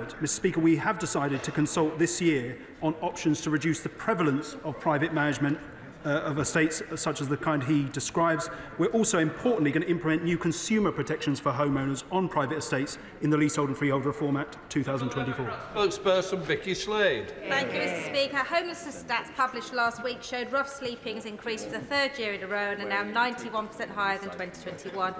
word, Mr. Speaker, we have decided to consult this year on options to reduce the prevalence of private management of estates such as the kind he describes. We're also importantly going to implement new consumer protections for homeowners on private estates in the Leasehold and Freehold Reform Act 2024. Spokesperson Vicky Slade. Thank you, Mr. Speaker. Homelessness stats published last week showed rough sleeping has increased for the third year in a row and are now 91% higher than 2021.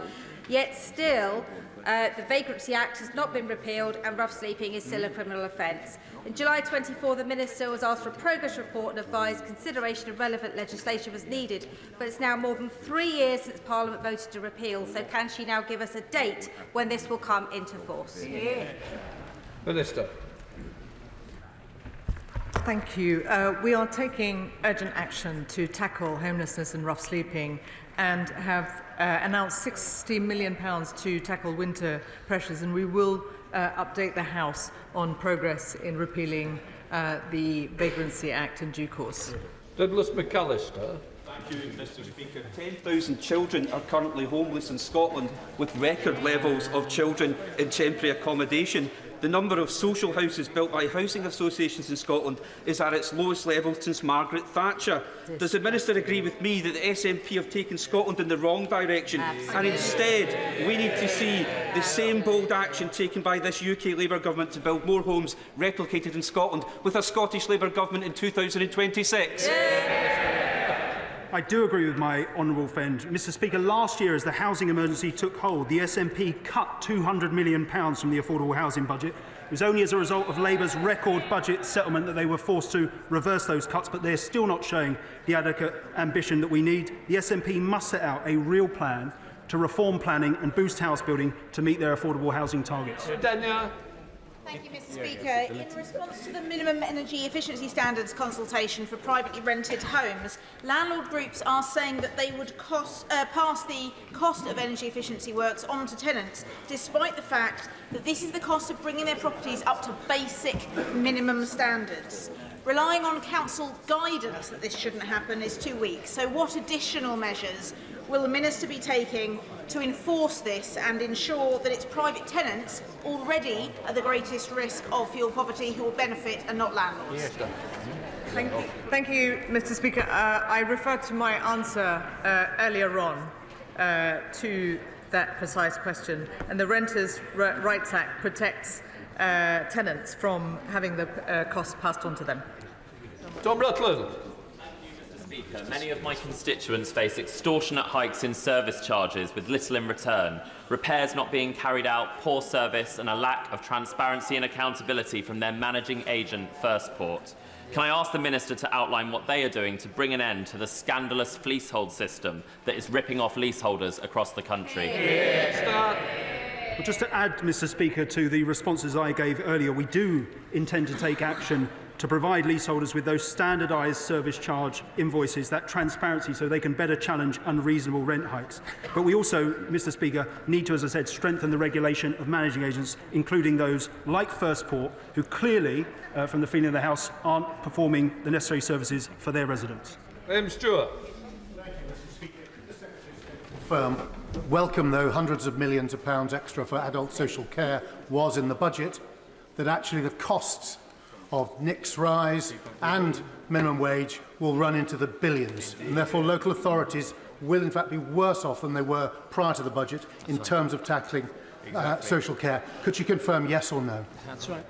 Yet still, the Vagrancy Act has not been repealed and rough sleeping is still a criminal offence. In July 24, the Minister was asked for a progress report and advised consideration of relevant legislation was needed, but it's now more than 3 years since Parliament voted to repeal, so can she now give us a date when this will come into force? Minister. Thank you. We are taking urgent action to tackle homelessness and rough sleeping and have announced £60 million to tackle winter pressures, and we will update the House on progress in repealing the Vagrancy Act in due course. Douglas McAllister. Thank you, Mr. Speaker. 10,000 children are currently homeless in Scotland, with record levels of children in temporary accommodation. The number of social houses built by housing associations in Scotland is at its lowest level since Margaret Thatcher. Does the Minister agree with me that the SNP have taken Scotland in the wrong direction? And instead, we need to see the same bold action taken by this UK Labour government to build more homes replicated in Scotland with a Scottish Labour government in 2026? I do agree with my honourable friend. Mr. Speaker, last year as the housing emergency took hold, the SNP cut £200 million from the affordable housing budget. It was only as a result of Labour's record budget settlement that they were forced to reverse those cuts, but they're still not showing the adequate ambition that we need. The SNP must set out a real plan to reform planning and boost house building to meet their affordable housing targets. Thank you, Mr. Speaker. In response to the minimum energy efficiency standards consultation for privately rented homes, landlord groups are saying that they would pass the cost of energy efficiency works on to tenants, despite the fact that this is the cost of bringing their properties up to basic minimum standards. Relying on council guidance that this shouldn't happen is too weak. So what additional measures will the Minister be taking to enforce this and ensure that it's private tenants already at the greatest risk of fuel poverty who will benefit and not landlords? Thank you, Mr. Speaker. I referred to my answer earlier on to that precise question, and the Renters' Rights Act protects tenants from having the costs passed on to them. Tom Rutland. Speaker, many of my constituents face extortionate hikes in service charges with little in return, repairs not being carried out, poor service and a lack of transparency and accountability from their managing agent, Firstport. Can I ask the Minister to outline what they are doing to bring an end to the scandalous fleasehold system that is ripping off leaseholders across the country? Well, just to add, Mr. Speaker, to the responses I gave earlier, we do intend to take action to provide leaseholders with those standardised service charge invoices, that transparency, so they can better challenge unreasonable rent hikes. But we also, Mr. Speaker, need to, as I said, strengthen the regulation of managing agents, including those like Firstport, who clearly, from the feeling of the House, aren't performing the necessary services for their residents. Stewart. Welcome, though hundreds of millions of pounds extra for adult social care was in the budget, that actually the costs of NIC's rise and minimum wage will run into the billions, and therefore local authorities will in fact be worse off than they were prior to the budget in terms of tackling social care. Could you confirm yes or no? That's right.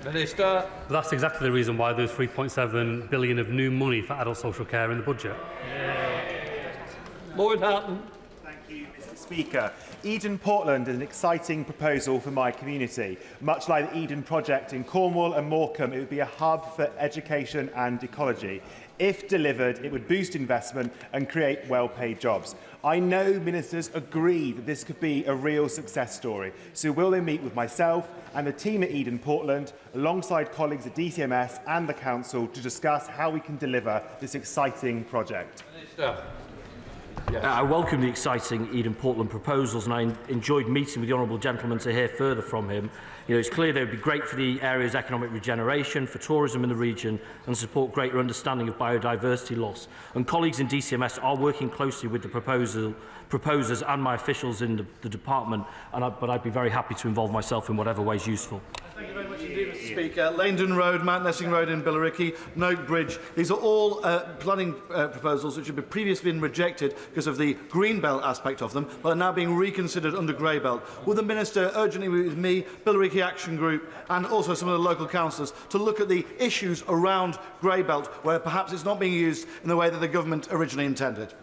Minister. That's exactly the reason why there's £3.7 billion of new money for adult social care in the budget. Lord Hatton. Thank you, Mr. Speaker. Eden Portland is an exciting proposal for my community. Much like the Eden Project in Cornwall and Morecambe, it would be a hub for education and ecology. If delivered, it would boost investment and create well-paid jobs. I know ministers agree that this could be a real success story. So will they meet with myself and the team at Eden Portland, alongside colleagues at DCMS and the Council, to discuss how we can deliver this exciting project? Minister. Yes. I welcome the exciting Eden Portland proposals, and I enjoyed meeting with the honourable gentleman to hear further from him. It's clear they would be great for the area's economic regeneration, for tourism in the region, and support greater understanding of biodiversity loss. And colleagues in DCMS are working closely with the proposers and my officials in the department, but I'd be very happy to involve myself in whatever way is useful. Thank you very much. Mr. Speaker. Langdon Road, Mount Nessing Road in Billericay, Noak Bridge. These are all planning proposals which have previously been rejected because of the green belt aspect of them, but are now being reconsidered under grey belt. Will the Minister urgently meet with me, Billericay Action Group and also some of the local councillors to look at the issues around grey belt where perhaps it's not being used in the way that the government originally intended?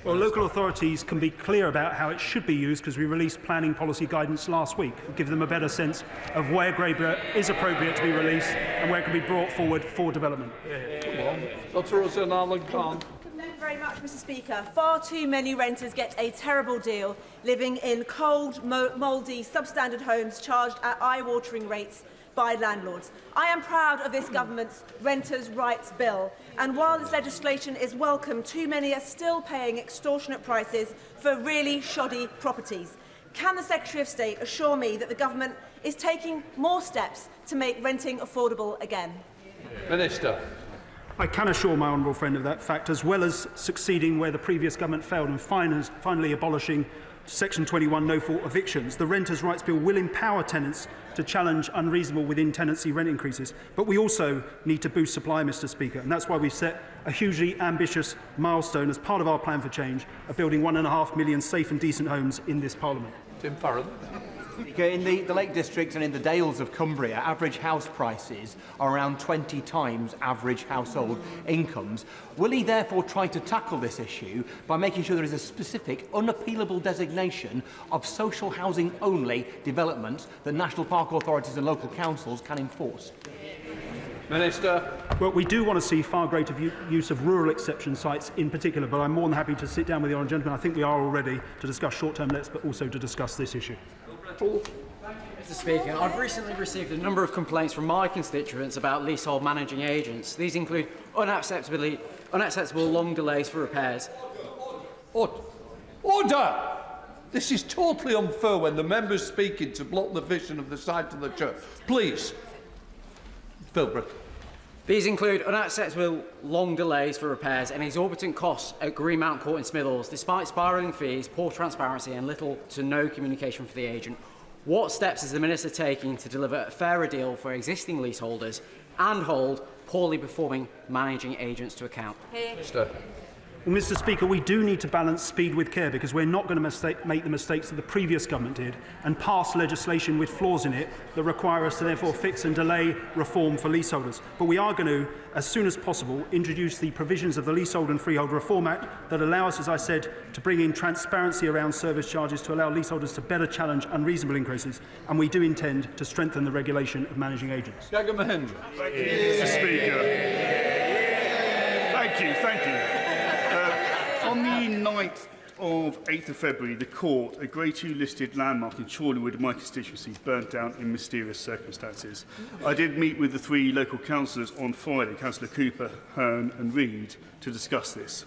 Well, local authorities can be clear about how it should be used because we released planning policy guidance last week. We'll give them a better sense of where grey belt is appropriate to be released and where it can be brought forward for development. Dr. Rosanna Allen-Khan. Thank you very much, Mr. Speaker. Far too many renters get a terrible deal living in cold, mouldy, substandard homes charged at eye-watering rates by landlords. I am proud of this government's Renters' Rights Bill, and while this legislation is welcome, too many are still paying extortionate prices for really shoddy properties. Can the Secretary of State assure me that the government is taking more steps to make renting affordable again? Minister. I can assure my honourable friend of that fact, as well as succeeding where the previous government failed and finally abolishing Section 21 no-fault evictions. The Renters' Rights Bill will empower tenants to challenge unreasonable within-tenancy rent increases. But we also need to boost supply, Mr. Speaker, and that's why we've set a hugely ambitious milestone as part of our plan for change of building 1.5 million safe and decent homes in this Parliament. Tim Farron. In the Lake District and in the Dales of Cumbria, average house prices are around 20 times average household incomes. Will he therefore try to tackle this issue by making sure there is a specific, unappealable designation of social housing only developments that national park authorities and local councils can enforce? Minister. Well, we do want to see far greater use of rural exception sites in particular, but I'm more than happy to sit down with the honourable gentleman. I think we are already to discuss short-term lets, but also to discuss this issue. Mr. Speaker, I've recently received a number of complaints from my constituents about leasehold managing agents. These include unacceptable long delays for repairs. Order! This is totally unfair when the member's speaking to block the vision of the side to the church. Please. Philbrick. These include unacceptable long delays for repairs and exorbitant costs at Greenmount Court in Smithills, despite spiralling fees, poor transparency and little to no communication for the agent. What steps is the Minister taking to deliver a fairer deal for existing leaseholders and hold poorly performing managing agents to account? Minister. Well, Mr. Speaker, we do need to balance speed with care because we're not going to make the mistakes that the previous government did and pass legislation with flaws in it that require us to therefore fix and delay reform for leaseholders. But we are going to, as soon as possible, introduce the provisions of the Leasehold and Freehold Reform Act that allow us, as I said, to bring in transparency around service charges to allow leaseholders to better challenge unreasonable increases. And we do intend to strengthen the regulation of managing agents. Jagan Mahendra. Thank you, Mr. Speaker. Thank you. On the 8th of February, the court, a Grade 2 listed landmark in Chorleywood in my constituency, burnt down in mysterious circumstances. I did meet with the three local councillors on Friday, Councillor Cooper, Hearn and Reid, to discuss this.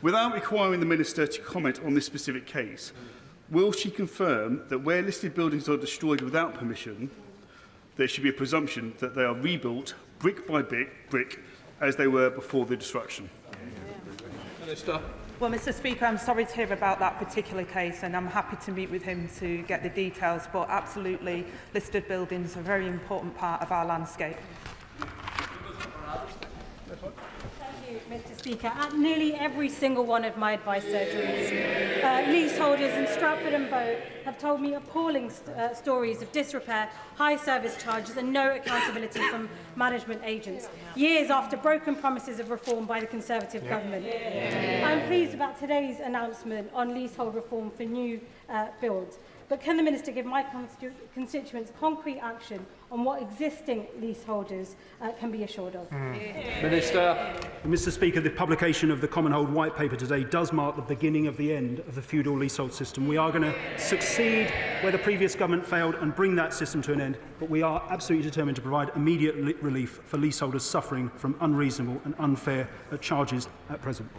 Without requiring the Minister to comment on this specific case, will she confirm that where listed buildings are destroyed without permission, there should be a presumption that they are rebuilt brick by brick as they were before the destruction? Minister. Well, Mr. Speaker, I'm sorry to hear about that particular case, and I'm happy to meet with him to get the details. But absolutely, listed buildings are a very important part of our landscape. Mr. Speaker, at nearly every single one of my advice surgeries, leaseholders in Stratford and Bow have told me appalling stories of disrepair, high service charges and no accountability from management agents, years after broken promises of reform by the Conservative government. I'm pleased about today's announcement on leasehold reform for new builds. But can the Minister give my constituents concrete action on what existing leaseholders can be assured of? Minister. Mr. Speaker, the publication of the Commonhold White Paper today does mark the beginning of the end of the feudal leasehold system. We are going to succeed where the previous government failed and bring that system to an end, but we are absolutely determined to provide immediate relief for leaseholders suffering from unreasonable and unfair charges at present.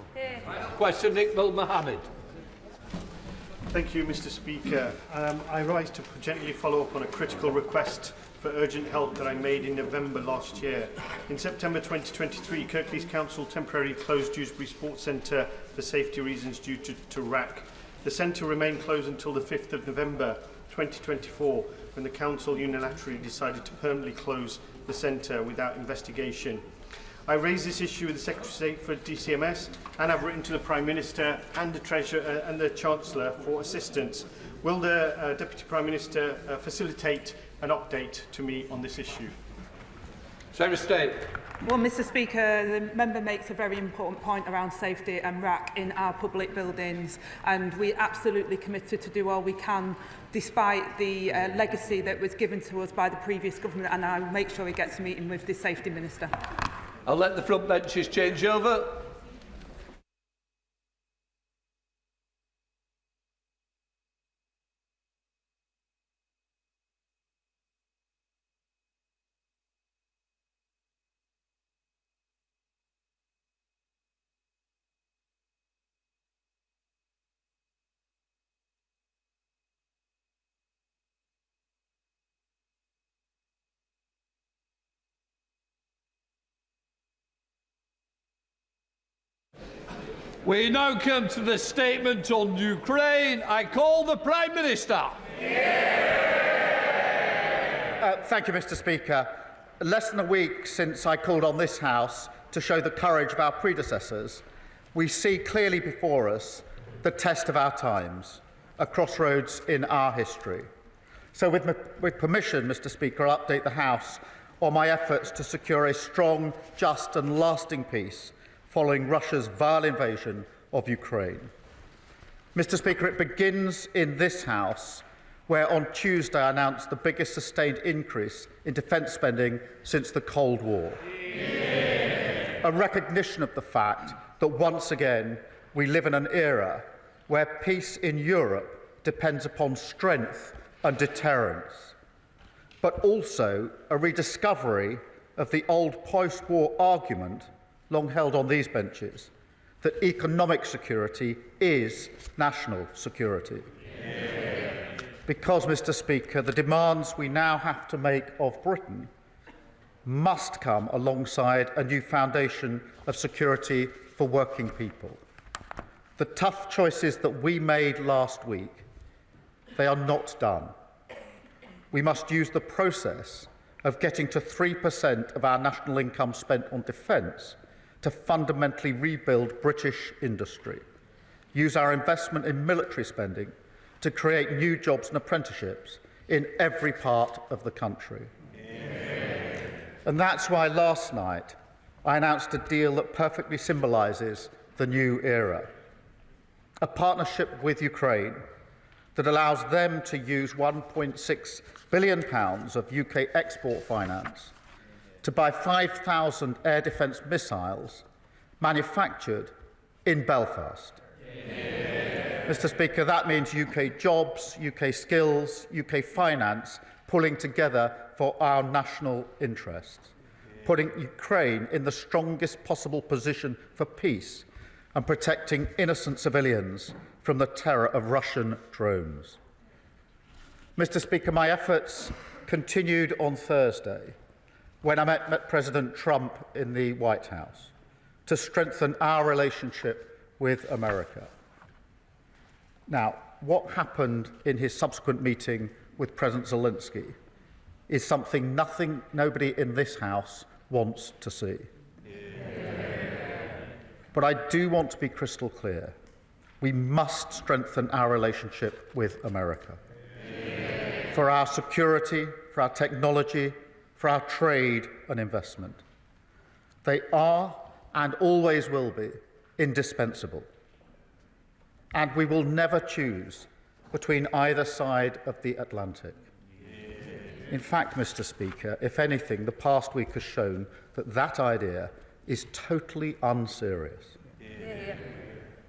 Question, Nick Mohammed. Thank you, Mr. Speaker. I rise to gently follow up on a critical request for urgent help that I made in November last year. In September 2023, Kirklees Council temporarily closed Dewsbury Sports Centre for safety reasons due to RAC. The centre remained closed until the 5th of November, 2024, when the Council unilaterally decided to permanently close the centre without investigation. I raised this issue with the Secretary of State for DCMS, and I've written to the Prime Minister and the Treasurer and the Chancellor for assistance. Will the Deputy Prime Minister facilitate an update to me on this issue? Secretary of State. Well, Mr Speaker, the member makes a very important point around safety and RAC in our public buildings, and we're absolutely committed to do all we can despite the legacy that was given to us by the previous government, and I'll make sure he gets a meeting with the Safety Minister. I'll let the front benches change over. We now come to the statement on Ukraine. I call the Prime Minister. Thank you, Mr Speaker. Less than a week since I called on this House to show the courage of our predecessors, we see clearly before us the test of our times, a crossroads in our history. So with permission, Mr Speaker, I'll update the House on my efforts to secure a strong, just and lasting peace following Russia's vile invasion of Ukraine. Mr Speaker, it begins in this House, where on Tuesday I announced the biggest sustained increase in defence spending since the Cold War. A recognition of the fact that once again we live in an era where peace in Europe depends upon strength and deterrence, but also a rediscovery of the old post-war argument long held on these benches, that economic security is national security. Because, Mr Speaker, the demands we now have to make of Britain must come alongside a new foundation of security for working people. The tough choices that we made last week, they are not done. We must use the process of getting to 3% of our national income spent on defence to fundamentally rebuild British industry, use our investment in military spending to create new jobs and apprenticeships in every part of the country. And that's why last night I announced a deal that perfectly symbolises the new era. A partnership with Ukraine that allows them to use £1.6 billion of UK export finance to buy 5,000 air defence missiles manufactured in Belfast. Mr Speaker, that means UK jobs, UK skills, UK finance pulling together for our national interests, putting Ukraine in the strongest possible position for peace and protecting innocent civilians from the terror of Russian drones. Mr Speaker, my efforts continued on Thursday when I met President Trump in the White House to strengthen our relationship with America. Now, what happened in his subsequent meeting with President Zelensky is something nobody in this House wants to see. But I do want to be crystal clear. We must strengthen our relationship with America. For our security, for our technology, for our trade and investment. They are and always will be indispensable. And we will never choose between either side of the Atlantic. In fact, Mr Speaker, if anything, the past week has shown that that idea is totally unserious.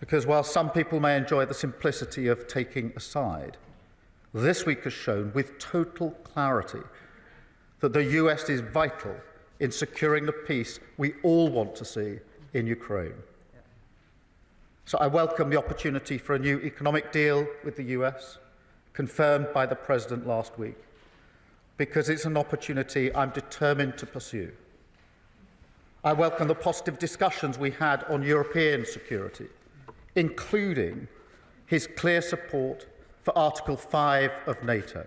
Because while some people may enjoy the simplicity of taking a side, this week has shown with total clarity that the US is vital in securing the peace we all want to see in Ukraine. So I welcome the opportunity for a new economic deal with the US, confirmed by the President last week, because it's an opportunity I'm determined to pursue. I welcome the positive discussions we had on European security, including his clear support for Article 5 of NATO.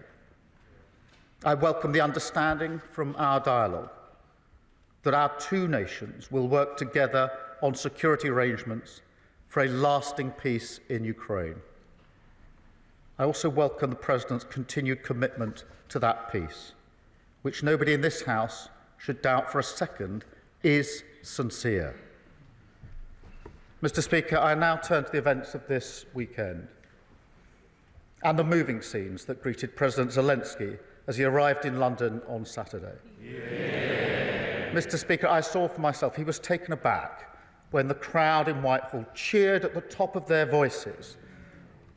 I welcome the understanding from our dialogue that our two nations will work together on security arrangements for a lasting peace in Ukraine. I also welcome the President's continued commitment to that peace, which nobody in this House should doubt for a second is sincere. Mr. Speaker, I now turn to the events of this weekend and the moving scenes that greeted President Zelensky as he arrived in London on Saturday. Yeah. Mr. Speaker, I saw for myself he was taken aback when the crowd in Whitehall cheered at the top of their voices,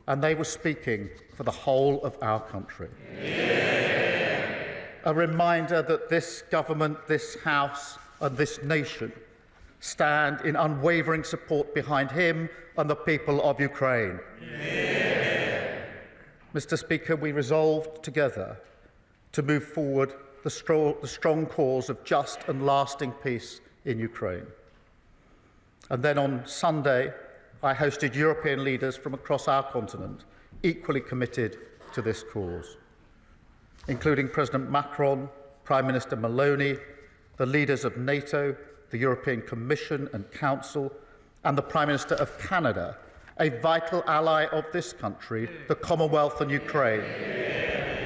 and they were speaking for the whole of our country. Yeah. A reminder that this government, this House and this nation stand in unwavering support behind him and the people of Ukraine. Yeah. Mr. Speaker, we resolved together to move forward the strong cause of just and lasting peace in Ukraine. And then on Sunday, I hosted European leaders from across our continent, equally committed to this cause, including President Macron, Prime Minister Maloney, the leaders of NATO, the European Commission and Council, and the Prime Minister of Canada, a vital ally of this country, the Commonwealth and Ukraine,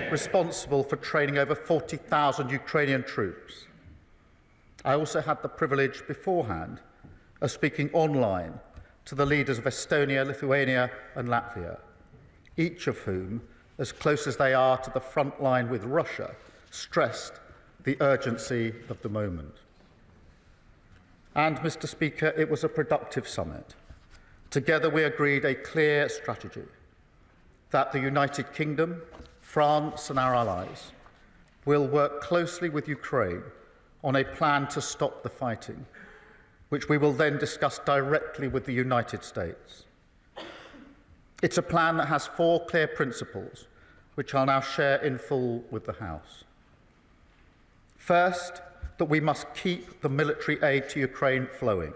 responsible for training over 40,000 Ukrainian troops. I also had the privilege beforehand of speaking online to the leaders of Estonia, Lithuania and Latvia, each of whom, as close as they are to the front line with Russia, stressed the urgency of the moment. And, Mr. Speaker, it was a productive summit. Together we agreed a clear strategy that the United Kingdom, France and our allies will work closely with Ukraine on a plan to stop the fighting, which we will then discuss directly with the United States. It's a plan that has 4 clear principles, which I'll now share in full with the House. First, that we must keep the military aid to Ukraine flowing,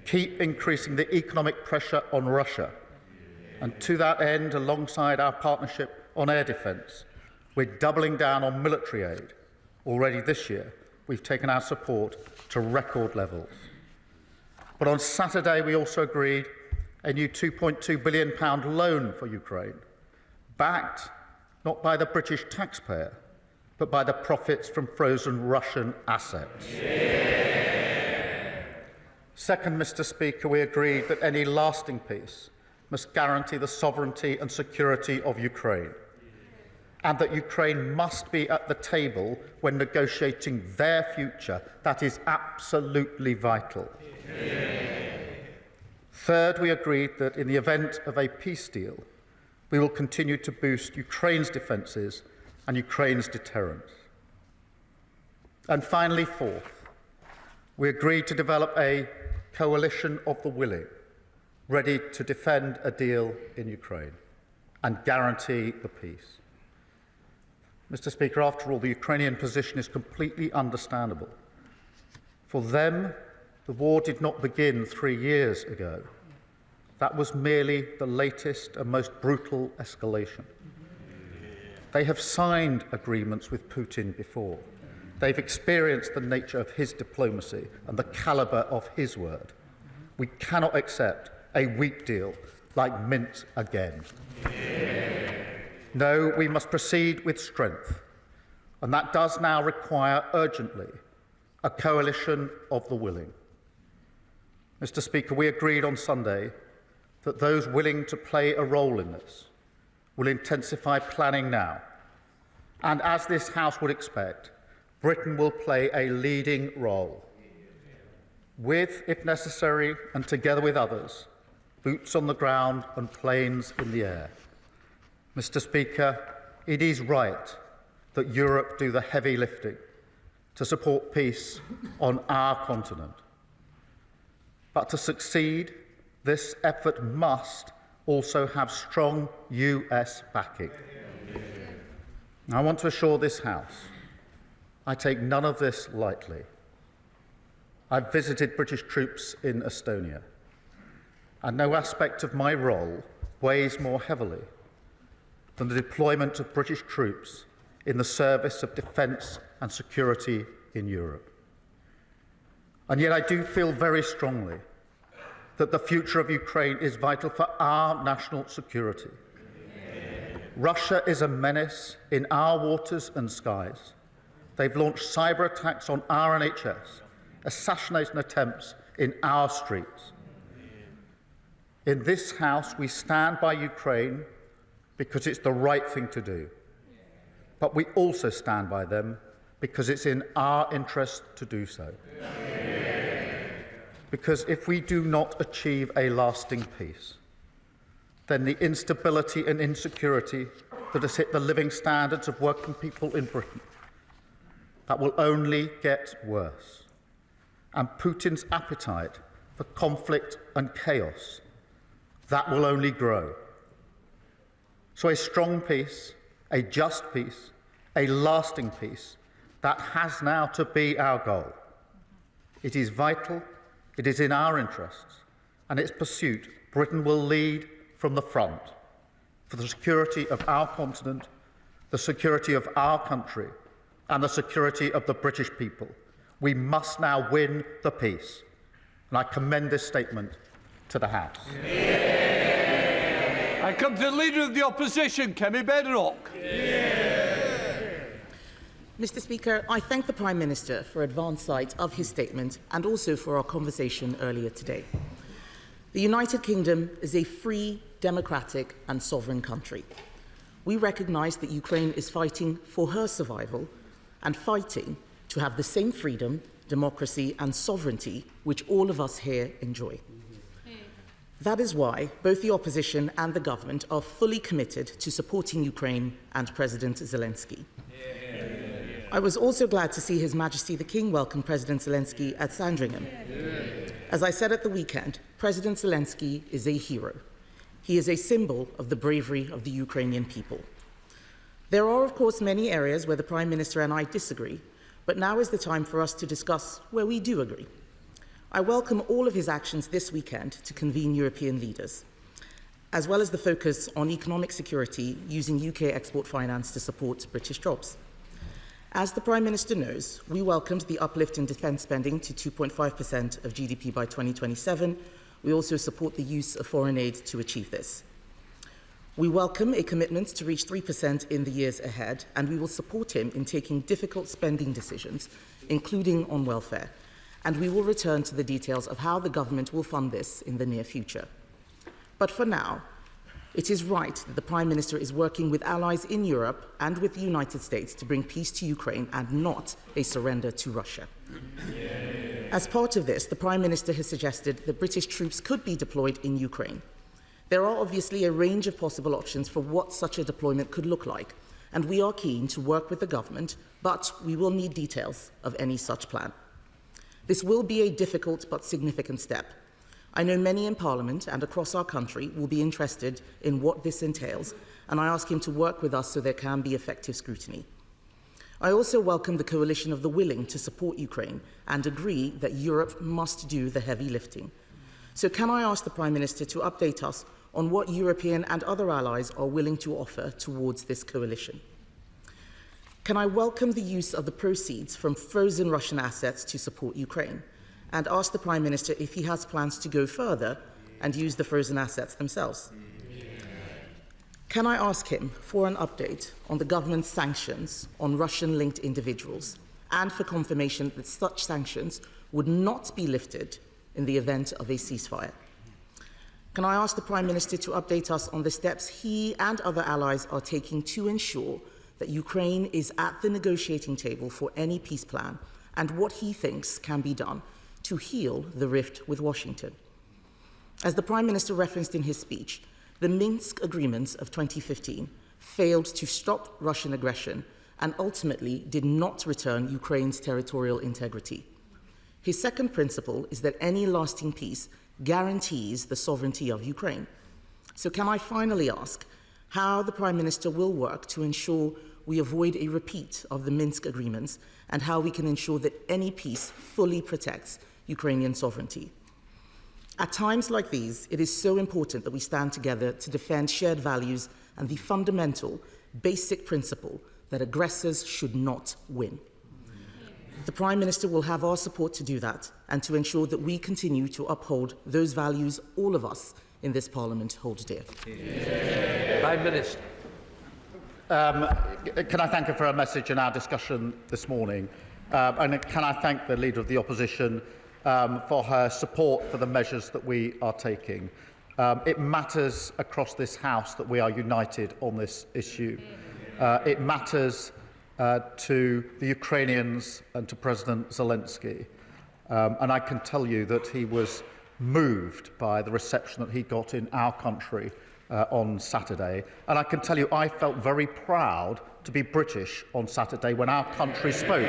keep increasing the economic pressure on Russia, and to that end, alongside our partnership on air defence, we're doubling down on military aid. Already this year, we've taken our support to record levels. But on Saturday, we also agreed a new £2.2 billion loan for Ukraine, backed not by the British taxpayer, but by the profits from frozen Russian assets. Yeah. Second, Mr. Speaker, we agreed that any lasting peace must guarantee the sovereignty and security of Ukraine, and that Ukraine must be at the table when negotiating their future. That is absolutely vital. Yeah. Third, we agreed that in the event of a peace deal, we will continue to boost Ukraine's defences and Ukraine's deterrence. And finally, fourth, we agreed to develop a coalition of the willing, ready to defend a deal in Ukraine and guarantee the peace. Mr. Speaker, after all, the Ukrainian position is completely understandable. For them, the war did not begin 3 years ago. That was merely the latest and most brutal escalation. They have signed agreements with Putin before. They've experienced the nature of his diplomacy and the calibre of his word. We cannot accept a weak deal like Minsk again. Yeah. No, we must proceed with strength, and that does now require urgently a coalition of the willing. Mr. Speaker, we agreed on Sunday that those willing to play a role in this will intensify planning now. And as this House would expect, Britain will play a leading role, with, if necessary, and together with others, boots on the ground and planes in the air. Mr. Speaker, it is right that Europe do the heavy lifting to support peace on our continent. But to succeed, this effort must also have strong US backing. I want to assure this House I take none of this lightly. I've visited British troops in Estonia, and no aspect of my role weighs more heavily than the deployment of British troops in the service of defence and security in Europe. And yet I do feel very strongly that the future of Ukraine is vital for our national security. Russia is a menace in our waters and skies. They've launched cyber attacks on our NHS, assassination attempts in our streets. In this House, we stand by Ukraine because it's the right thing to do. But we also stand by them because it's in our interest to do so. Because if we do not achieve a lasting peace, then the instability and insecurity that has hit the living standards of working people in Britain, that will only get worse. And Putin's appetite for conflict and chaos, that will only grow. So a strong peace, a just peace, a lasting peace, that has now to be our goal. It is vital, it is in our interests, and its pursuit, Britain will lead from the front for the security of our continent, the security of our country, and the security of the British people. We must now win the peace. And I commend this statement to the House. I come to the Leader of the Opposition, Kemi Bedrock. Mr. Speaker, I thank the Prime Minister for advance sight of his statement and also for our conversation earlier today. The United Kingdom is a free, democratic and sovereign country. We recognise that Ukraine is fighting for her survival and fighting to have the same freedom, democracy and sovereignty which all of us here enjoy. That is why both the opposition and the government are fully committed to supporting Ukraine and President Zelensky. I was also glad to see His Majesty the King welcome President Zelensky at Sandringham. As I said at the weekend, President Zelensky is a hero. He is a symbol of the bravery of the Ukrainian people. There are, of course, many areas where the Prime Minister and I disagree, but now is the time for us to discuss where we do agree. I welcome all of his actions this weekend to convene European leaders, as well as the focus on economic security using UK export finance to support British jobs. As the Prime Minister knows, we welcomed the uplift in defence spending to 2.5% of GDP by 2027. We also support the use of foreign aid to achieve this. We welcome a commitment to reach 3% in the years ahead, and we will support him in taking difficult spending decisions, including on welfare. And we will return to the details of how the government will fund this in the near future. But for now, it is right that the Prime Minister is working with allies in Europe and with the United States to bring peace to Ukraine and not a surrender to Russia. As part of this, the Prime Minister has suggested that British troops could be deployed in Ukraine. There are obviously a range of possible options for what such a deployment could look like, and we are keen to work with the government, but we will need details of any such plan. This will be a difficult but significant step. I know many in Parliament and across our country will be interested in what this entails, and I ask him to work with us so there can be effective scrutiny. I also welcome the coalition of the willing to support Ukraine and agree that Europe must do the heavy lifting. So can I ask the Prime Minister to update us on what European and other allies are willing to offer towards this coalition? Can I welcome the use of the proceeds from frozen Russian assets to support Ukraine, and ask the Prime Minister if he has plans to go further and use the frozen assets themselves? Can I ask him for an update on the government's sanctions on Russian-linked individuals and for confirmation that such sanctions would not be lifted in the event of a ceasefire? Can I ask the Prime Minister to update us on the steps he and other allies are taking to ensure that Ukraine is at the negotiating table for any peace plan and what he thinks can be done to heal the rift with Washington? As the Prime Minister referenced in his speech, the Minsk agreements of 2015 failed to stop Russian aggression and ultimately did not return Ukraine's territorial integrity. His second principle is that any lasting peace guarantees the sovereignty of Ukraine. So can I finally ask how the Prime Minister will work to ensure we avoid a repeat of the Minsk agreements and how we can ensure that any peace fully protects Ukrainian sovereignty? At times like these, it is so important that we stand together to defend shared values and the fundamental, basic principle that aggressors should not win. The Prime Minister will have our support to do that and to ensure that we continue to uphold those values all of us in this Parliament hold dear. Prime Minister. Can I thank her for her message in our discussion this morning? And can I thank the Leader of the Opposition for her support for the measures that we are taking? It matters across this House that we are united on this issue. It matters to the Ukrainians and to President Zelensky. And I can tell you that he was moved by the reception that he got in our country on Saturday. And I can tell you I felt very proud to be British on Saturday when our country spoke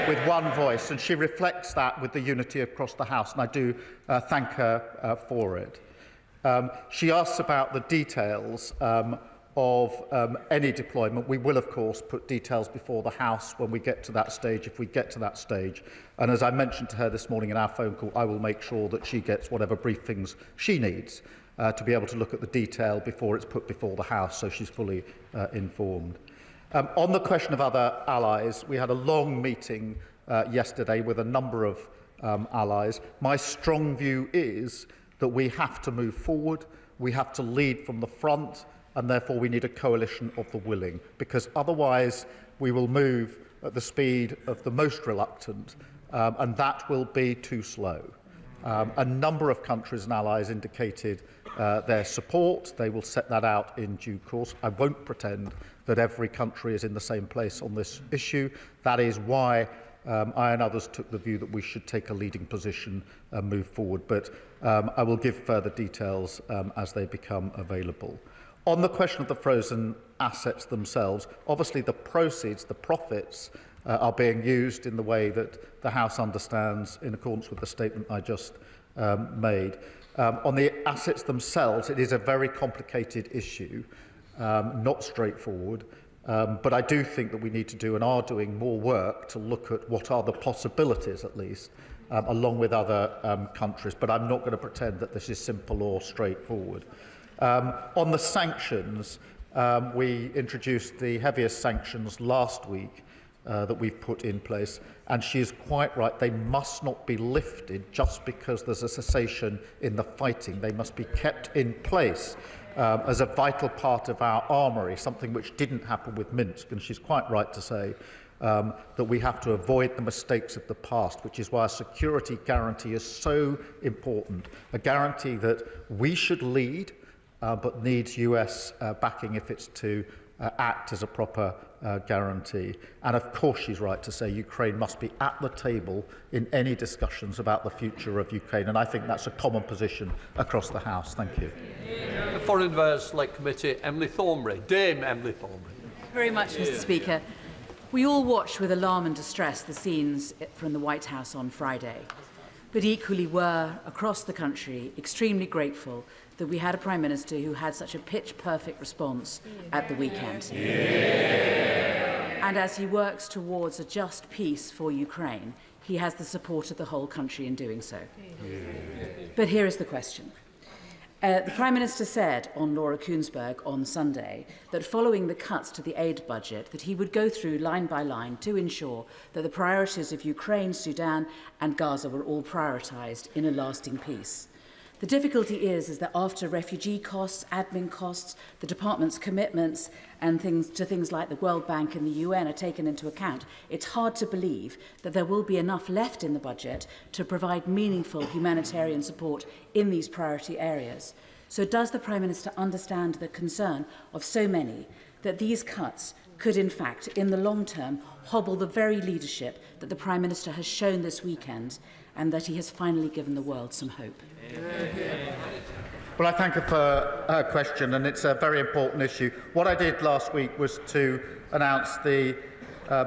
with one voice, and she reflects that with the unity across the House, and I do thank her for it. She asks about the details of any deployment. We will, of course, put details before the House when we get to that stage, if we get to that stage. And as I mentioned to her this morning in our phone call, I will make sure that she gets whatever briefings she needs to be able to look at the detail before it's put before the House, so she's fully informed. On the question of other allies, we had a long meeting yesterday with a number of allies. My strong view is that we have to move forward, we have to lead from the front, and therefore we need a coalition of the willing, because otherwise we will move at the speed of the most reluctant, and that will be too slow. A number of countries and allies indicated their support. They will set that out in due course. I won't pretend that every country is in the same place on this issue. That is why I and others took the view that we should take a leading position and move forward. But I will give further details as they become available. On the question of the frozen assets themselves, obviously the proceeds, the profits, are being used in the way that the House understands in accordance with the statement I just made. On the assets themselves, it is a very complicated issue, not straightforward, but I do think that we need to do and are doing more work to look at what are the possibilities, at least, along with other countries. But I'm not going to pretend that this is simple or straightforward. On the sanctions, we introduced the heaviest sanctions last week that we've put in place, and she is quite right. They must not be lifted just because there's a cessation in the fighting. They must be kept in place as a vital part of our armoury, something which didn't happen with Minsk, and she's quite right to say that we have to avoid the mistakes of the past, which is why a security guarantee is so important, a guarantee that we should lead, but needs US backing if it's to act as a proper guarantee. And of course she's right to say Ukraine must be at the table in any discussions about the future of Ukraine, and I think that's a common position across the House. Thank you. The Foreign Affairs Select Committee, Emily Thornbury. Dame Emily Thornbury. Very much, Mr. Speaker. We all watched with alarm and distress the scenes from the White House on Friday, but equally were, across the country, extremely grateful that we had a Prime Minister who had such a pitch-perfect response at the weekend. And as he works towards a just peace for Ukraine, he has the support of the whole country in doing so. But here is the question. The Prime Minister said on Laura Kuenssberg on Sunday that following the cuts to the aid budget, that he would go through line by line to ensure that the priorities of Ukraine, Sudan and Gaza were all prioritised in a lasting peace. The difficulty is that after refugee costs, admin costs, the department's commitments and things like the World Bank and the UN are taken into account, it's hard to believe that there will be enough left in the budget to provide meaningful humanitarian support in these priority areas. So does the Prime Minister understand the concern of so many that these cuts could in fact, in the long term, hobble the very leadership that the Prime Minister has shown this weekend and that he has finally given the world some hope? Well, I thank her for her question, and it's a very important issue. What I did last week was to announce the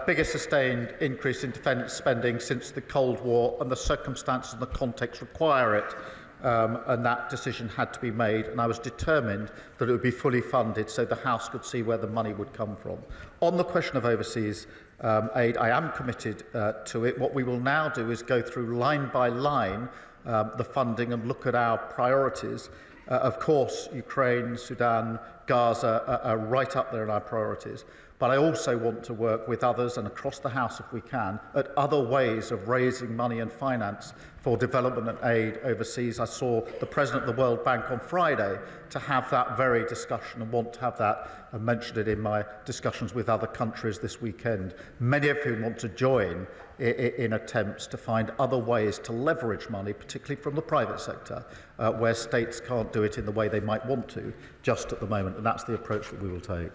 biggest sustained increase in defence spending since the Cold War, and the circumstances and the context require it, and that decision had to be made, and I was determined that it would be fully funded so the House could see where the money would come from. On the question of overseas aid, I am committed to it. What we will now do is go through line by line the funding and look at our priorities. Of course, Ukraine, Sudan, Gaza are right up there in our priorities. But I also want to work with others and across the House, if we can, at other ways of raising money and finance for development and aid overseas. I saw the President of the World Bank on Friday to have that very discussion and want to have that and mentioned it in my discussions with other countries this weekend, many of whom want to join in attempts to find other ways to leverage money, particularly from the private sector, where states can't do it in the way they might want to just at the moment. And that's the approach that we will take.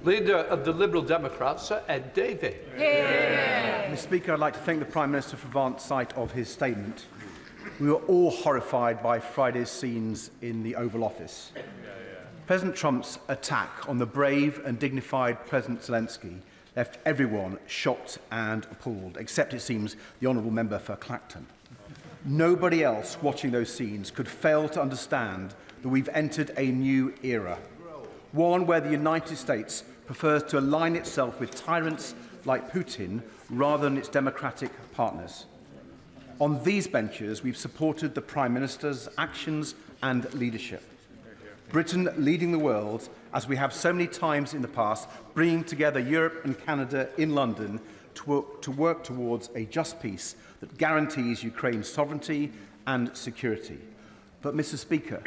Leader of the Liberal Democrats, Sir Ed Davey. Mr. Speaker, I'd like to thank the Prime Minister for advance sight of his statement. We were all horrified by Friday's scenes in the Oval Office. President Trump's attack on the brave and dignified President Zelensky left everyone shocked and appalled, except, it seems, the honourable member for Clacton. Nobody else watching those scenes could fail to understand that we've entered a new era, one where the United States prefers to align itself with tyrants like Putin rather than its democratic partners. On these benches, we've supported the Prime Minister's actions and leadership. Britain leading the world, as we have so many times in the past, bringing together Europe and Canada in London to work towards a just peace that guarantees Ukraine's sovereignty and security. But, Mr. Speaker,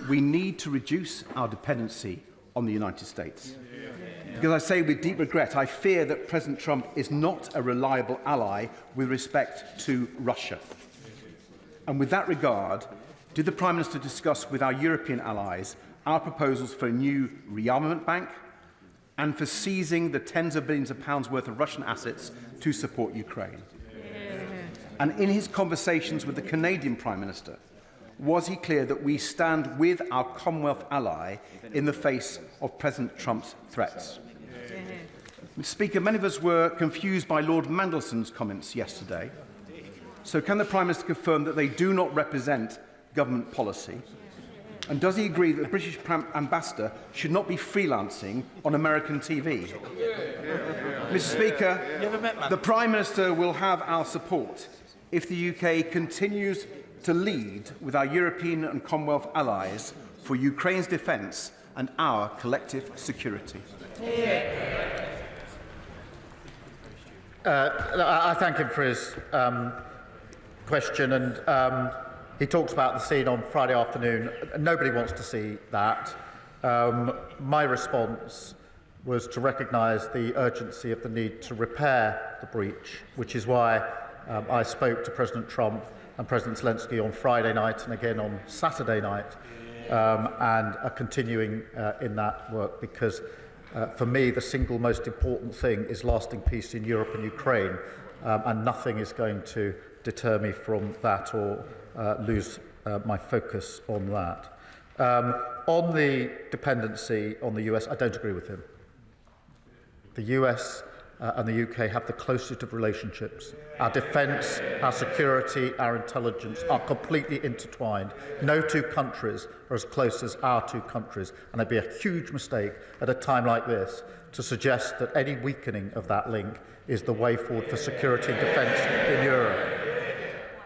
we need to reduce our dependency on the United States. Because I say with deep regret, I fear that President Trump is not a reliable ally with respect to Russia. And with that regard, did the Prime Minister discuss with our European allies our proposals for a new rearmament bank and for seizing the tens of billions of pounds worth of Russian assets to support Ukraine? And in his conversations with the Canadian Prime Minister, was he clear that we stand with our Commonwealth ally in the face of President Trump's threats? Mr. Speaker, many of us were confused by Lord Mandelson's comments yesterday. So can the Prime Minister confirm that they do not represent government policy? And does he agree that the British ambassador should not be freelancing on American TV? Mr. Speaker, the Prime Minister will have our support if the UK continues to lead with our European and Commonwealth allies for Ukraine's defence and our collective security. I thank him for his question, and he talks about the scene on Friday afternoon. Nobody wants to see that. My response was to recognise the urgency of the need to repair the breach, which is why I spoke to President Trump and President Zelensky on Friday night and again on Saturday night, and are continuing in that work because, for me, the single most important thing is lasting peace in Europe and Ukraine, and nothing is going to deter me from that or lose my focus on that. On the dependency on the US, I don't agree with him. The US and the UK have the closest of relationships. Our defence, our security, our intelligence are completely intertwined. No two countries are as close as our two countries, and it'd be a huge mistake at a time like this to suggest that any weakening of that link is the way forward for security and defence in Europe.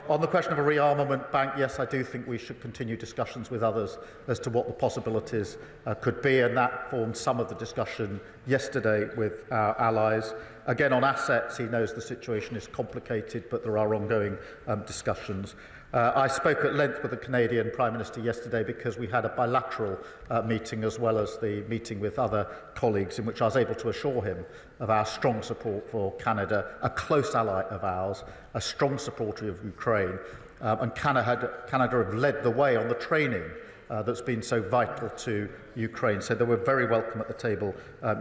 On the question of a rearmament bank, yes, I do think we should continue discussions with others as to what the possibilities could be, and that formed some of the discussion yesterday with our allies. Again, on assets, he knows the situation is complicated, but there are ongoing discussions. I spoke at length with the Canadian Prime Minister yesterday because we had a bilateral meeting as well as the meeting with other colleagues in which I was able to assure him of our strong support for Canada, a close ally of ours, a strong supporter of Ukraine, and Canada have led the way on the training that's been so vital to Ukraine. So they were very welcome at the table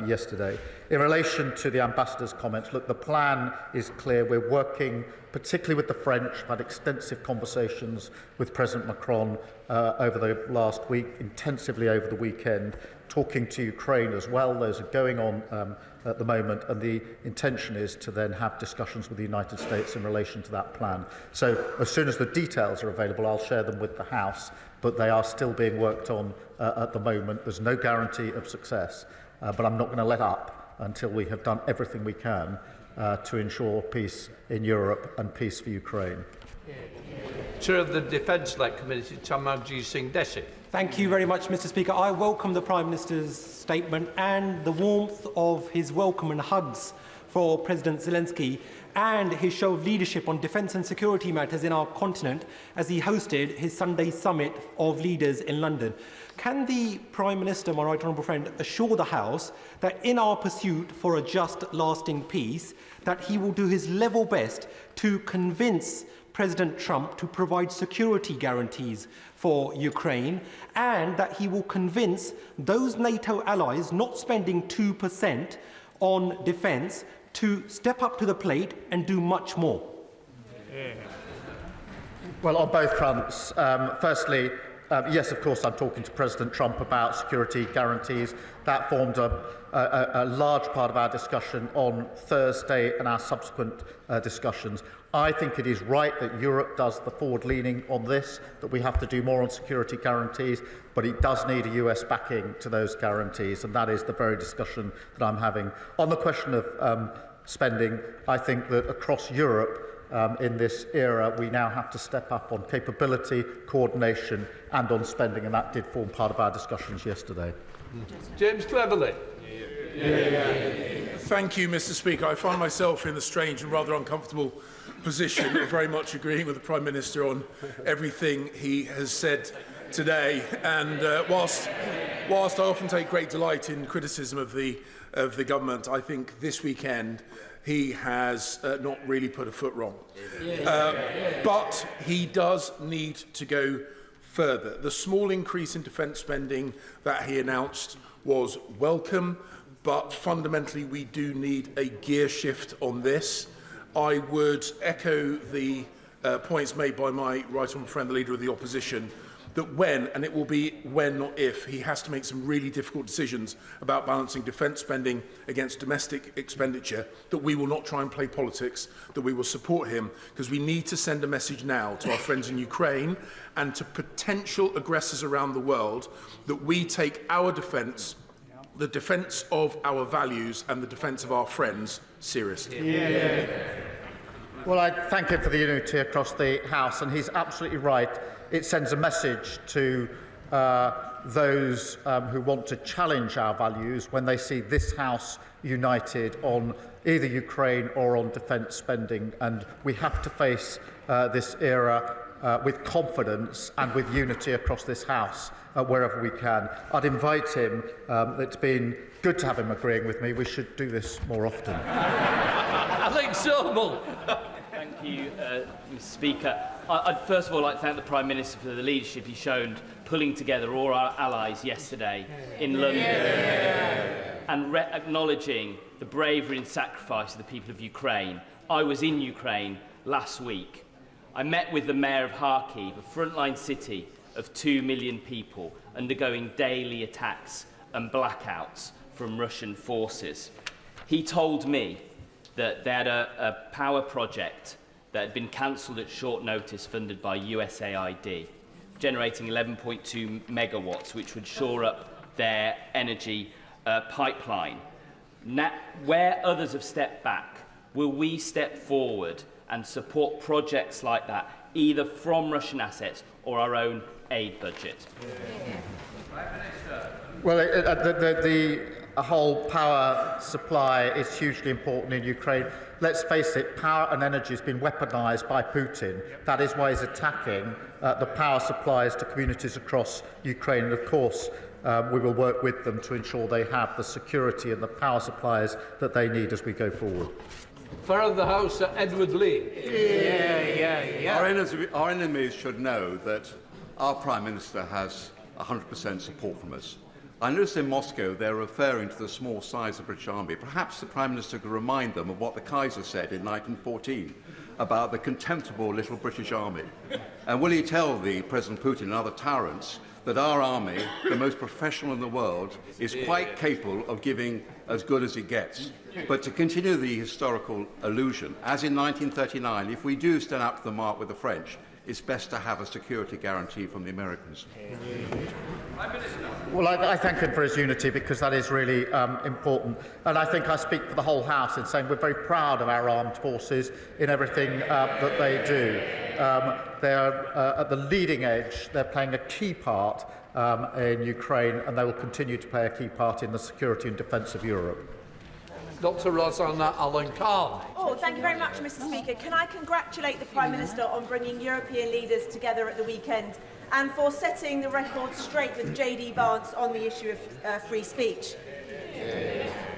yesterday. In relation to the ambassador's comments, look, the plan is clear. We're working particularly with the French. I've had extensive conversations with President Macron over the last week, intensively over the weekend, talking to Ukraine as well. Those are going on at the moment, and the intention is to then have discussions with the United States in relation to that plan. So as soon as the details are available, I'll share them with the House, but they are still being worked on at the moment. There's no guarantee of success, but I'm not going to let up until we have done everything we can to ensure peace in Europe and peace for Ukraine. Chair of the Defence-led Committee, Tamanjit Singh Desi. Thank you very much, Mr. Speaker. I welcome the Prime Minister's statement and the warmth of his welcome and hugs for President Zelensky and his show of leadership on defence and security matters in our continent as he hosted his Sunday summit of leaders in London. Can the Prime Minister, my right honourable friend, assure the House that in our pursuit for a just, lasting peace, that he will do his level best to convince President Trump to provide security guarantees for Ukraine, and that he will convince those NATO allies not spending 2% on defence to step up to the plate and do much more? Well, on both fronts. Firstly, yes, of course, I'm talking to President Trump about security guarantees. That formed a large part of our discussion on Thursday and our subsequent discussions. I think it is right that Europe does the forward-leaning on this, that we have to do more on security guarantees, but it does need a US backing to those guarantees, and that is the very discussion that I'm having. On the question of spending, I think that across Europe, in this era, we now have to step up on capability, coordination and on spending, and that did form part of our discussions yesterday. James Cleverly. Thank you, Mr. Speaker. I find myself in the strange and rather uncomfortable position of very much agreeing with the Prime Minister on everything he has said today. And whilst I often take great delight in criticism of the government, I think this weekend he has not really put a foot wrong. But he does need to go further. The small increase in defence spending that he announced was welcome, but fundamentally we do need a gear shift on this. I would echo the points made by my right honourable friend, the Leader of the Opposition, that when, and it will be when, not if, he has to make some really difficult decisions about balancing defence spending against domestic expenditure, that we will not try and play politics, that we will support him, because we need to send a message now to our friends in Ukraine and to potential aggressors around the world that we take our defence, the defence of our values and the defence of our friends seriously. Well, I thank him for the unity across the House, and he's absolutely right. It sends a message to those who want to challenge our values when they see this House united on either Ukraine or on defence spending, and we have to face this era with confidence and with unity across this House wherever we can. I'd invite him. It's been good to have him agreeing with me. We should do this more often. Alex Sobel. Thank you, Mr. Speaker. I'd first of all like to thank the Prime Minister for the leadership he showed pulling together all our allies yesterday in London and acknowledging the bravery and sacrifice of the people of Ukraine. I was in Ukraine last week. I met with the Mayor of Kharkiv, a frontline city of 2 million people undergoing daily attacks and blackouts from Russian forces. He told me that they had a power project that had been cancelled at short notice, funded by USAID, generating 11.2 megawatts, which would shore up their energy pipeline. Now, where others have stepped back, will we step forward and support projects like that, either from Russian assets or our own aid budget? Well, the whole power supply is hugely important in Ukraine. Let's face it, power and energy has been weaponised by Putin. That is why he's attacking the power supplies to communities across Ukraine. And of course, we will work with them to ensure they have the security and the power supplies that they need as we go forward. Far of the House, Edward Lee. Our enemies should know that our Prime Minister has 100% support from us. I noticed in Moscow they're referring to the small size of the British Army. Perhaps the Prime Minister could remind them of what the Kaiser said in 1914 about the contemptible little British Army. And will he tell the President Putin and other tyrants that our army, the most professional in the world, is quite capable of giving as good as it gets? But to continue the historical illusion, as in 1939, if we do stand up to the mark with the French, it's best to have a security guarantee from the Americans. Well, I thank him for his unity, because that is really important. And I think I speak for the whole House in saying we're very proud of our armed forces in everything that they do. They're at the leading edge. They're playing a key part in Ukraine, and they will continue to play a key part in the security and defence of Europe. Dr. Rosanna Allen-Carr. Oh, thank you very much, Mr. Speaker. Can I congratulate the Prime Minister on bringing European leaders together at the weekend and for setting the record straight with JD Vance on the issue of free speech.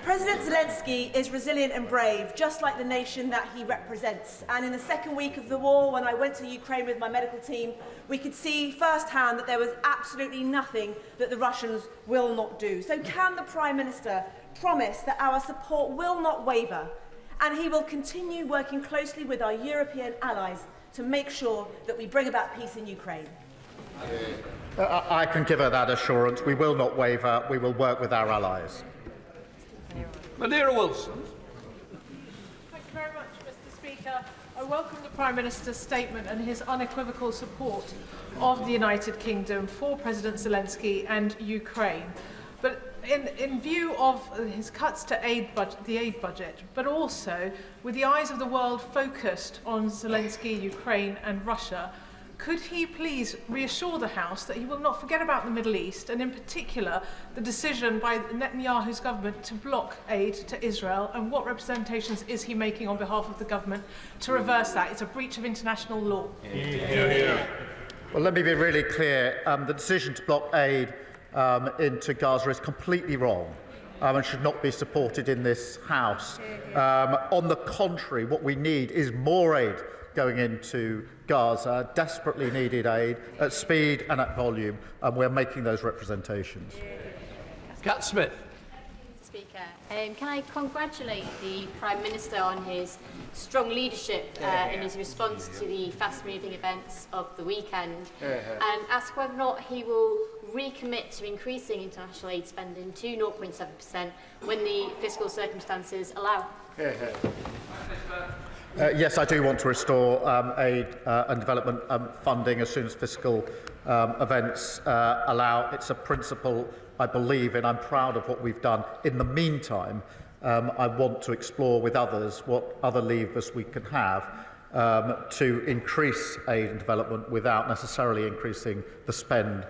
President Zelensky is resilient and brave, just like the nation that he represents. And in the second week of the war, when I went to Ukraine with my medical team, we could see firsthand that there was absolutely nothing that the Russians will not do. So can the Prime Minister promise that our support will not waver, and he will continue working closely with our European allies to make sure that we bring about peace in Ukraine? I can give her that assurance. We will not waver. We will work with our allies. Madeira Wilson. Thank you very much, Mr. Speaker. I welcome the Prime Minister's statement and his unequivocal support of the United Kingdom for President Zelensky and Ukraine. But in view of his cuts to the aid budget, but also with the eyes of the world focused on Zelensky, Ukraine and Russia, could he please reassure the House that he will not forget about the Middle East, and in particular the decision by Netanyahu's government to block aid to Israel, and what representations is he making on behalf of the government to reverse that? It's a breach of international law. Well, let me be really clear. The decision to block aid into Gaza is completely wrong and should not be supported in this House. On the contrary, what we need is more aid going into Gaza, desperately needed aid at speed and at volume, and we're making those representations. Cat Smith. Speaker, can I congratulate the Prime Minister on his strong leadership in his response to the fast-moving events of the weekend, and ask whether or not he will recommit to increasing international aid spending to 0.7% when the fiscal circumstances allow. Yes, I do want to restore aid and development funding as soon as fiscal events allow. It's a principle I believe in. I'm proud of what we've done. In the meantime, I want to explore with others what other levers we can have to increase aid and development without necessarily increasing the spend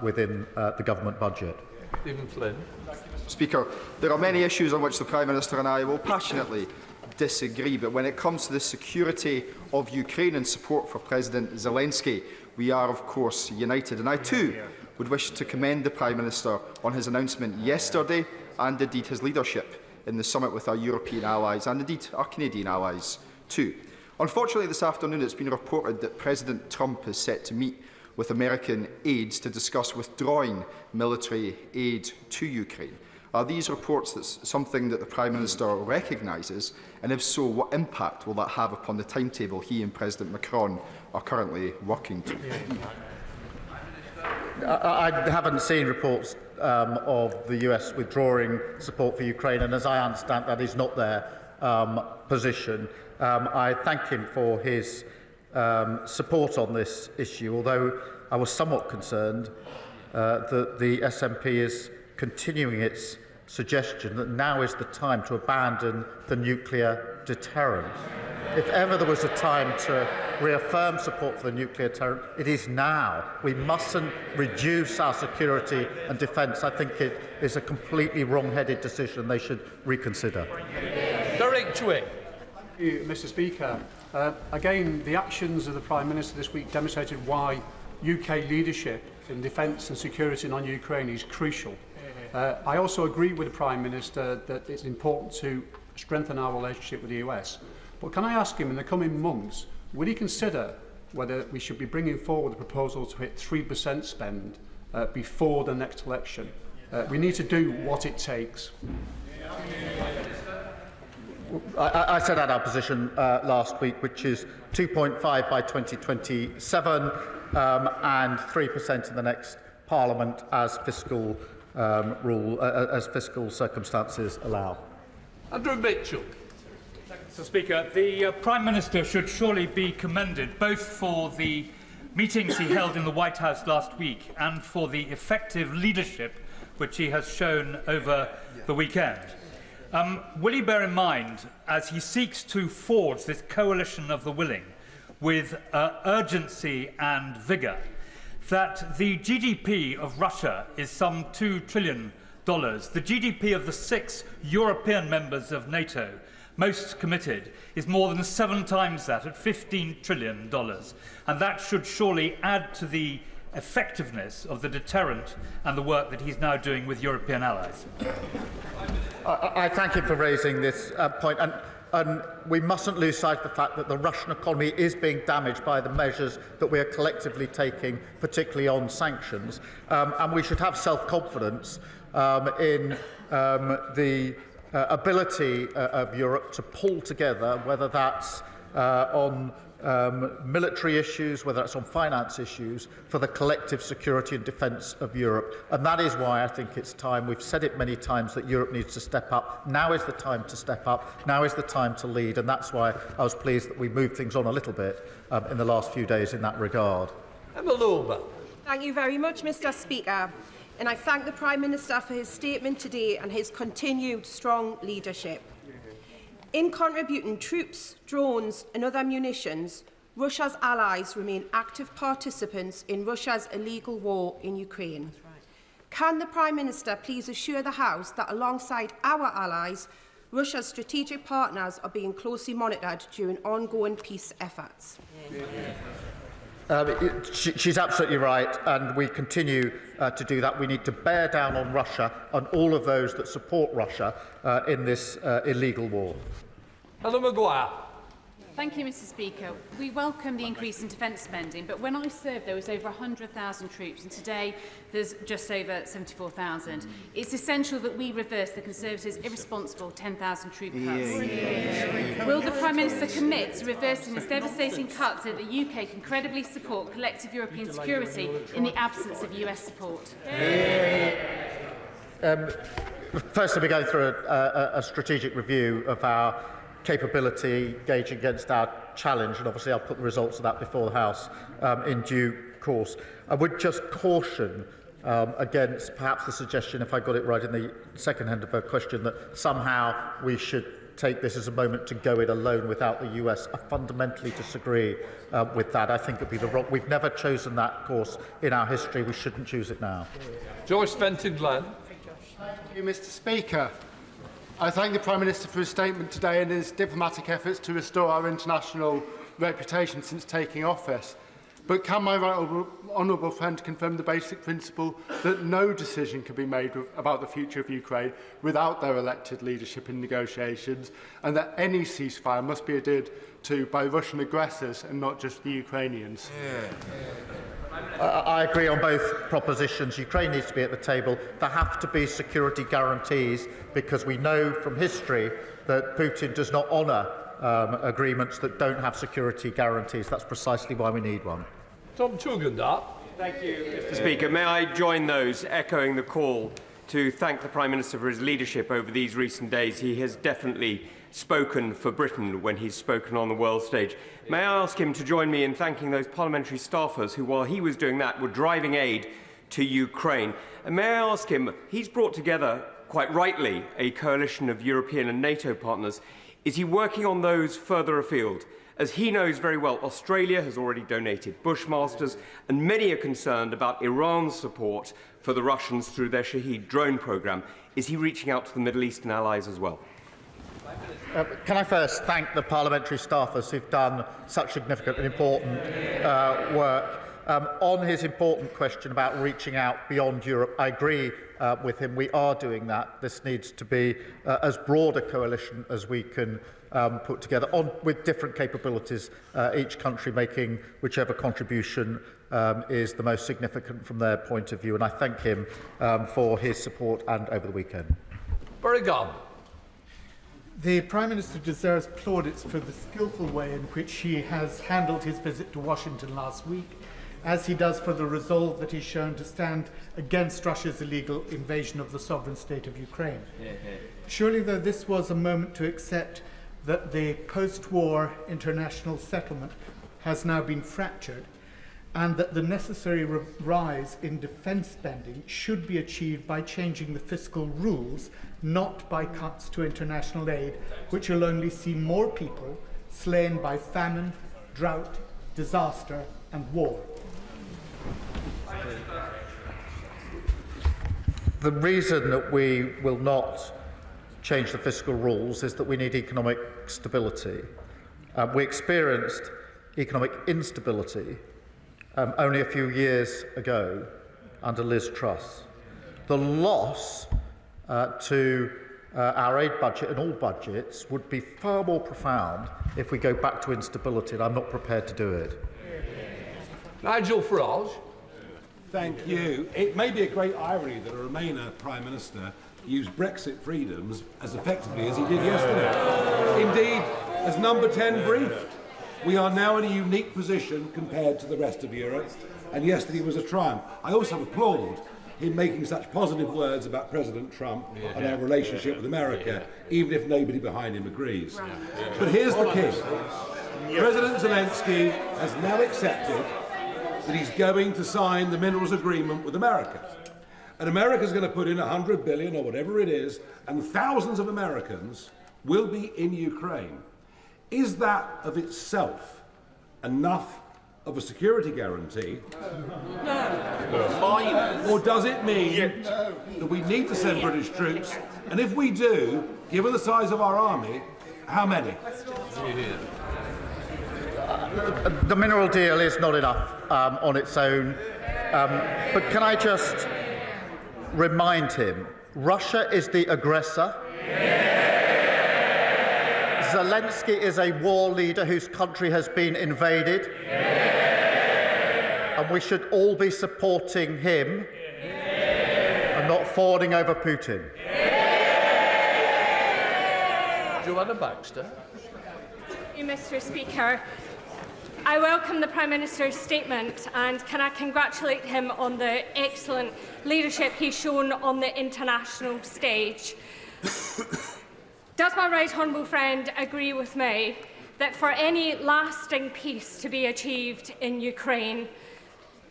within the government budget. Stephen Flynn. Speaker, there are many issues on which the Prime Minister and I will passionately disagree, but when it comes to the security of Ukraine and support for President Zelensky, we are of course united. And I too would wish to commend the Prime Minister on his announcement yesterday, and indeed his leadership in the summit with our European allies and indeed our Canadian allies too. Unfortunately, this afternoon it's been reported that President Trump is set to meet with American aides to discuss withdrawing military aid to Ukraine. Are these reports something that the Prime Minister recognises, and if so, what impact will that have upon the timetable he and President Macron are currently working to? I haven't seen reports of the US withdrawing support for Ukraine, and as I understand, that is not their position. I thank him for his support on this issue, although I was somewhat concerned that the SNP is continuing its suggestion that now is the time to abandon the nuclear deterrent. If ever there was a time to reaffirm support for the nuclear deterrent, it is now. We mustn't reduce our security and defence. I think it is a completely wrong-headed decision they should reconsider. Derek Chway. Mr. Speaker, again, the actions of the Prime Minister this week demonstrated why UK leadership in defence and security on Ukraine is crucial. I also agree with the Prime Minister that it's important to strengthen our relationship with the US. But can I ask him, in the coming months, will he consider whether we should be bringing forward a proposal to hit 3% spend before the next election? We need to do what it takes. I set out our position last week, which is 2.5 by 2027 and 3% in the next Parliament as fiscal as fiscal circumstances allow. Andrew Mitchell. Mr. Speaker, the Prime Minister should surely be commended both for the meetings he held in the White House last week and for the effective leadership which he has shown over the weekend. Will he bear in mind, as he seeks to forge this coalition of the willing with urgency and vigour, that the GDP of Russia is some $2 trillion. The GDP of the 6 European members of NATO, most committed, is more than 7 times that, at $15 trillion. And that should surely add to the effectiveness of the deterrent and the work that he's now doing with European allies. I thank him for raising this point. And we mustn't lose sight of the fact that the Russian economy is being damaged by the measures that we are collectively taking, particularly on sanctions. And we should have self-confidence in the ability of Europe to pull together, whether that's on military issues, whether it's on finance issues, for the collective security and defence of Europe. And that is why I think it's time, we've said it many times, that Europe needs to step up. Now is the time to step up. Now is the time to lead. And that's why I was pleased that we moved things on a little bit in the last few days in that regard. Emma Lorber. Thank you very much, Mr. Speaker. And I thank the Prime Minister for his statement today and his continued strong leadership. In contributing troops, drones and other munitions, Russia's allies remain active participants in Russia's illegal war in Ukraine. Can the Prime Minister please assure the House that alongside our allies, Russia's strategic partners are being closely monitored during ongoing peace efforts? She's absolutely right, and we continue to do that. We need to bear down on Russia and all of those that support Russia in this illegal war. Helen Maguire. Thank you, Mr. Speaker. We welcome the increase in defence spending, but when I served there was over 100,000 troops and today there's just over 74,000. It's essential that we reverse the Conservatives' irresponsible 10,000 troop cuts. Will the Prime Minister commit to reversing this devastating cut so that the UK can credibly support collective European security in the absence of US support? Firstly, we're going through a strategic review of our capability gauging against our challenge, and obviously I'll put the results of that before the House in due course. I would just caution against perhaps the suggestion, if I got it right in the second end of her question, that somehow we should take this as a moment to go it alone without the US. I fundamentally disagree with that. I think it would be the wrong. We've never chosen that course in our history. We shouldn't choose it now. Joyce Fenton-Glenn. Thank you, Mr. Speaker. I thank the Prime Minister for his statement today and his diplomatic efforts to restore our international reputation since taking office. But can my honourable friend confirm the basic principle that no decision can be made about the future of Ukraine without their elected leadership in negotiations, and that any ceasefire must be adhered to by Russian aggressors and not just the Ukrainians? I agree on both propositions. Ukraine needs to be at the table. There have to be security guarantees, because we know from history that Putin does not honour agreements that don't have security guarantees. That's precisely why we need one. Tom Tugendhat. Thank you, Mr. Speaker. May I join those echoing the call to thank the Prime Minister for his leadership over these recent days. He has definitely spoken for Britain when he's spoken on the world stage. May I ask him to join me in thanking those parliamentary staffers who, while he was doing that, were driving aid to Ukraine. And may I ask him, he's brought together, quite rightly, a coalition of European and NATO partners. Is he working on those further afield? As he knows very well, Australia has already donated Bushmasters, and many are concerned about Iran's support for the Russians through their Shahed drone programme. Is he reaching out to the Middle Eastern allies as well? Can I first thank the parliamentary staffers who've done such significant and important work. On his important question about reaching out beyond Europe, I agree with him. We are doing that. This needs to be as broad a coalition as we can put together, with different capabilities, each country making whichever contribution is the most significant from their point of view. And I thank him for his support and over the weekend. Burrigan. The Prime Minister deserves plaudits for the skillful way in which he has handled his visit to Washington last week, as he does for the resolve that he's shown to stand against Russia's illegal invasion of the sovereign state of Ukraine. Surely, though, this was a moment to accept that the post-war international settlement has now been fractured, and that the necessary rise in defence spending should be achieved by changing the fiscal rules, not by cuts to international aid, which will only see more people slain by famine, drought, disaster and war. The reason that we will not change the fiscal rules is that we need economic stability. We experienced economic instability only a few years ago under Liz Truss. The loss to our aid budget and all budgets would be far more profound if we go back to instability, and I'm not prepared to do it. Nigel Farage. Thank you. It may be a great irony that a Remainer Prime Minister used Brexit freedoms as effectively as he did yesterday. Indeed, as Number 10 briefed, we are now in a unique position compared to the rest of Europe, and yesterday was a triumph. I also applaud him making such positive words about President Trump and our relationship with America, even if nobody behind him agrees. But here's the key. President Zelensky has now accepted that he's going to sign the minerals agreement with America. And America's going to put in $100 billion or whatever it is, and thousands of Americans will be in Ukraine. Is that of itself enough of a security guarantee? No. Or does it mean that we need to send British troops? And if we do, given the size of our army, how many? The mineral deal is not enough on its own. But can I just remind him, Russia is the aggressor. Zelensky is a war leader whose country has been invaded. And we should all be supporting him and not fawning over Putin. Joanna Baxter. Thank you, Mr. Speaker. I welcome the Prime Minister's statement and can I congratulate him on the excellent leadership he's shown on the international stage. Does my right honourable friend agree with me that for any lasting peace to be achieved in Ukraine,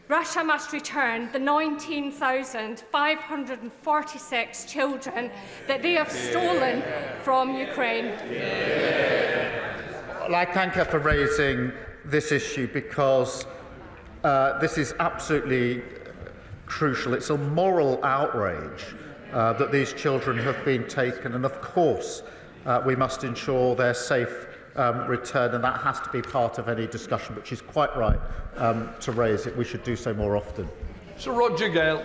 Russia must return the 19,546 children that they have stolen from Ukraine? Well, I thank her for raising this issue because this is absolutely crucial. It's a moral outrage that these children have been taken, and of course we must ensure their safe return, and that has to be part of any discussion. But she's quite right to raise it. We should do so more often. Sir Roger Gale.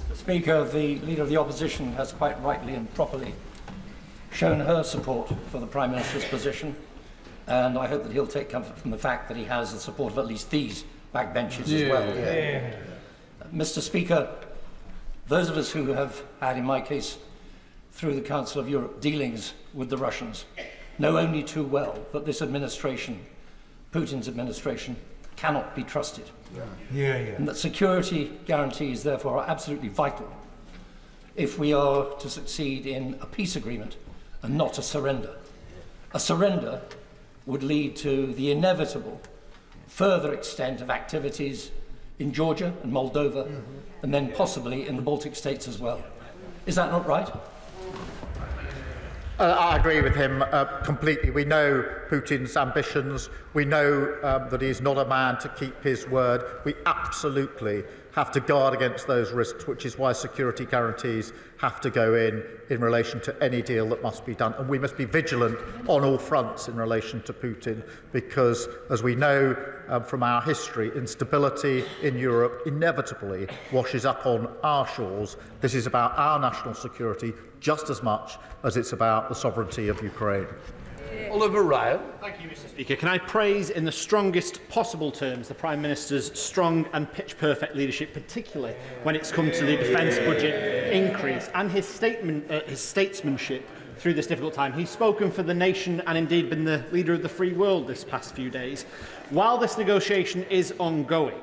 Mr. Speaker, the Leader of the Opposition has quite rightly and properly shown her support for the Prime Minister's position, and I hope that he'll take comfort from the fact that he has the support of at least these backbenchers as well. Mr. Speaker, those of us who have had, in my case, through the Council of Europe, dealings with the Russians, know only too well that this administration, Putin's administration, cannot be trusted. And that security guarantees, therefore, are absolutely vital if we are to succeed in a peace agreement and not a surrender. A surrender would lead to the inevitable further extent of activities in Georgia and Moldova, and then possibly in the Baltic states as well. Is that not right? I agree with him completely. We know Putin's ambitions. We know that he's not a man to keep his word. We absolutely have to guard against those risks, which is why security guarantees have to go in relation to any deal that must be done. And we must be vigilant on all fronts in relation to Putin, because, as we know from our history, instability in Europe inevitably washes up on our shores. This is about our national security just as much as it's about the sovereignty of Ukraine. Oliver Ryan. Thank you, Mr. Speaker. Can I praise in the strongest possible terms the Prime Minister's strong and pitch-perfect leadership, particularly when it's come to the defence budget increase, and his statesmanship through this difficult time. He's spoken for the nation and indeed been the leader of the free world this past few days. While this negotiation is ongoing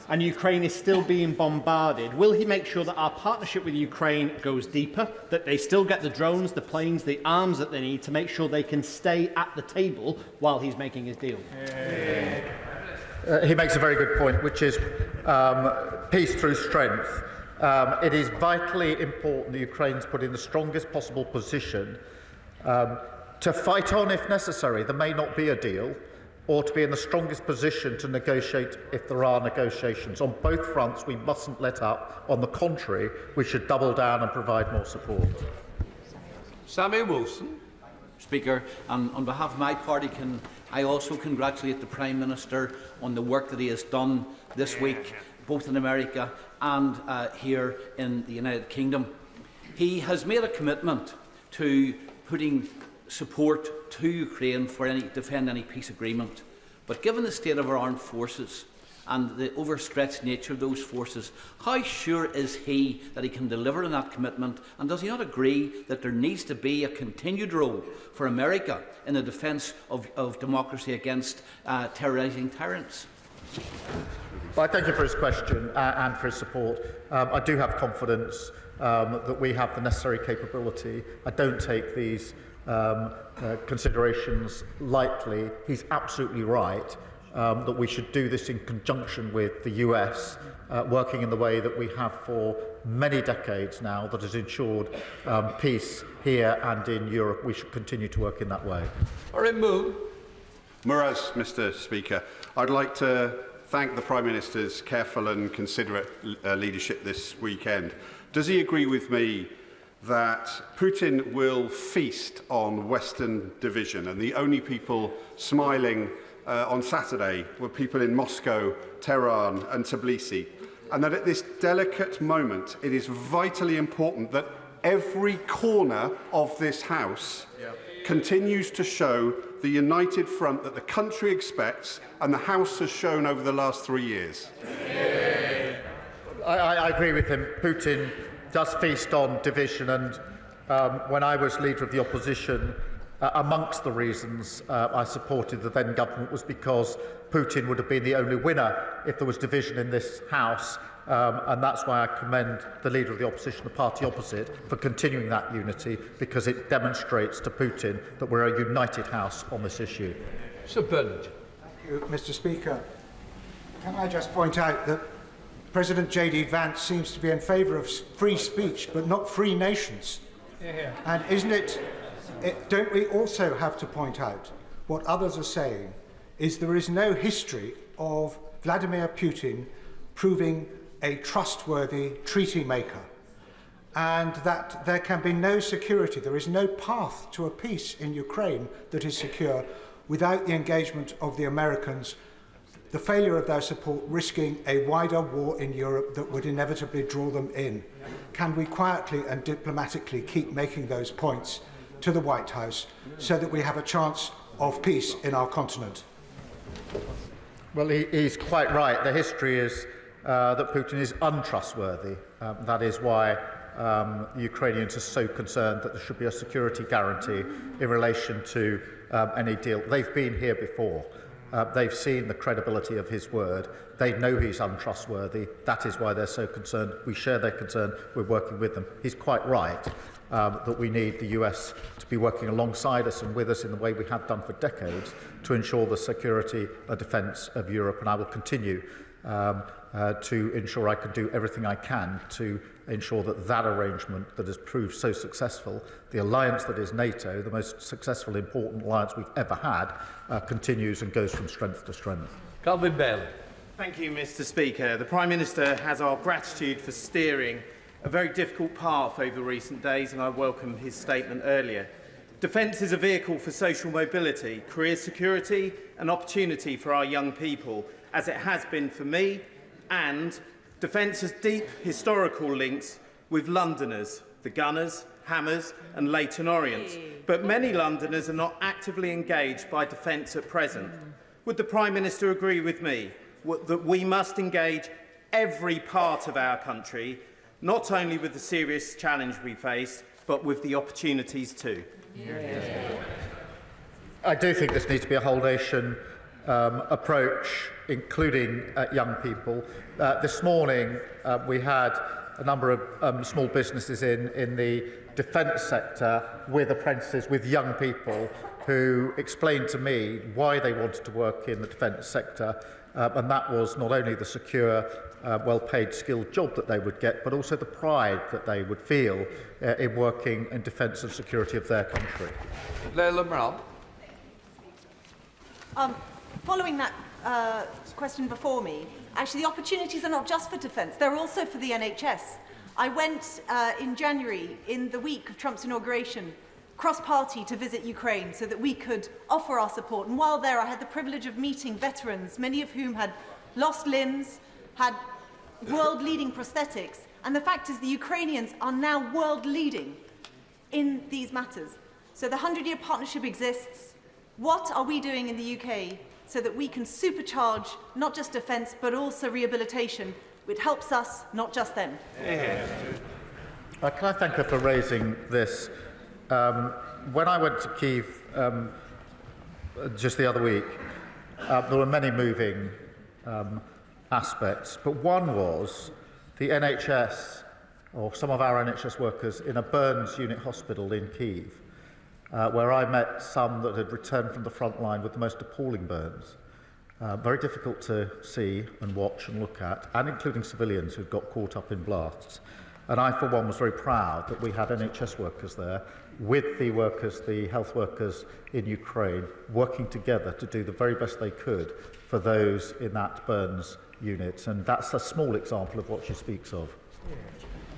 and Ukraine is still being bombarded, will he make sure that our partnership with Ukraine goes deeper, that they still get the drones, the planes, the arms that they need to make sure they can stay at the table while he's making his deal? He makes a very good point, which is peace through strength. It is vitally important that Ukraine's put in the strongest possible position to fight on if necessary. There may not be a deal, or to be in the strongest position to negotiate if there are negotiations. On both fronts, we mustn't let up. On the contrary, we should double down and provide more support. Samuel Wilson. Speaker, on behalf of my party, can I also congratulate the Prime Minister on the work that he has done this week, both in America and here in the United Kingdom. He has made a commitment to putting support to Ukraine for defend any peace agreement. But given the state of our armed forces and the overstretched nature of those forces, how sure is he that he can deliver on that commitment? And does he not agree that there needs to be a continued role for America in the defence of democracy against terrorising tyrants? Well, I thank you for his question and for his support. I do have confidence that we have the necessary capability. I don't take these considerations lightly. He's absolutely right that we should do this in conjunction with the US, working in the way that we have for many decades now, that has ensured peace here and in Europe. We should continue to work in that way. Muraz, Mr. Speaker, I'd like to thank the Prime Minister's careful and considerate leadership this weekend. Does he agree with me that Putin will feast on Western division, and the only people smiling on Saturday were people in Moscow, Tehran and Tbilisi, and that at this delicate moment it is vitally important that every corner of this House continues to show the united front that the country expects and the House has shown over the last 3 years? I agree with him. Putin does feast on division, and when I was leader of the opposition, amongst the reasons I supported the then government was because Putin would have been the only winner if there was division in this House, and that's why I commend the leader of the opposition, the party opposite, for continuing that unity, because it demonstrates to Putin that we're a united House on this issue. Sir Bernard. Thank you, Mr. Speaker. Can I just point out that President J.D. Vance seems to be in favour of free speech, but not free nations. And isn't it, don't we also have to point out what others are saying is there is no history of Vladimir Putin proving a trustworthy treaty maker, and that there can be no security, there is no path to a peace in Ukraine that is secure without the engagement of the Americans, the failure of their support risking a wider war in Europe that would inevitably draw them in. Can we quietly and diplomatically keep making those points to the White House so that we have a chance of peace in our continent? Well, he's quite right. The history is that Putin is untrustworthy. That is why the Ukrainians are so concerned that there should be a security guarantee in relation to any deal. They've been here before. They've seen the credibility of his word. They know he's untrustworthy. That is why they're so concerned. We share their concern. We're working with them. He's quite right that we need the US to be working alongside us and with us in the way we have done for decades to ensure the security and defence of Europe. And I will continue to ensure I can do everything I can to ensure that that arrangement that has proved so successful, the alliance that is NATO, the most successful, important alliance we've ever had, continues and goes from strength to strength. Calvin Bailey. Thank you, Mr. Speaker. The Prime Minister has our gratitude for steering a very difficult path over recent days, and I welcome his statement earlier. Defence is a vehicle for social mobility, career security and opportunity for our young people, as it has been for me, and defence has deep historical links with Londoners, the Gunners, Hammers and Leyton Orients. But many Londoners are not actively engaged by defence at present. Would the Prime Minister agree with me that we must engage every part of our country, not only with the serious challenge we face, but with the opportunities too. I do think this needs to be a whole-nation approach, including young people. This morning, we had a number of small businesses in the defence sector with apprentices, with young people, who explained to me why they wanted to work in the defence sector, and that was not only the secure, well-paid, skilled job that they would get, but also the pride that they would feel in working in defence and security of their country. Leila Mral. Following that question before me, actually the opportunities are not just for defence, they're also for the NHS. I went in January, in the week of Trump's inauguration, cross-party to visit Ukraine so that we could offer our support. And while there, I had the privilege of meeting veterans, many of whom had lost limbs, had world-leading prosthetics. And the fact is the Ukrainians are now world-leading in these matters. So the 100-year partnership exists. What are we doing in the UK so that we can supercharge not just defence but also rehabilitation, which helps us, not just them? Can I thank her for raising this? When I went to Kiev just the other week, there were many moving aspects, but one was the NHS, or some of our NHS workers, in a burns unit hospital in Kiev, where I met some that had returned from the front line with the most appalling burns. Very difficult to see and watch and look at, and including civilians who'd got caught up in blasts. And I, for one, was very proud that we had NHS workers there with the workers, the health workers in Ukraine, working together to do the very best they could for those in that burns unit. And that's a small example of what she speaks of.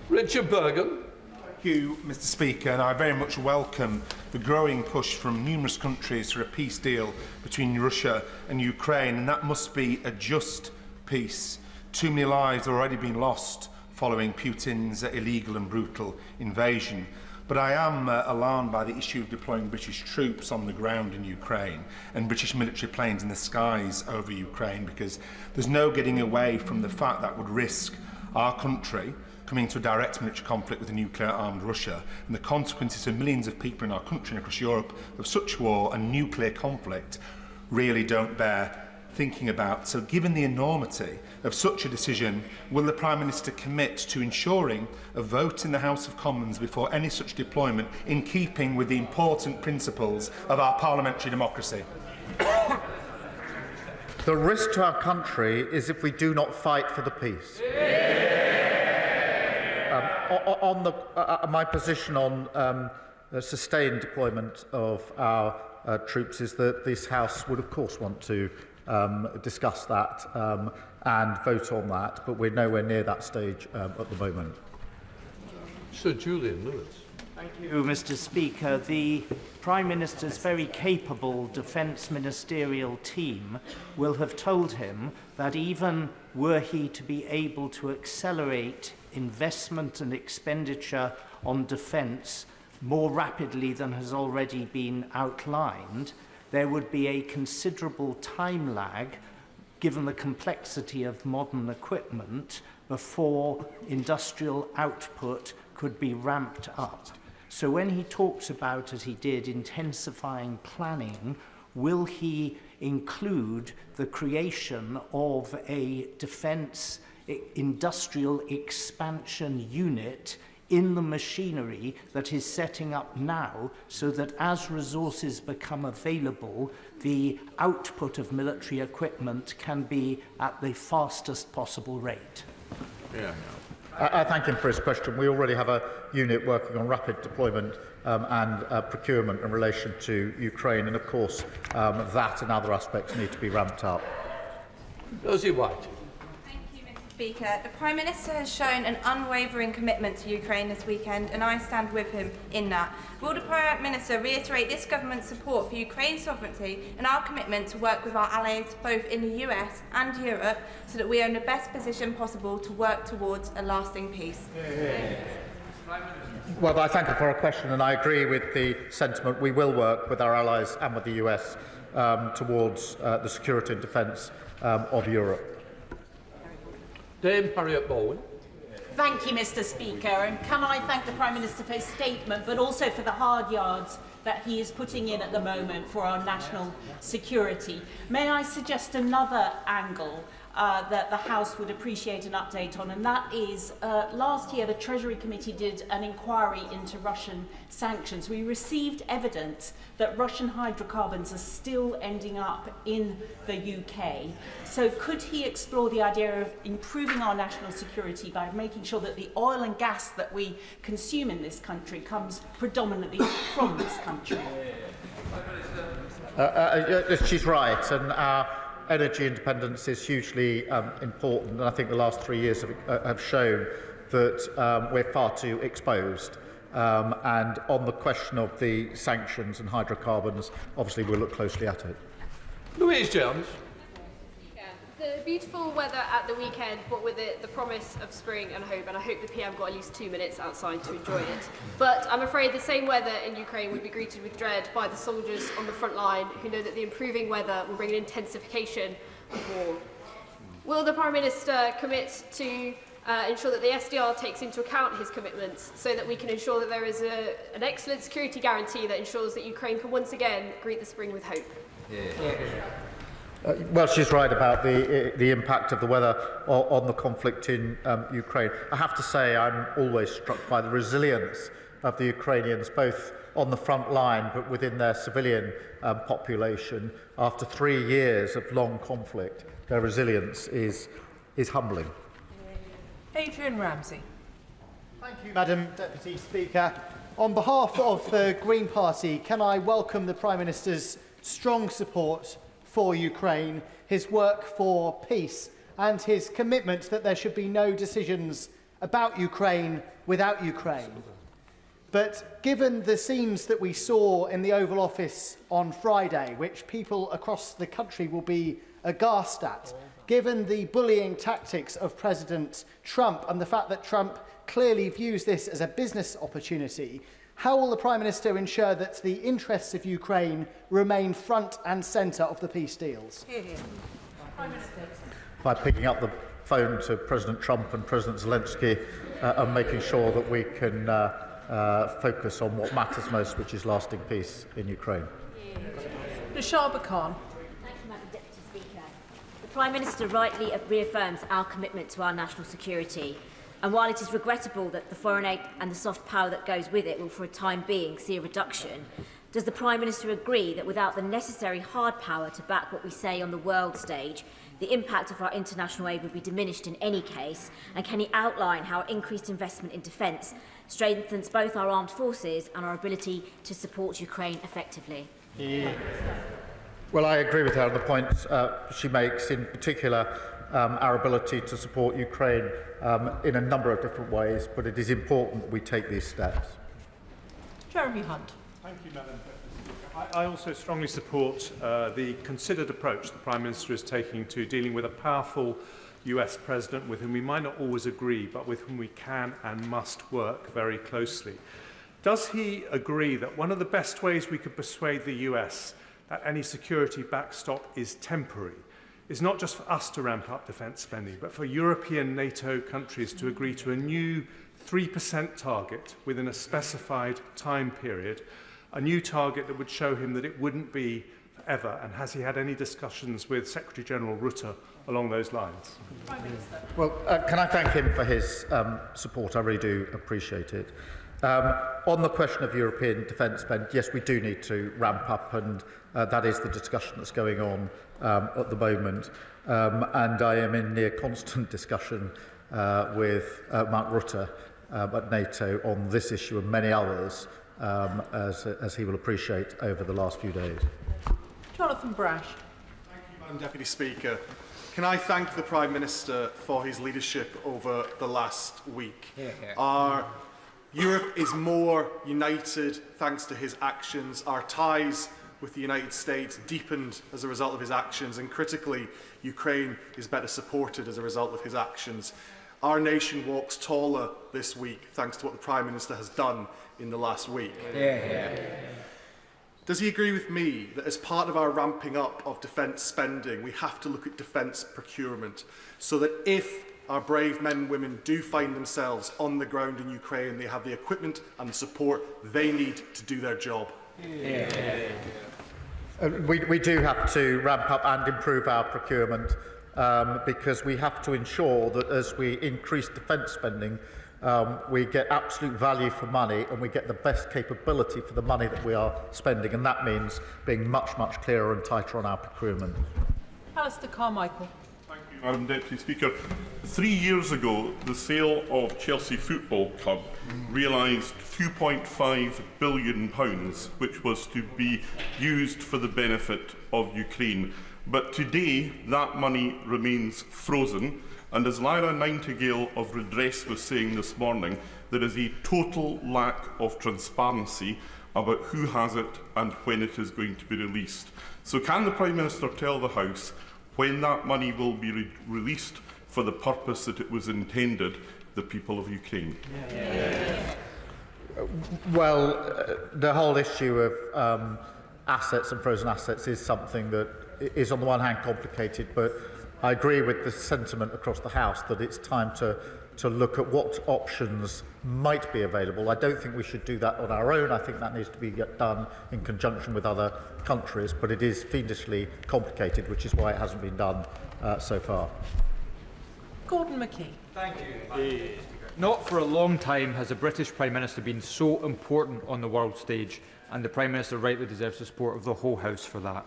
Richard Bergen. Thank you, Mr. Speaker, and I very much welcome the growing push from numerous countries for a peace deal between Russia and Ukraine, and that must be a just peace. Too many lives have already been lost following Putin's illegal and brutal invasion. But I am alarmed by the issue of deploying British troops on the ground in Ukraine and British military planes in the skies over Ukraine, because there's no getting away from the fact that would risk our country coming into a direct military conflict with a nuclear-armed Russia, and the consequences for millions of people in our country and across Europe of such war and nuclear conflict really don't bear thinking about. So given the enormity of such a decision, will the Prime Minister commit to ensuring a vote in the House of Commons before any such deployment, in keeping with the important principles of our parliamentary democracy? The risk to our country is if we do not fight for the peace. My position on sustained deployment of our troops is that this House would, of course, want to discuss that and vote on that, but we're nowhere near that stage at the moment. Sir Julian Lewis. Thank you, Mr. Speaker. The Prime Minister's very capable Defence Ministerial team will have told him that even were he to be able to accelerate investment and expenditure on defence more rapidly than has already been outlined, there would be a considerable time lag, given the complexity of modern equipment, before industrial output could be ramped up. So when he talks about, as he did, intensifying planning, will he include the creation of a defence industrial expansion unit in the machinery that is setting up now, so that as resources become available, the output of military equipment can be at the fastest possible rate? I thank him for his question. We already have a unit working on rapid deployment and procurement in relation to Ukraine, and of course that and other aspects need to be ramped up. Rosie White. Speaker, the Prime Minister has shown an unwavering commitment to Ukraine this weekend, and I stand with him in that. Will the Prime Minister reiterate this government's support for Ukraine's sovereignty and our commitment to work with our allies both in the US and Europe so that we are in the best position possible to work towards a lasting peace? Well, I thank you for a question, and I agree with the sentiment. We will work with our allies and with the US towards the security and defence of Europe. Dame Harriet Baldwin. Thank you, Mr. Speaker. And can I thank the Prime Minister for his statement, but also for the hard yards that he is putting in at the moment for our national security. May I suggest another angle that the House would appreciate an update on, and that is last year the Treasury Committee did an inquiry into Russian sanctions. We received evidence that Russian hydrocarbons are still ending up in the UK. So could he explore the idea of improving our national security by making sure that the oil and gas that we consume in this country comes predominantly from this country? She's right, and our energy independence is hugely important, and I think the last 3 years have shown that we're far too exposed. And on the question of the sanctions and hydrocarbons, obviously we'll look closely at it. Louise Jones. The beautiful weather at the weekend brought with it the promise of spring and hope, and I hope the PM got at least 2 minutes outside to enjoy it. But I'm afraid the same weather in Ukraine would be greeted with dread by the soldiers on the front line who know that the improving weather will bring an intensification of war. Will the Prime Minister commit to ensure that the SDR takes into account his commitments so that we can ensure that there is an excellent security guarantee that ensures that Ukraine can once again greet the spring with hope? Well, she's right about the impact of the weather on the conflict in Ukraine. I have to say I'm always struck by the resilience of the Ukrainians, both on the front line but within their civilian population. After 3 years of long conflict, their resilience is humbling. Adrian Ramsey. Thank you, Madam Deputy Speaker. On behalf of the Green Party, can I welcome the Prime Minister's strong support for Ukraine, his work for peace, and his commitment that there should be no decisions about Ukraine without Ukraine. But given the scenes that we saw in the Oval Office on Friday, which people across the country will be aghast at, given the bullying tactics of President Trump and the fact that Trump clearly views this as a business opportunity, how will the Prime Minister ensure that the interests of Ukraine remain front and centre of the peace deals? Prime Minister. By picking up the phone to President Trump and President Zelensky and making sure that we can focus on what matters most, which is lasting peace in Ukraine. Nashaba Khan. Thank you, Madam Deputy Speaker. The Prime Minister rightly reaffirms our commitment to our national security. And while it is regrettable that the foreign aid and the soft power that goes with it will for a time being see a reduction, does the Prime Minister agree that without the necessary hard power to back what we say on the world stage, the impact of our international aid would be diminished in any case? And can he outline how increased investment in defence strengthens both our armed forces and our ability to support Ukraine effectively? Well, I agree with her on the points she makes, in particular our ability to support Ukraine in a number of different ways, but it is important that we take these steps. Jeremy Hunt. Thank you, Madam President. I also strongly support the considered approach the Prime Minister is taking to dealing with a powerful US President with whom we might not always agree, but with whom we can and must work very closely. Does he agree that one of the best ways we could persuade the US that any security backstop is temporary is not just for us to ramp up defence spending, but for European NATO countries to agree to a new 3% target within a specified time period, a new target that would show him that it wouldn't be forever? And has he had any discussions with Secretary-General Rutte along those lines? Prime Minister. Well, can I thank him for his support? I really do appreciate it. On the question of European defence spend, yes, we do need to ramp up, and that is the discussion that's going on at the moment. And I am in near constant discussion with Mark Rutte at NATO on this issue and many others, as he will appreciate over the last few days. Jonathan Brash. Thank you, Madam Deputy Speaker. Can I thank the Prime Minister for his leadership over the last week? Our Europe is more united thanks to his actions. Our ties with the United States deepened as a result of his actions, and critically, Ukraine is better supported as a result of his actions. Our nation walks taller this week thanks to what the Prime Minister has done in the last week. Does he agree with me that as part of our ramping up of defence spending, we have to look at defence procurement so that if our brave men and women do find themselves on the ground in Ukraine. They have the equipment and the support they need to do their job. We do have to ramp up and improve our procurement because we have to ensure that as we increase defence spending, we get absolute value for money and we get the best capability for the money that we are spending, and that means being much clearer and tighter on our procurement. Alistair Carmichael. Thank you, Madam Deputy Speaker. 3 years ago, the sale of Chelsea Football Club realised £2.5 billion, which was to be used for the benefit of Ukraine. But today, that money remains frozen. And as Lyra Nightingale of Redress was saying this morning, there is a total lack of transparency about who has it and when it is going to be released. So can the Prime Minister tell the House when that money will be released for the purpose that it was intended, the people of Ukraine? Well, the whole issue of assets and frozen assets is something that is on the one hand complicated, but I agree with the sentiment across the House that it's time to look at what options might be available. I don't think we should do that on our own. I think that needs to be done in conjunction with other countries, but it is fiendishly complicated, which is why it hasn't been done so far. Gordon McKee. Thank you. Not for a long time has a British Prime Minister been so important on the world stage, and the Prime Minister rightly deserves the support of the whole House for that.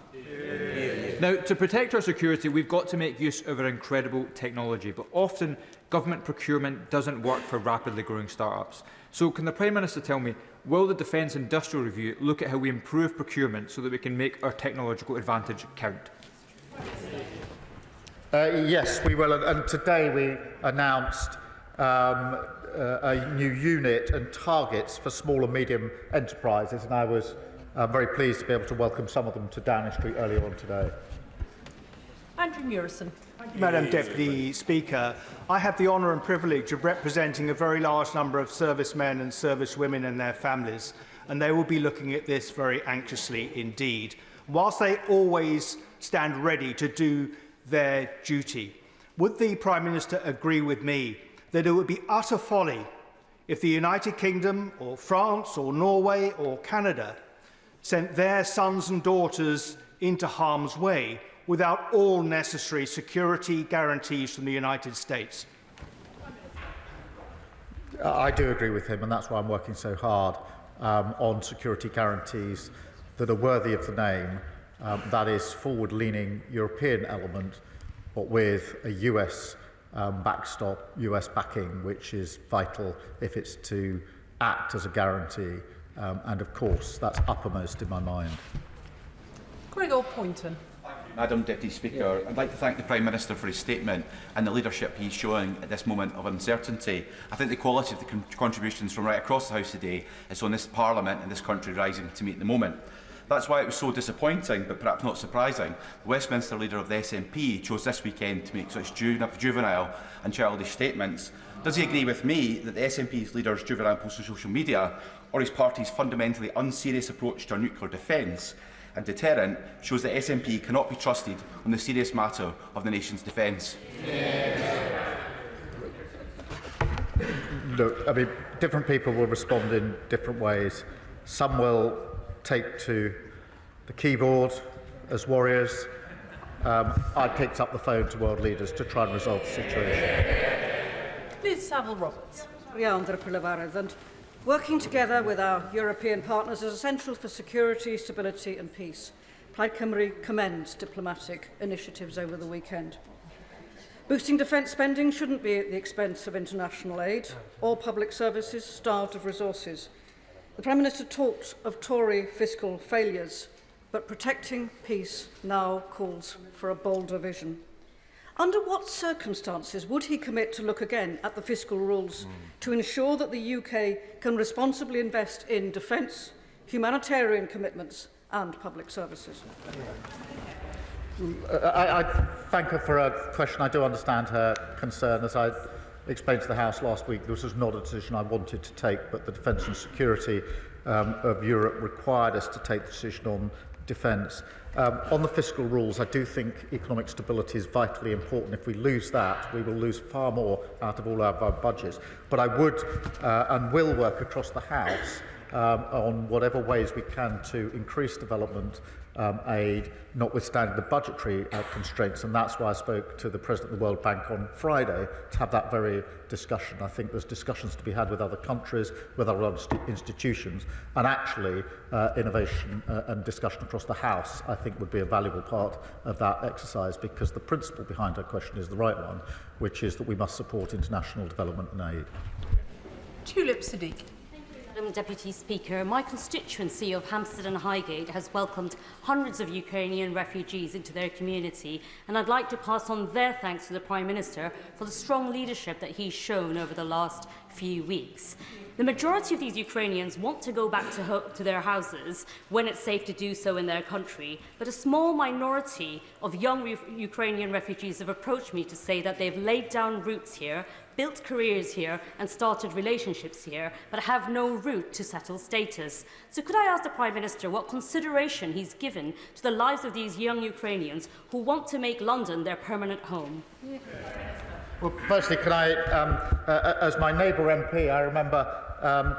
Now, to protect our security, we've got to make use of our incredible technology, but often government procurement doesn't work for rapidly growing start-ups. So can the Prime Minister tell me, will the Defence Industrial Review look at how we improve procurement so that we can make our technological advantage count? Yes, we will. And today we announced a new unit and targets for small and medium enterprises, and I was very pleased to be able to welcome some of them to Downing Street earlier on today. Andrew Murison. Madam Deputy Speaker, I have the honour and privilege of representing a very large number of servicemen and servicewomen and their families, and they will be looking at this very anxiously indeed. Whilst they always stand ready to do their duty, would the Prime Minister agree with me that it would be utter folly if the United Kingdom or France or Norway or Canada sent their sons and daughters into harm's way without all necessary security guarantees from the United States? I do agree with him, and that's why I'm working so hard on security guarantees that are worthy of the name. That is forward-leaning European element, but with a US backstop, US backing, which is vital if it's to act as a guarantee. And of course, that's uppermost in my mind. Gregor Poynton. Madam Deputy Speaker, I'd like to thank the Prime Minister for his statement and the leadership he's showing at this moment of uncertainty. I think the quality of the contributions from right across the House today is on this Parliament and this country rising to meet the moment. That's why it was so disappointing, but perhaps not surprising, the Westminster leader of the SNP chose this weekend to make such juvenile and childish statements. Does he agree with me that the SNP's leader's juvenile post on social media, or his party's fundamentally unserious approach to our nuclear defence and deterrent, shows that SNP cannot be trusted on the serious matter of the nation's defence? Look, I mean, different people will respond in different ways. Some will take to the keyboard as warriors. I picked up the phone to world leaders to try and resolve the situation. Liz Saville-Roberts. And working together with our European partners is essential for security, stability and peace. Plaid Cymru commends diplomatic initiatives over the weekend. Boosting defence spending shouldn't be at the expense of international aid or public services starved of resources. The Prime Minister talked of Tory fiscal failures, but protecting peace now calls for a bolder vision. Under what circumstances would he commit to look again at the fiscal rules to ensure that the UK can responsibly invest in defence, humanitarian commitments and public services? I thank her for her question. I do understand her concern. As I explained to the House last week, this was not a decision I wanted to take, but the defence and security of Europe required us to take the decision on defence. On the fiscal rules, I do think economic stability is vitally important. If we lose that, we will lose far more out of all our budgets. But I would and will work across the House on whatever ways we can to increase development aid, notwithstanding the budgetary constraints, and that's why I spoke to the President of the World Bank on Friday to have that very discussion. I think there's discussions to be had with other countries, with other institutions, and actually innovation and discussion across the House, I think, would be a valuable part of that exercise, because the principle behind her question is the right one, which is that we must support international development and aid. Tulip Siddiq. Madam Deputy Speaker, my constituency of Hampstead and Highgate has welcomed hundreds of Ukrainian refugees into their community, and I'd like to pass on their thanks to the Prime Minister for the strong leadership that he's shown over the last few weeks. The majority of these Ukrainians want to go back to their houses when it's safe to do so in their country, but a small minority of young Ukrainian refugees have approached me to say that they've laid down roots here, built careers here and started relationships here, but have no route to settled status. So could I ask the Prime Minister what consideration he's given to the lives of these young Ukrainians who want to make London their permanent home? Well, firstly, can I, as my neighbour MP, I remember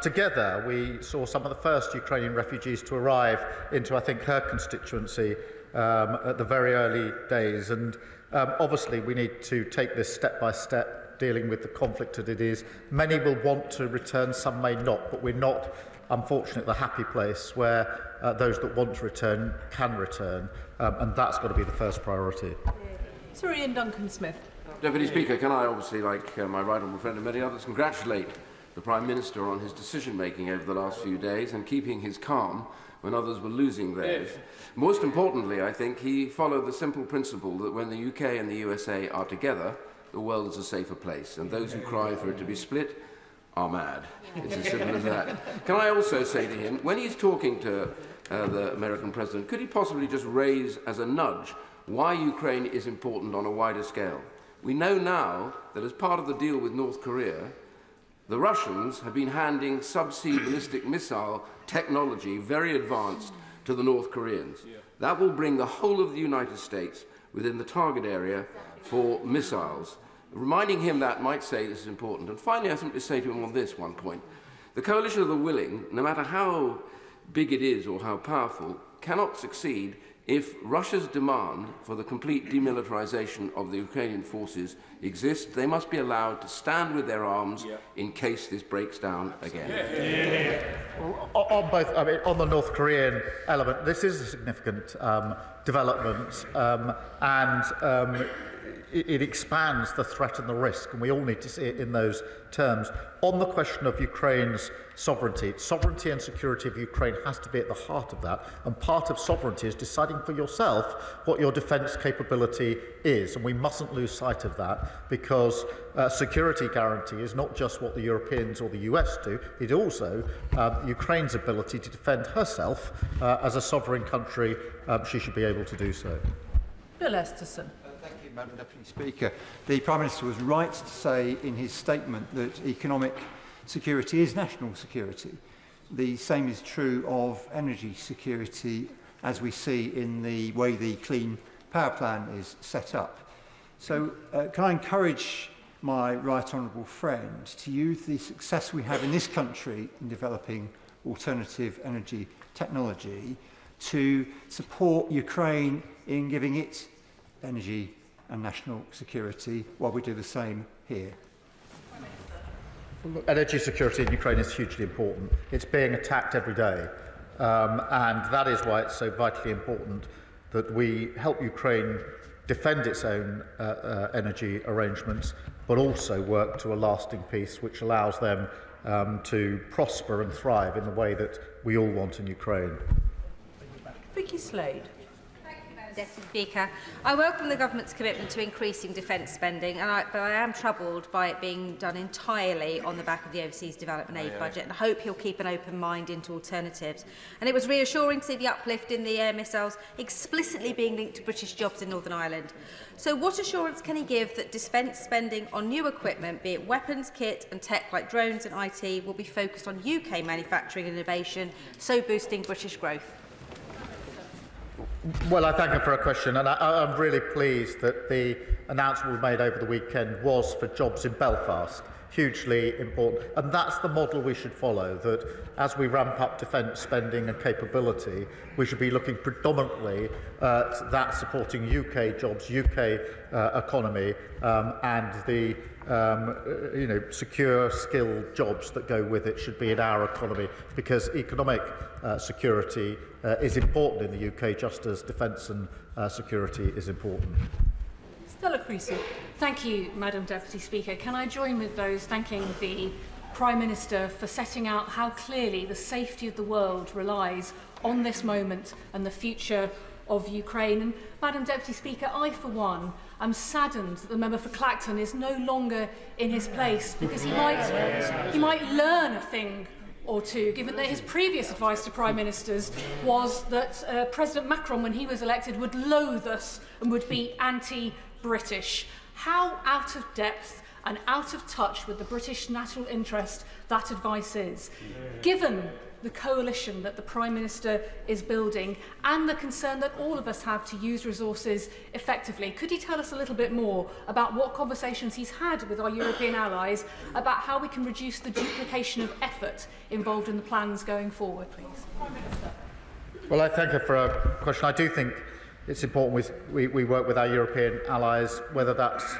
together we saw some of the first Ukrainian refugees to arrive into, I think, her constituency at the very early days. And obviously we need to take this step by step, dealing with the conflict that it is. Many will want to return, some may not, but we're not, unfortunately, at the happy place where those that want to return can return, and that's got to be the first priority. Sir Ian Duncan-Smith. Deputy Speaker, can I obviously, like my right honourable friend and many others, congratulate the Prime Minister on his decision-making over the last few days and keeping his calm when others were losing theirs. Most importantly, I think he followed the simple principle that when the UK and the USA are together, the world is a safer place, and those who cry for it to be split are mad. It's as simple as that. Can I also say to him, when he's talking to the American President, could he possibly just raise as a nudge why Ukraine is important on a wider scale? We know now that as part of the deal with North Korea, the Russians have been handing subsea ballistic missile technology, very advanced, to the North Koreans. That will bring the whole of the United States within the target area for missiles. Reminding him that might say this is important. And finally, I simply say to him on this one point. The coalition of the willing, no matter how big it is or how powerful, cannot succeed if Russia's demand for the complete demilitarization of the Ukrainian forces exists. They must be allowed to stand with their arms in case this breaks down again. Well, on both, I mean, on the North Korean element, this is a significant development, and it expands the threat and the risk, and we all need to see it in those terms. On the question of Ukraine's sovereignty and security of Ukraine has to be at the heart of that, and part of sovereignty is deciding for yourself what your defence capability is, and we mustn't lose sight of that, because security guarantee is not just what the Europeans or the US do, it also Ukraine's ability to defend herself as a sovereign country. She should be able to do so. Bill Esterson. Madam Deputy Speaker. The Prime Minister was right to say in his statement that economic security is national security. The same is true of energy security, as we see in the way the Clean Power Plan is set up. So can I encourage my right honourable friend to use the success we have in this country in developing alternative energy technology to support Ukraine in giving it energy and national security, while we do the same here? Energy security in Ukraine is hugely important. It's being attacked every day, and that is why it's so vitally important that we help Ukraine defend its own energy arrangements, but also work to a lasting peace which allows them to prosper and thrive in the way that we all want in Ukraine. Vicky Slade. Deputy Speaker, I welcome the Government's commitment to increasing defence spending, but I am troubled by it being done entirely on the back of the Overseas Development Aid budget, and I hope he'll keep an open mind into alternatives. And it was reassuring to see the uplift in the air missiles explicitly being linked to British jobs in Northern Ireland. So what assurance can he give that defence spending on new equipment, be it weapons, kit and tech like drones and IT, will be focused on UK manufacturing and innovation, so boosting British growth? Well, I thank her for a question, and I'm really pleased that the announcement we made over the weekend was for jobs in Belfast. Hugely important, and that's the model we should follow, that as we ramp up defence spending and capability, we should be looking predominantly at that supporting UK jobs, UK economy, and the secure, skilled jobs that go with it should be in our economy, because economic security is important in the UK, just as defence and security is important. Stella Creasy. Thank you, Madam Deputy Speaker. Can I join with those thanking the Prime Minister for setting out how clearly the safety of the world relies on this moment and the future of Ukraine. And Madam Deputy Speaker, I, for one, am saddened that the member for Clacton is no longer in his place, because he might learn a thing or two, given that his previous advice to Prime Ministers was that President Macron, when he was elected, would loathe us and would be anti-British. How out of depth and out of touch with the British national interest that advice is, given the coalition that the Prime Minister is building and the concern that all of us have to use resources effectively. Could he tell us a little bit more about what conversations he's had with our European allies about how we can reduce the duplication of effort involved in the plans going forward, please? Prime Minister. Well, I thank her for a question. I do think it's important we work with our European allies, whether that's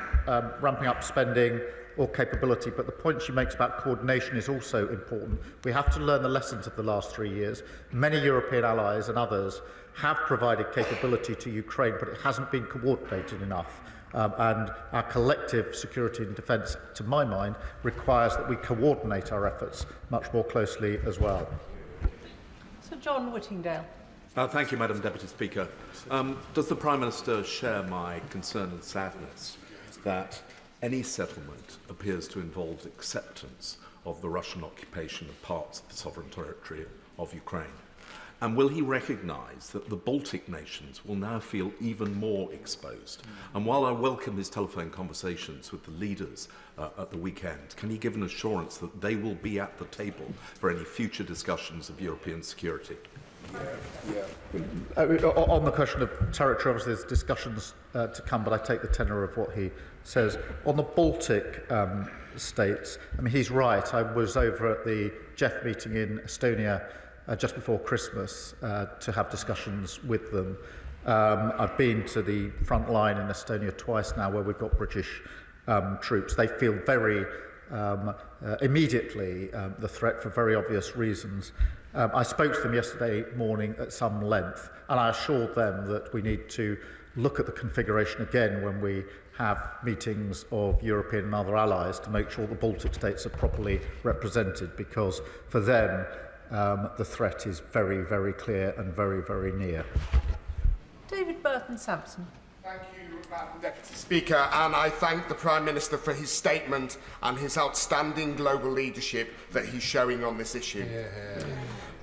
ramping up spending or capability, but the point she makes about coordination is also important. We have to learn the lessons of the last 3 years. Many European allies and others have provided capability to Ukraine, but it hasn't been coordinated enough. And our collective security and defence, to my mind, requires that we coordinate our efforts much more closely as well. Sir John Whittingdale. Thank you, Madam Deputy Speaker. Does the Prime Minister share my concern and sadness that any settlement appears to involve acceptance of the Russian occupation of parts of the sovereign territory of Ukraine? And will he recognise that the Baltic nations will now feel even more exposed? And while I welcome his telephone conversations with the leaders at the weekend, can he give an assurance that they will be at the table for any future discussions of European security? On the question of territory, obviously there's discussions to come, but I take the tenor of what he says. On the Baltic states, I mean, he's right. I was over at the Jeff meeting in Estonia just before Christmas to have discussions with them. I've been to the front line in Estonia twice now, where we've got British troops. They feel very immediately the threat for very obvious reasons. I spoke to them yesterday morning at some length, and I assured them that we need to look at the configuration again when we have meetings of European and other allies to make sure the Baltic states are properly represented, because for them the threat is very, very clear and very, very near. David Burton-Sampson. Thank you, Madam Deputy Speaker, and I thank the Prime Minister for his statement and his outstanding global leadership that he's showing on this issue.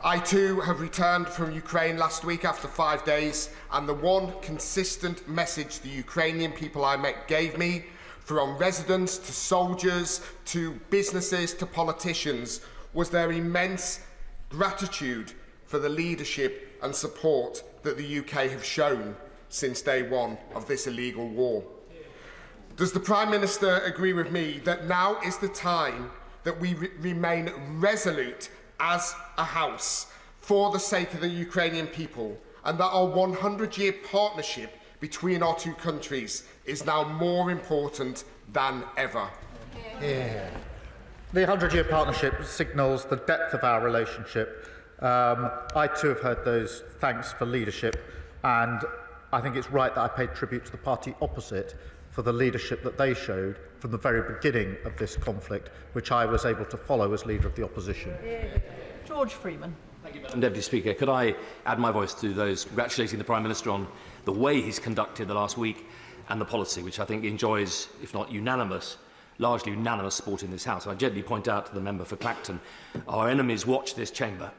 I too have returned from Ukraine last week after 5 days, and the one consistent message the Ukrainian people I met gave me, from residents to soldiers to businesses to politicians, was their immense gratitude for the leadership and support that the UK have shown since day one of this illegal war. Does the Prime Minister agree with me that now is the time that we remain resolute as a House for the sake of the Ukrainian people, and that our 100-year partnership between our two countries is now more important than ever? Yeah. The 100-year partnership signals the depth of our relationship. I too have heard those thanks for leadership, and I think it's right that I paid tribute to the party opposite for the leadership that they showed from the very beginning of this conflict, which I was able to follow as leader of the opposition. George Freeman. Thank you, Madam Deputy Speaker. Could I add my voice to those congratulating the Prime Minister on the way he's conducted the last week and the policy, which I think enjoys, if not unanimous, largely unanimous support in this House. I gently point out to the member for Clacton, our enemies watch this chamber,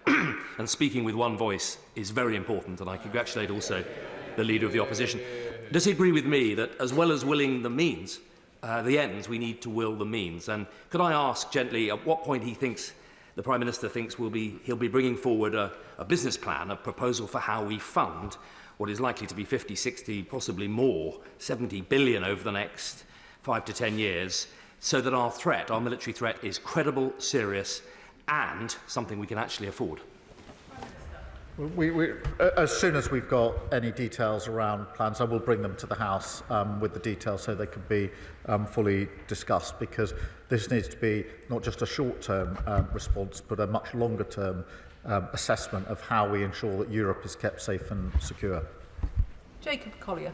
and speaking with one voice is very important, and I congratulate also the Leader of the Opposition. Does he agree with me that, as well as willing the means, the ends, we need to will the means? And could I ask gently at what point he thinks, the Prime Minister thinks he'll be bringing forward a business plan, a proposal for how we fund what is likely to be 50, 60, possibly more, 70 billion over the next 5 to 10 years, so that our threat, our military threat, is credible, serious, and something we can actually afford? As soon as we've got any details around plans, I will bring them to the House with the details so they can be fully discussed, because this needs to be not just a short-term response, but a much longer-term assessment of how we ensure that Europe is kept safe and secure. Jacob Collier.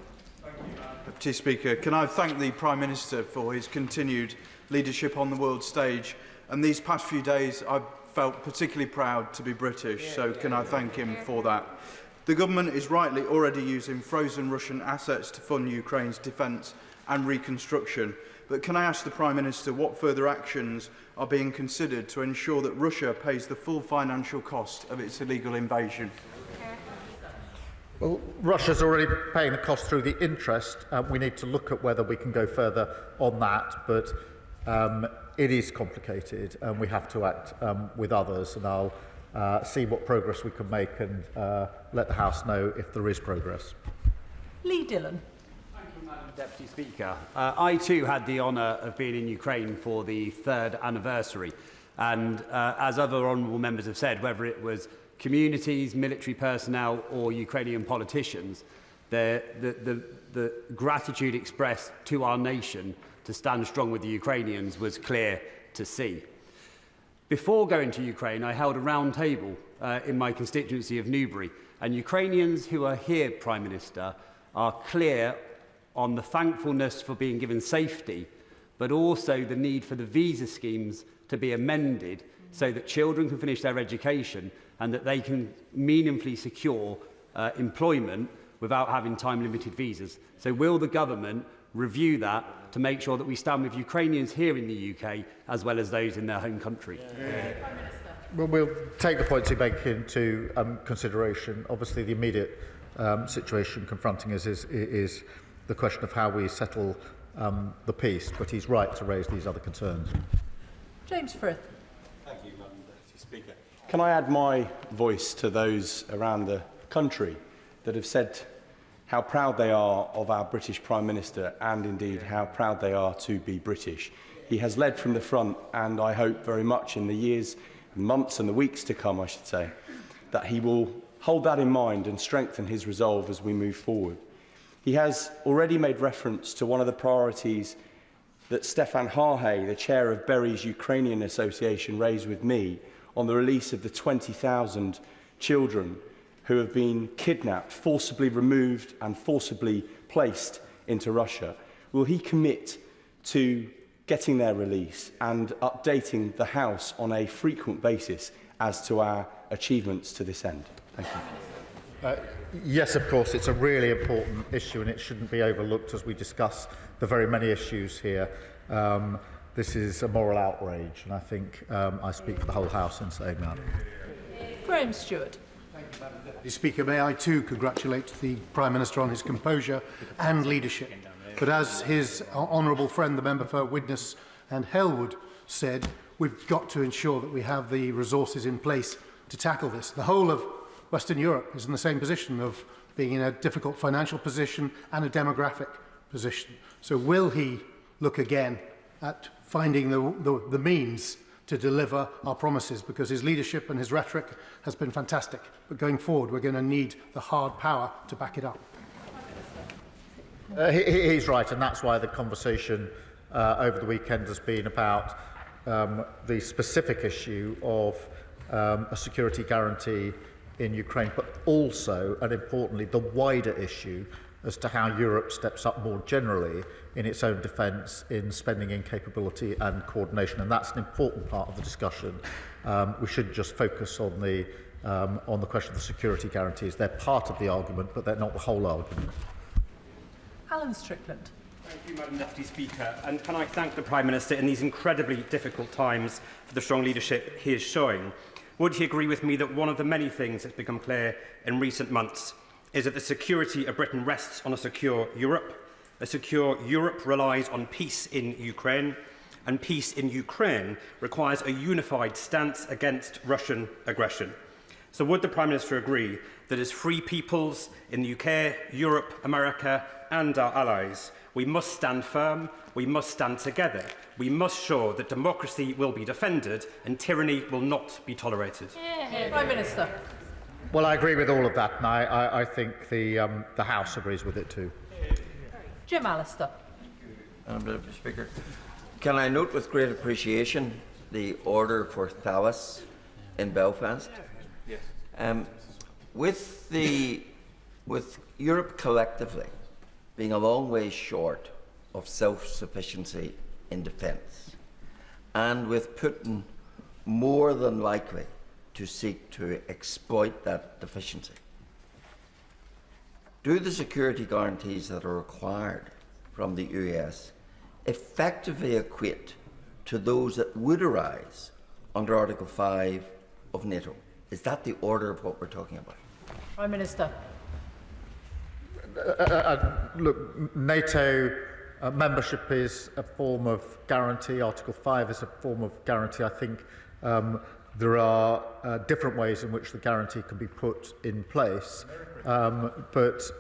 Deputy Speaker, can I thank the Prime Minister for his continued leadership on the world stage? And these past few days, I've felt particularly proud to be British, so can I thank him for that? The government is rightly already using frozen Russian assets to fund Ukraine's defence and reconstruction. But can I ask the Prime Minister what further actions are being considered to ensure that Russia pays the full financial cost of its illegal invasion? Well, Russia's already paying the cost through the interest. We need to look at whether we can go further on that, but it is complicated and we have to act with others, and I'll see what progress we can make and let the House know if there is progress. Lee Dillon. Madam Deputy Speaker, I too had the honour of being in Ukraine for the 3rd anniversary, and as other honourable members have said, whether it was communities, military personnel or Ukrainian politicians, the gratitude expressed to our nation to stand strong with the Ukrainians was clear to see. Before going to Ukraine, I held a round table in my constituency of Newbury, and Ukrainians who are here, Prime Minister, are clear on the thankfulness for being given safety, but also the need for the visa schemes to be amended so that children can finish their education and that they can meaningfully secure employment without having time-limited visas. So will the government review that to make sure that we stand with Ukrainians here in the UK as well as those in their home country? Well, we'll take the points you make into consideration. Obviously, the immediate situation confronting us is the question of how we settle the peace, but he's right to raise these other concerns. James Frith. Thank you, Madam Deputy Speaker. Can I add my voice to those around the country that have said how proud they are of our British Prime Minister and indeed how proud they are to be British. He has led from the front, and I hope very much in the years, months and the weeks to come, I should say, that he will hold that in mind and strengthen his resolve as we move forward. He has already made reference to one of the priorities that Stefan Harhay, the chair of Berry's Ukrainian Association, raised with me on the release of the 20,000 children who have been kidnapped, forcibly removed and forcibly placed into Russia. Will he commit to getting their release and updating the House on a frequent basis as to our achievements to this end? Thank you. Yes, of course, it's a really important issue and it shouldn't be overlooked as we discuss the very many issues here. This is a moral outrage, and I think I speak for the whole House in saying that. Graham Stewart. Madam Deputy Speaker, may I too congratulate the Prime Minister on his composure and leadership. But as his honourable friend, the member for Widnes and Hellwood, said, we've got to ensure that we have the resources in place to tackle this. The whole of Western Europe is in the same position of being in a difficult financial position and a demographic position. So will he look again at finding the means to deliver our promises, because his leadership and his rhetoric has been fantastic. But going forward, we're going to need the hard power to back it up. He's right, and that's why the conversation over the weekend has been about the specific issue of a security guarantee in Ukraine, but also, and importantly, the wider issue as to how Europe steps up more generally in its own defence, in spending in capability and coordination. And that's an important part of the discussion. We shouldn't just focus on the question of the security guarantees. They're part of the argument, but they're not the whole argument. Alan Strickland. Thank you, Madam Deputy Speaker. And can I thank the Prime Minister in these incredibly difficult times for the strong leadership he is showing. Would he agree with me that one of the many things that's become clear in recent months is that the security of Britain rests on a secure Europe? A secure Europe relies on peace in Ukraine, and peace in Ukraine requires a unified stance against Russian aggression. So would the Prime Minister agree that as free peoples in the UK, Europe, America and our allies, we must stand firm, we must stand together. We must show that democracy will be defended and tyranny will not be tolerated. Prime Minister. Well, I agree with all of that, and I think the House agrees with it too. Jim Allister. Madam Speaker, can I note with great appreciation the order for Thawas in Belfast? Yes. With Europe collectively being a long way short of self-sufficiency in defence, and with Putin more than likely to seek to exploit that deficiency, do the security guarantees that are required from the US effectively equate to those that would arise under Article 5 of NATO? Is that the order of what we're talking about? Prime Minister. Look, NATO membership is a form of guarantee. Article 5 is a form of guarantee. I think there are different ways in which the guarantee can be put in place. But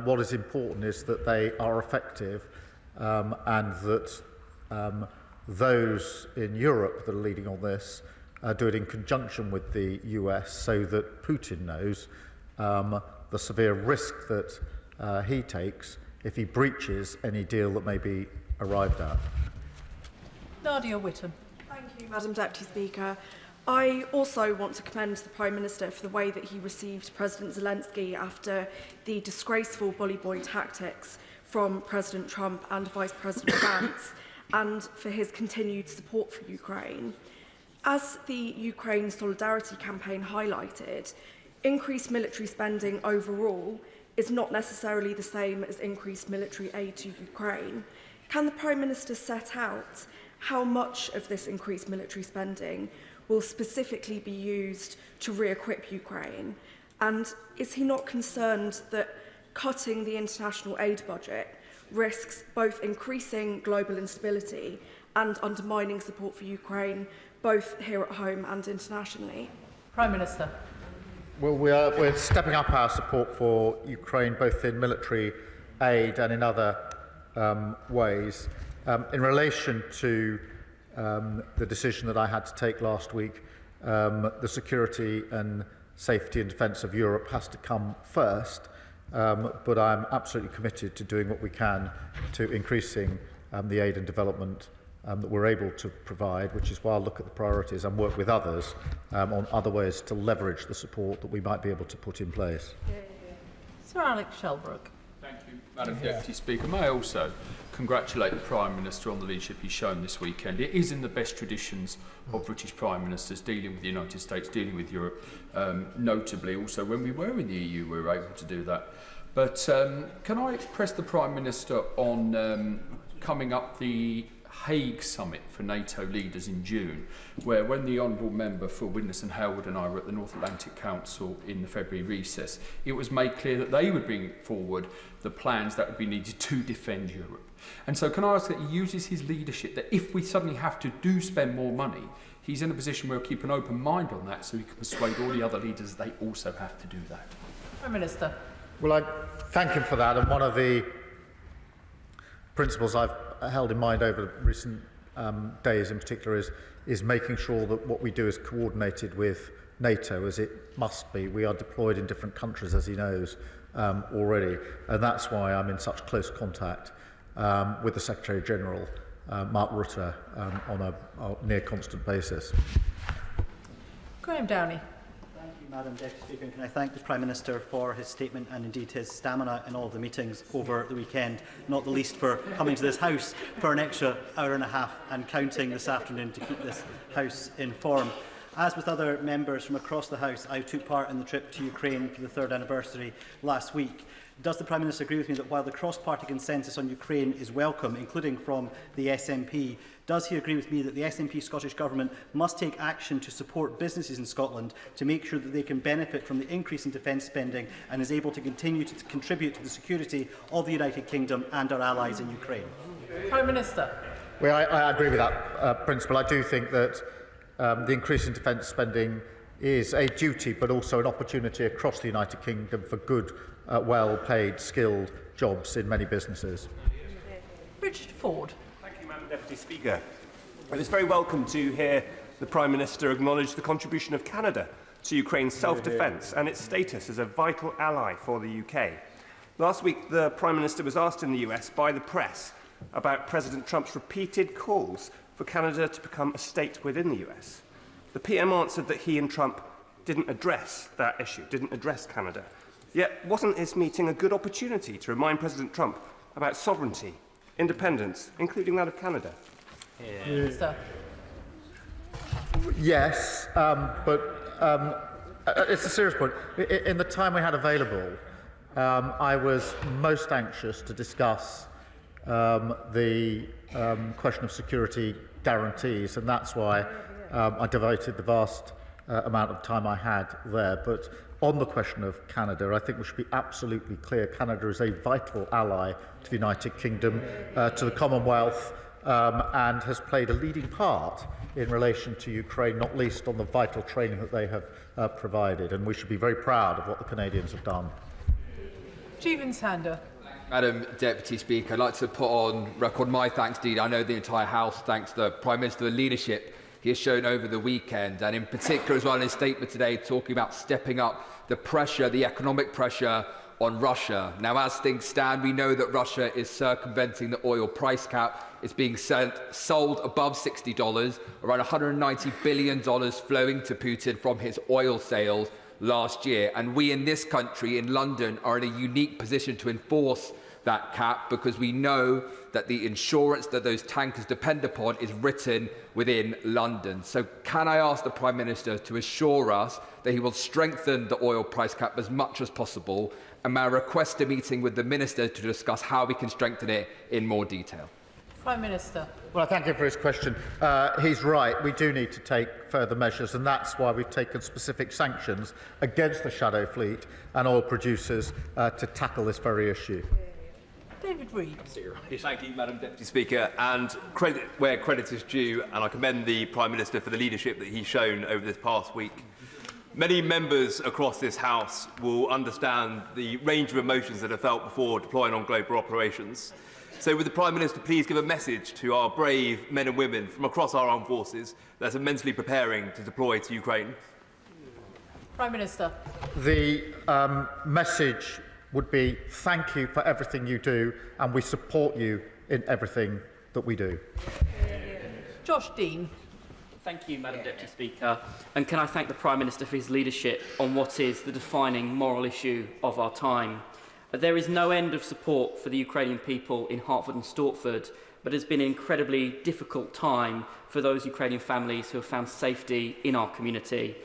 what is important is that they are effective and that those in Europe that are leading on this do it in conjunction with the US so that Putin knows the severe risk that he takes if he breaches any deal that may be arrived at. Nadia Whitten. Thank you, Madam Deputy Speaker. I also want to commend the Prime Minister for the way that he received President Zelensky after the disgraceful bully boy tactics from President Trump and Vice President Vance, and for his continued support for Ukraine. As the Ukraine Solidarity Campaign highlighted, increased military spending overall is not necessarily the same as increased military aid to Ukraine. Can the Prime Minister set out how much of this increased military spending will specifically be used to re-equip Ukraine? And is he not concerned that cutting the international aid budget risks both increasing global instability and undermining support for Ukraine, both here at home and internationally? Prime Minister. Well, we're stepping up our support for Ukraine, both in military aid and in other ways. In relation to the decision that I had to take last week, the security and safety and defence of Europe has to come first, but I'm absolutely committed to doing what we can to increasing the aid and development that we're able to provide, which is why I'll look at the priorities and work with others on other ways to leverage the support that we might be able to put in place. Sir Alex Shelbrooke. Thank you, Madam Deputy Speaker. May I also congratulate the Prime Minister on the leadership he's shown this weekend. It is in the best traditions of British Prime Ministers dealing with the United States, dealing with Europe, notably also when we were in the EU we were able to do that. But can I press the Prime Minister on coming up the Hague summit for NATO leaders in June, where when the Honourable Member for Widnes and Halewood and I were at the North Atlantic Council in the February recess, it was made clear that they would bring forward the plans that would be needed to defend Europe. And so can I ask that he uses his leadership, that if we suddenly have to spend more money, he's in a position where he'll keep an open mind on that so he can persuade all the other leaders they also have to do that. Prime Minister. Well, I thank him for that, and one of the principles I've held in mind over recent days in particular is making sure that what we do is coordinated with NATO, as it must be. We are deployed in different countries, as he knows, already, and that's why I'm in such close contact with the Secretary-General, Mark Rutte, on a near constant basis. Graham Downey. Thank you, Madam Deputy Speaker, and can I thank the Prime Minister for his statement and indeed his stamina in all of the meetings over the weekend, not the least for coming to this House for an extra hour and a half and counting this afternoon to keep this House informed. As with other members from across the House, I took part in the trip to Ukraine for the 3rd anniversary last week. Does the Prime Minister agree with me that while the cross-party consensus on Ukraine is welcome, including from the SNP, does he agree with me that the SNP Scottish Government must take action to support businesses in Scotland to make sure that they can benefit from the increase in defence spending and is able to continue to contribute to the security of the United Kingdom and our allies in Ukraine? Prime Minister. Well, I agree with that principle. I do think that the increase in defence spending is a duty but also an opportunity across the United Kingdom for good, well-paid, skilled jobs in many businesses. Richard Ford. Thank you, Madam Deputy Speaker. It is very welcome to hear the Prime Minister acknowledge the contribution of Canada to Ukraine's self-defence and its status as a vital ally for the UK. Last week, the Prime Minister was asked in the US by the press about President Trump's repeated calls for Canada to become a state within the US. The PM answered that he and Trump didn't address that issue, didn't address Canada. Yet, wasn't this meeting a good opportunity to remind President Trump about sovereignty, independence, including that of Canada? Yes, but it's a serious point. In the time we had available, I was most anxious to discuss the question of security guarantees, and that's why I devoted the vast amount of time I had there. But on the question of Canada, I think we should be absolutely clear. Canada is a vital ally to the United Kingdom, to the Commonwealth, and has played a leading part in relation to Ukraine, not least on the vital training that they have provided. And we should be very proud of what the Canadians have done. Jeevan Sander. Madam Deputy Speaker, I'd like to put on record my thanks indeed. I know the entire House thanks the Prime Minister for the leadership he has shown over the weekend, and in particular as well in his statement today talking about stepping up the pressure, the economic pressure on Russia. Now, as things stand, we know that Russia is circumventing the oil price cap. It's being sold above $60, around $190 billion flowing to Putin from his oil sales last year. And we in this country, in London, are in a unique position to enforce that cap because we know that the insurance that those tankers depend upon is written within London. So can I ask the Prime Minister to assure us that he will strengthen the oil price cap as much as possible, and may I request a meeting with the Minister to discuss how we can strengthen it in more detail? Prime Minister. Well, I thank him for his question. He's right. We do need to take further measures, and that's why we've taken specific sanctions against the shadow fleet and oil producers to tackle this very issue. David Reid. Thank you, Madam Deputy Speaker. And credit where credit is due, and I commend the Prime Minister for the leadership that he's shown over this past week. Many members across this House will understand the range of emotions that are felt before deploying on global operations. So would the Prime Minister please give a message to our brave men and women from across our armed forces that are mentally preparing to deploy to Ukraine? Prime Minister. The message would be thank you for everything you do, and we support you in everything that we do. Josh Dean. Thank you, Madam Deputy Speaker. And can I thank the Prime Minister for his leadership on what is the defining moral issue of our time. There is no end of support for the Ukrainian people in Hertford and Stortford, but it has been an incredibly difficult time for those Ukrainian families who have found safety in our community.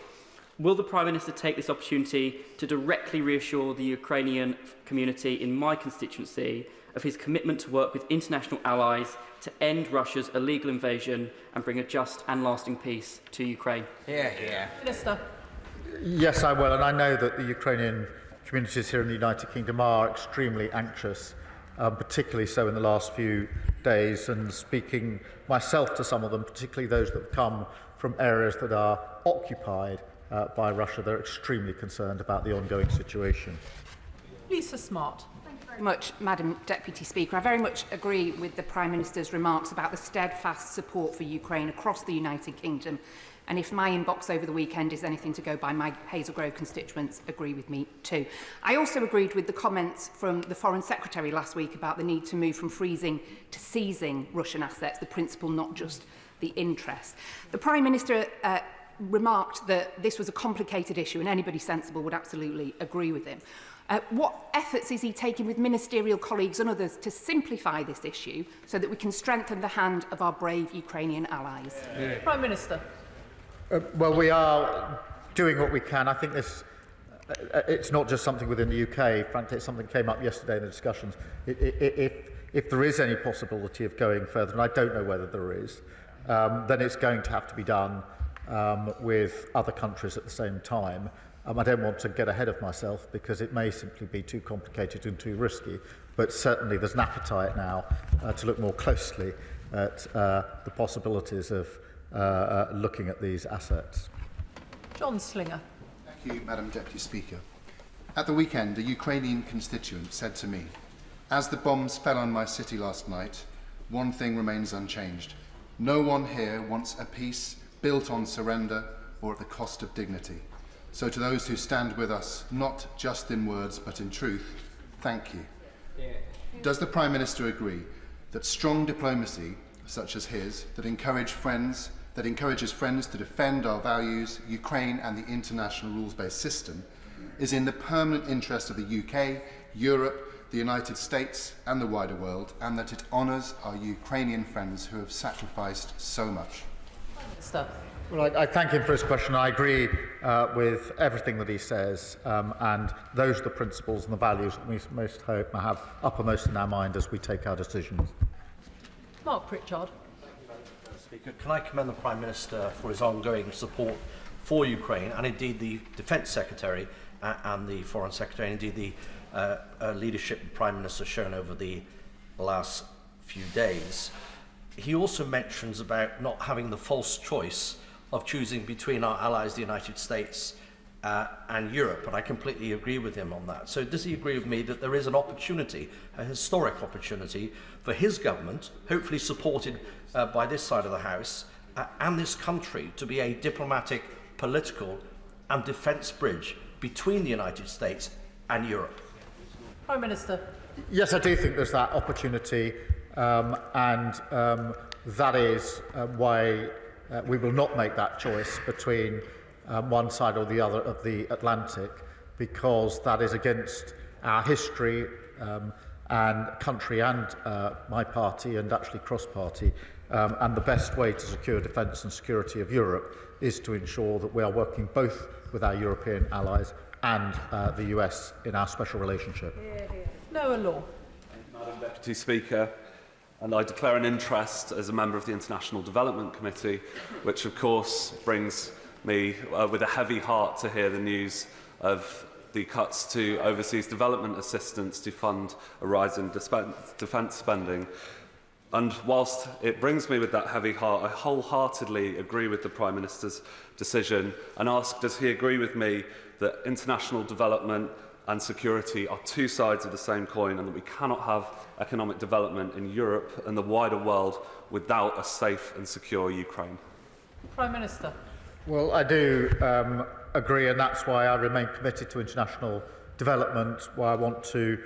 Will the Prime Minister take this opportunity to directly reassure the Ukrainian community in my constituency of his commitment to work with international allies to end Russia's illegal invasion and bring a just and lasting peace to Ukraine? Minister. Yes, I will, and I know that the Ukrainian communities here in the United Kingdom are extremely anxious, particularly so in the last few days, and speaking myself to some of them, particularly those that have come from areas that are occupied by Russia. They're extremely concerned about the ongoing situation. Lisa Smart. Thank you very much, Madam Deputy Speaker. I very much agree with the Prime Minister's remarks about the steadfast support for Ukraine across the United Kingdom. And if my inbox over the weekend is anything to go by, my Hazel Grove constituents agree with me too. I also agreed with the comments from the Foreign Secretary last week about the need to move from freezing to seizing Russian assets, the principle, not just the interest. The Prime Minister remarked that this was a complicated issue, and anybody sensible would absolutely agree with him. What efforts is he taking with ministerial colleagues and others to simplify this issue so that we can strengthen the hand of our brave Ukrainian allies? Prime Minister. Well, we are doing what we can. I think this, it's not just something within the UK. Frankly, it's something that came up yesterday in the discussions. If there is any possibility of going further, and I don't know whether there is, then it's going to have to be done with other countries at the same time. I don't want to get ahead of myself because it may simply be too complicated and too risky, but certainly there's an appetite now to look more closely at the possibilities of looking at these assets. John Slinger. Thank you, Madam Deputy Speaker. At the weekend, a Ukrainian constituent said to me, "As the bombs fell on my city last night, one thing remains unchanged. No one here wants a peace built on surrender or at the cost of dignity. So to those who stand with us, not just in words but in truth, thank you." Does the Prime Minister agree that strong diplomacy, such as his, that encourages friends to defend our values, Ukraine and the international rules-based system, is in the permanent interest of the UK, Europe, the United States and the wider world, and that it honours our Ukrainian friends who have sacrificed so much? Minister. Well, I thank him for his question. I agree with everything that he says, and those are the principles and the values that we most hope to have uppermost in our mind as we take our decisions. Mark Pritchard. Speaker, can I commend the Prime Minister for his ongoing support for Ukraine, and indeed the Defence Secretary and the Foreign Secretary, and indeed the leadership the Prime Minister has shown over the last few days. He also mentions about not having the false choice of choosing between our allies, the United States and Europe, and I completely agree with him on that. So does he agree with me that there is an opportunity, a historic opportunity, for his government, hopefully supported by this side of the House, and this country to be a diplomatic, political and defence bridge between the United States and Europe? Prime Minister. Yes, I do think there's that opportunity, and that is why we will not make that choice between one side or the other of the Atlantic, because that is against our history and country and my party, and actually cross-party. And the best way to secure defence and security of Europe is to ensure that we are working both with our European allies and the US in our special relationship. Noah Law. Madam Deputy Speaker, and I declare an interest as a member of the International Development Committee, which of course brings me with a heavy heart to hear the news of the cuts to overseas development assistance to fund a rise in defence spending. And whilst it brings me with that heavy heart, I wholeheartedly agree with the Prime Minister's decision and ask, does he agree with me that international development and security are two sides of the same coin, and that we cannot have economic development in Europe and the wider world without a safe and secure Ukraine? Prime Minister. Well, I do agree, and that's why I remain committed to international development, why I want to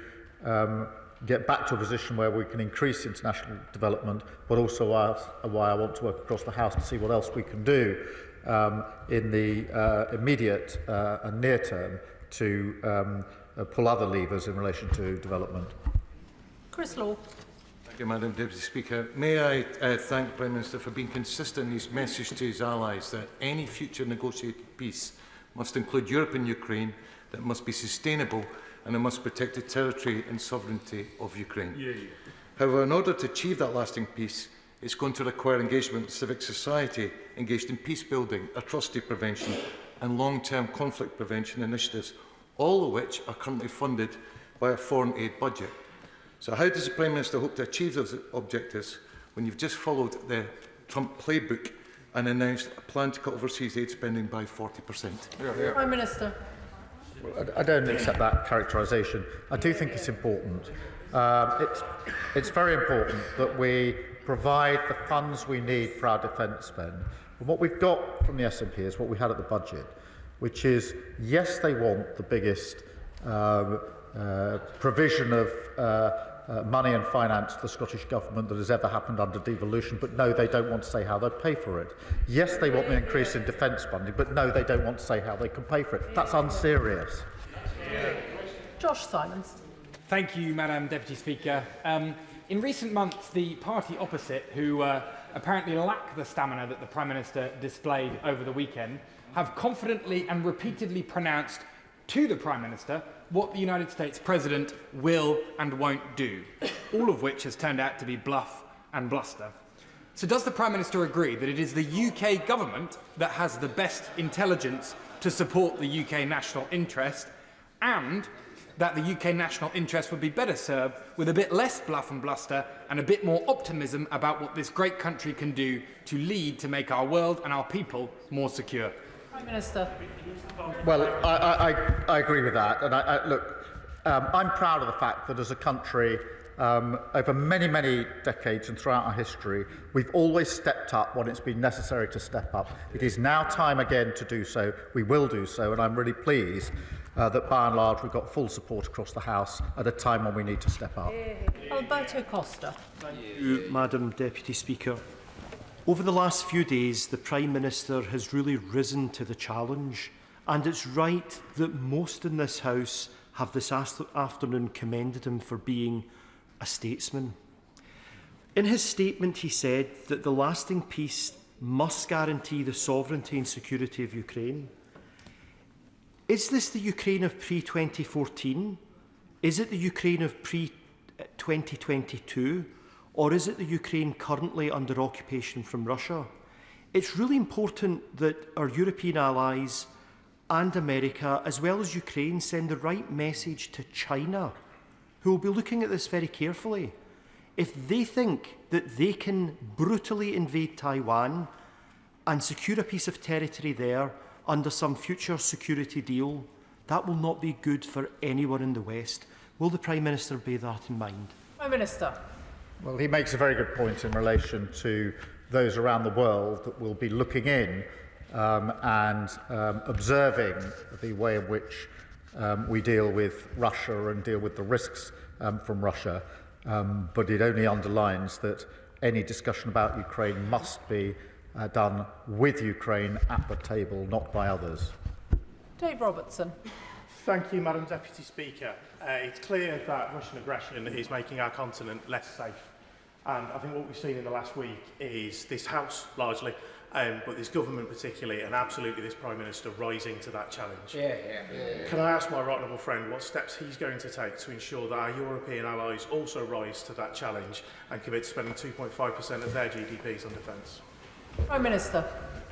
get back to a position where we can increase international development, but also why I want to work across the House to see what else we can do in the immediate and near term to pull other levers in relation to development. Chris Law. Thank you, Madam Deputy Speaker. May I thank the Prime Minister for being consistent in his message to his allies that any future negotiated peace must include Europe and Ukraine, that must be sustainable, and it must protect the territory and sovereignty of Ukraine. However, in order to achieve that lasting peace, it's going to require engagement with civic society engaged in peace building, atrocity prevention and long-term conflict prevention initiatives, all of which are currently funded by a foreign aid budget. So how does the Prime Minister hope to achieve those objectives when you've just followed the Trump playbook and announced a plan to cut overseas aid spending by 40%? Prime Minister. I don't accept that characterisation. I do think it's important. It's very important that we provide the funds we need for our defence spend. And what we've got from the SNP is what we had at the budget, which is, yes, they want the biggest provision of money and finance to the Scottish Government that has ever happened under devolution, but no, they don't want to say how they'll pay for it. Yes, they want an increase in defence funding, but no, they don't want to say how they can pay for it. That's unserious. Josh Simons. Thank you, Madam Deputy Speaker. In recent months, the party opposite, who apparently lack the stamina that the Prime Minister displayed over the weekend, have confidently and repeatedly pronounced to the Prime Minister what the United States President will and won't do, all of which has turned out to be bluff and bluster. So does the Prime Minister agree that it is the UK government that has the best intelligence to support the UK national interest, and that the UK national interest would be better served with a bit less bluff and bluster and a bit more optimism about what this great country can do to lead to make our world and our people more secure? Prime Minister. Well, I agree with that. And look, I'm proud of the fact that as a country, over many, many decades and throughout our history, we've always stepped up when it's been necessary to step up. It is now time again to do so. We will do so, and I'm really pleased that by and large we've got full support across the House at a time when we need to step up. Alberto Costa. Thank you, Madam Deputy Speaker. Over the last few days, the Prime Minister has really risen to the challenge, and it's right that most in this House have this afternoon commended him for being a statesman. In his statement, he said that the lasting peace must guarantee the sovereignty and security of Ukraine. Is this the Ukraine of pre-2014? Is it the Ukraine of pre-2022? Or is it the Ukraine currently under occupation from Russia? It's really important that our European allies and America, as well as Ukraine, send the right message to China, who will be looking at this very carefully. If they think that they can brutally invade Taiwan and secure a piece of territory there under some future security deal, that will not be good for anyone in the West. Will the Prime Minister bear that in mind? Prime Minister. Well, he makes a very good point in relation to those around the world that will be looking in and observing the way in which we deal with Russia and deal with the risks from Russia. But it only underlines that any discussion about Ukraine must be done with Ukraine at the table, not by others. Dave Robertson. Thank you, Madam Deputy Speaker. It's clear that Russian aggression is making our continent less safe. And I think what we've seen in the last week is this House, largely, but this government particularly, and absolutely this Prime Minister rising to that challenge. Can I ask my right honourable friend what steps he's going to take to ensure that our European allies also rise to that challenge and commit to spending 2.5% of their GDPs on defence? Prime Minister.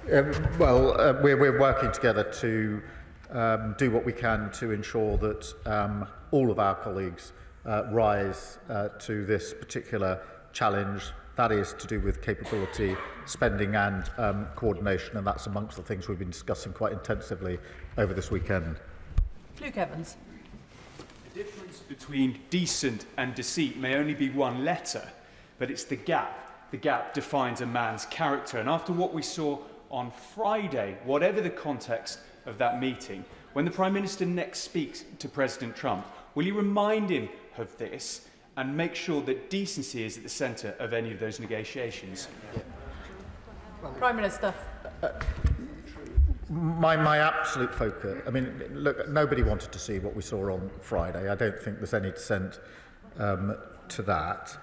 We're working together to do what we can to ensure that all of our colleagues rise to this particular challenge. That is to do with capability, spending and coordination, and that's amongst the things we've been discussing quite intensively over this weekend. Luke Evans. The difference between decent and deceit may only be one letter, but it's the gap. The gap defines a man's character, and after what we saw on Friday, whatever the context of that meeting, when the Prime Minister next speaks to President Trump, will he remind him of this and make sure that decency is at the centre of any of those negotiations? Prime Minister. My absolute focus, I mean, look, nobody wanted to see what we saw on Friday. I don't think there's any dissent to that.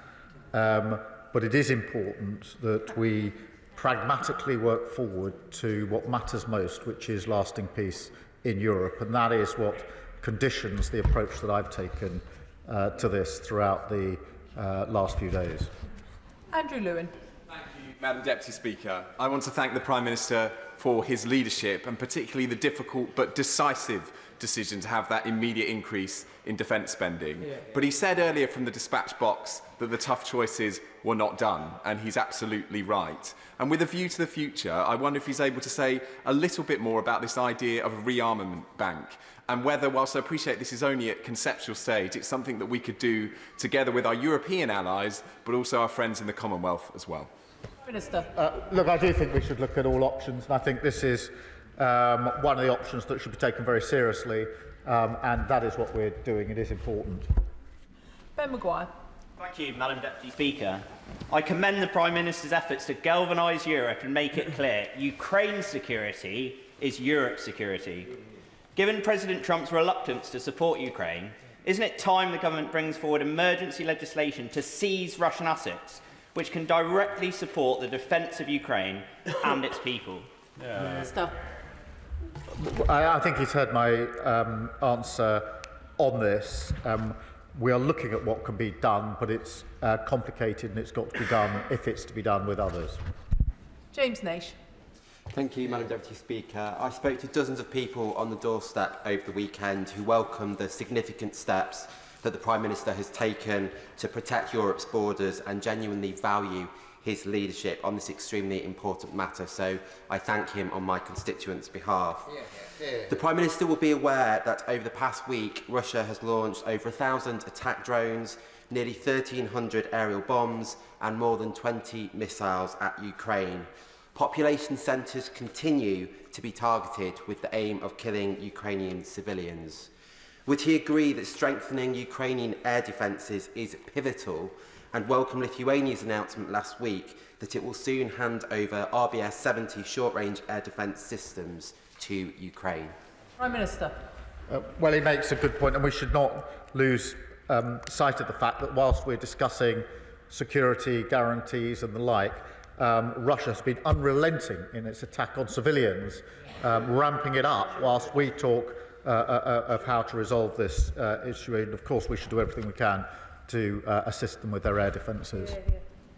But it is important that we pragmatically work forward to what matters most, which is lasting peace in Europe. And that is what conditions the approach that I've taken to this throughout the last few days. Andrew Lewin. Thank you, Madam Deputy Speaker. I want to thank the Prime Minister for his leadership and particularly the difficult but decisive decision to have that immediate increase in defence spending. But he said earlier from the dispatch box that the tough choices were not done, and he's absolutely right. And with a view to the future, I wonder if he's able to say a little bit more about this idea of a rearmament bank, and whether, whilst I appreciate this is only at conceptual stage, it's something that we could do together with our European allies, but also our friends in the Commonwealth as well. Minister. Look, I do think we should look at all options, and I think this is one of the options that should be taken very seriously, and that is what we're doing. It is important. Ben Maguire. Thank you, Madam Deputy Speaker. I commend the Prime Minister's efforts to galvanise Europe and make it clear Ukraine's security is Europe's security. Given President Trump's reluctance to support Ukraine, isn't it time the government brings forward emergency legislation to seize Russian assets, which can directly support the defence of Ukraine and its people? Minister. I think he's heard my answer on this. We are looking at what can be done, but it's complicated and it's got to be done if it's to be done with others. James Naish. Thank you, Madam Deputy Speaker. I spoke to dozens of people on the doorstep over the weekend who welcomed the significant steps that the Prime Minister has taken to protect Europe's borders and genuinely value his leadership on this extremely important matter, so I thank him on my constituents' behalf. The Prime Minister will be aware that over the past week, Russia has launched over 1,000 attack drones, nearly 1,300 aerial bombs and more than 20 missiles at Ukraine. Population centres continue to be targeted with the aim of killing Ukrainian civilians. Would he agree that strengthening Ukrainian air defences is pivotal, and welcome Lithuania's announcement last week that it will soon hand over RBS-70 short-range air defence systems to Ukraine? Prime Minister. Well, he makes a good point, and we should not lose sight of the fact that whilst we're discussing security guarantees and the like, Russia has been unrelenting in its attack on civilians, ramping it up whilst we talk of how to resolve this issue. And of course, we should do everything we can to assist them with their air defences.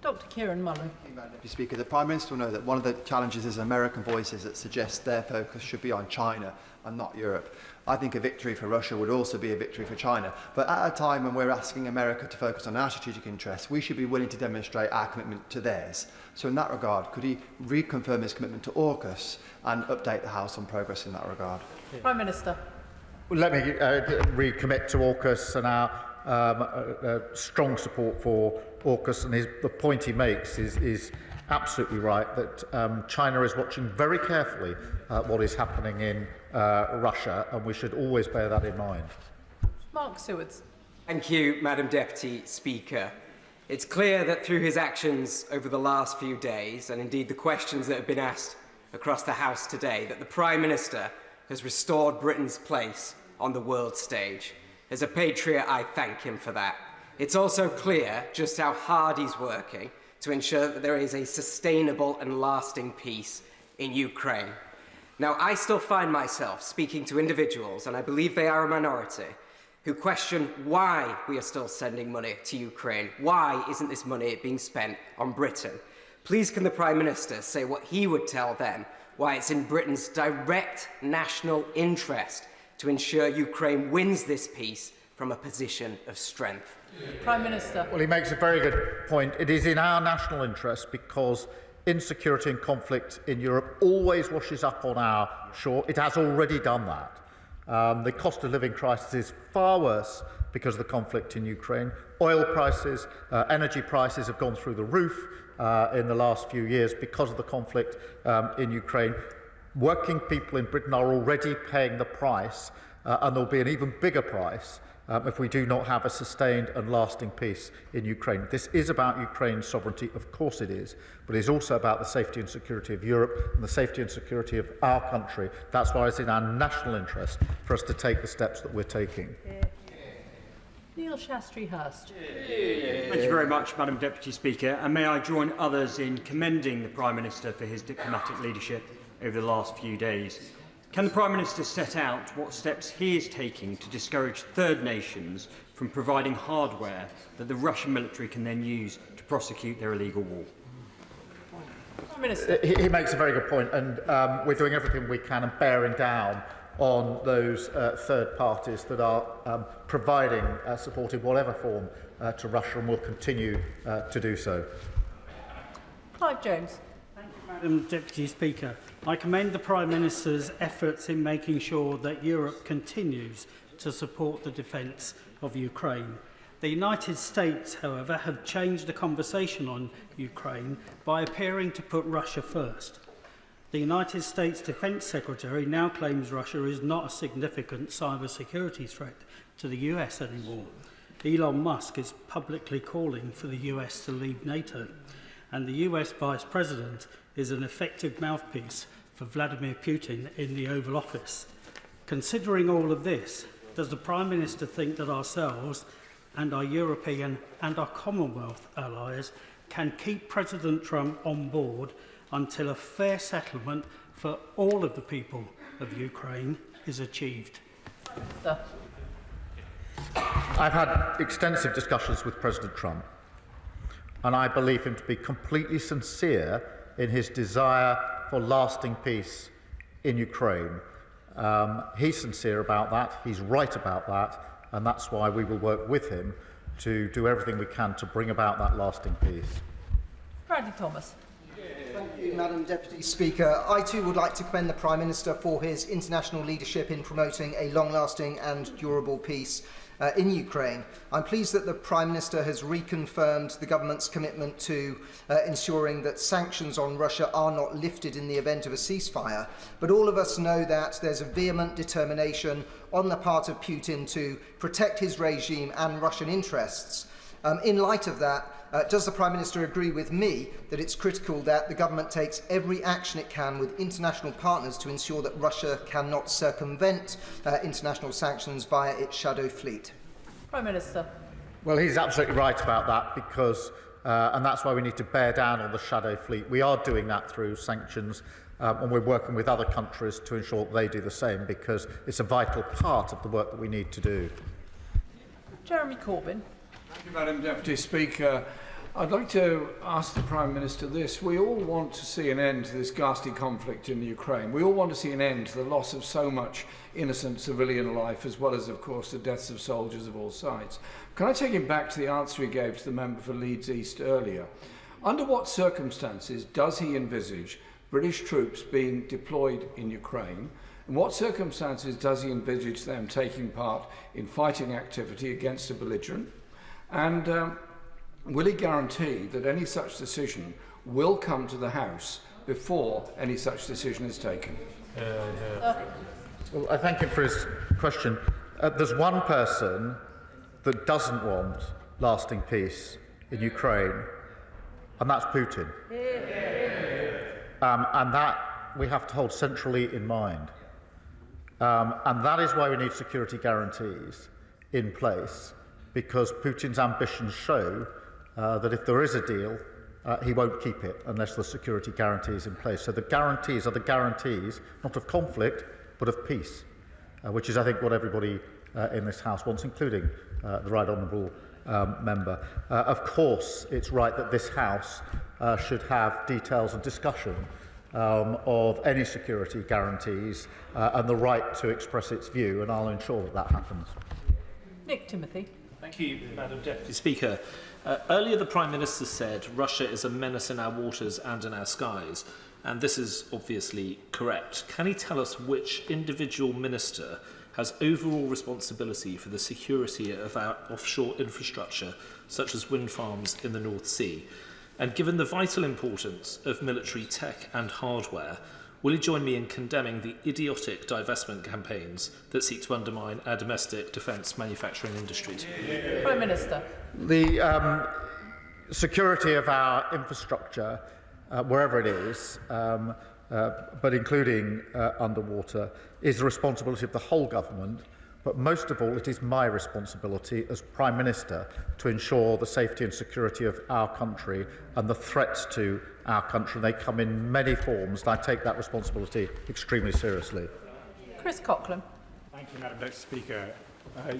Dr. Kieran Mullen. Deputy Speaker, the Prime Minister will know that one of the challenges is American voices that suggest their focus should be on China and not Europe. I think a victory for Russia would also be a victory for China. But at a time when we're asking America to focus on our strategic interests, we should be willing to demonstrate our commitment to theirs. So in that regard, could he reconfirm his commitment to AUKUS and update the House on progress in that regard? Prime Minister. Well, let me recommit to AUKUS and our strong support for AUKUS, and the point he makes is absolutely right, that China is watching very carefully what is happening in Russia, and we should always bear that in mind. Mark Sewards. Thank you, Madam Deputy Speaker. It's clear that through his actions over the last few days, and indeed the questions that have been asked across the House today, that the Prime Minister has restored Britain's place on the world stage. As a patriot, I thank him for that. It's also clear just how hard he's working to ensure that there is a sustainable and lasting peace in Ukraine. Now, I still find myself speaking to individuals, and I believe they are a minority, who question why we are still sending money to Ukraine. Why isn't this money being spent on Britain? Please can the Prime Minister say what he would tell them, why it's in Britain's direct national interest to ensure Ukraine wins this peace from a position of strength? Prime Minister. Well, he makes a very good point. It is in our national interest because insecurity and conflict in Europe always washes up on our shore. It has already done that. The cost of living crisis is far worse because of the conflict in Ukraine. Oil prices, energy prices have gone through the roof in the last few years because of the conflict in Ukraine. Working people in Britain are already paying the price, and there'll be an even bigger price if we do not have a sustained and lasting peace in Ukraine. This is about Ukraine's sovereignty, of course it is, but it is also about the safety and security of Europe and the safety and security of our country. That's why it's in our national interest for us to take the steps that we're taking. Neil Shastri-Hurst. Thank you very much, Madam Deputy Speaker, and may I join others in commending the Prime Minister for his diplomatic leadership over the last few days. Can the Prime Minister set out what steps he is taking to discourage third nations from providing hardware that the Russian military can then use to prosecute their illegal war? Prime Minister. He makes a very good point, and we're doing everything we can and bearing down on those third parties that are providing support in whatever form to Russia, and will continue to do so. Clive Jones. Madam Deputy Speaker, I commend the Prime Minister's efforts in making sure that Europe continues to support the defence of Ukraine. The United States, however, have changed the conversation on Ukraine by appearing to put Russia first. The United States Defence Secretary now claims Russia is not a significant cybersecurity threat to the US anymore. Elon Musk is publicly calling for the US to leave NATO, and the US Vice President is an effective mouthpiece for Vladimir Putin in the Oval Office. Considering all of this, does the Prime Minister think that ourselves and our European and our Commonwealth allies can keep President Trump on board until a fair settlement for all of the people of Ukraine is achieved? I've had extensive discussions with President Trump, and I believe him to be completely sincere in his desire for lasting peace in Ukraine. He's sincere about that, he's right about that, and that's why we will work with him to do everything we can to bring about that lasting peace. Bradley Thomas. Thank you, Madam Deputy Speaker. I too would like to commend the Prime Minister for his international leadership in promoting a long-lasting and durable peace in Ukraine. I'm pleased that the Prime Minister has reconfirmed the government's commitment to ensuring that sanctions on Russia are not lifted in the event of a ceasefire. But all of us know that there's a vehement determination on the part of Putin to protect his regime and Russian interests. In light of that, does the Prime Minister agree with me that it's critical that the government takes every action it can with international partners to ensure that Russia cannot circumvent international sanctions via its shadow fleet? Prime Minister. Well, he's absolutely right about that because, and that's why we need to bear down on the shadow fleet. We are doing that through sanctions and we're working with other countries to ensure they do the same because it's a vital part of the work that we need to do. Jeremy Corbyn. Thank you, Madam Deputy Speaker. I'd like to ask the Prime Minister this. We all want to see an end to this ghastly conflict in Ukraine. We all want to see an end to the loss of so much innocent civilian life, as well as, of course, the deaths of soldiers of all sides. Can I take him back to the answer he gave to the member for Leeds East earlier? Under what circumstances does he envisage British troops being deployed in Ukraine? In what circumstances does he envisage them taking part in fighting activity against a belligerent? And will he guarantee that any such decision will come to the House before any such decision is taken? Well, I thank him for his question. There's one person that doesn't want lasting peace in Ukraine, and that's Putin. And that we have to hold centrally in mind. And that is why we need security guarantees in place, because Putin's ambitions show that if there is a deal, he won't keep it unless the security guarantees in place. So the guarantees are the guarantees, not of conflict, but of peace, which is, I think, what everybody in this House wants, including the Right Honourable Member. Of course, it's right that this House should have details and discussion of any security guarantees and the right to express its view, and I'll ensure that that happens. Nick Timothy. Thank you, Madam Deputy Speaker. Earlier, the Prime Minister said Russia is a menace in our waters and in our skies, and this is obviously correct. Can he tell us which individual minister has overall responsibility for the security of our offshore infrastructure, such as wind farms in the North Sea? And given the vital importance of military tech and hardware, will he join me in condemning the idiotic divestment campaigns that seek to undermine our domestic defence manufacturing industries? Prime Minister. The security of our infrastructure, wherever it is, but including underwater, is the responsibility of the whole government. But most of all, it is my responsibility as Prime Minister to ensure the safety and security of our country and the threats to our country. They come in many forms, and I take that responsibility extremely seriously. Chris Coughlin. Thank you, Madam Deputy Speaker.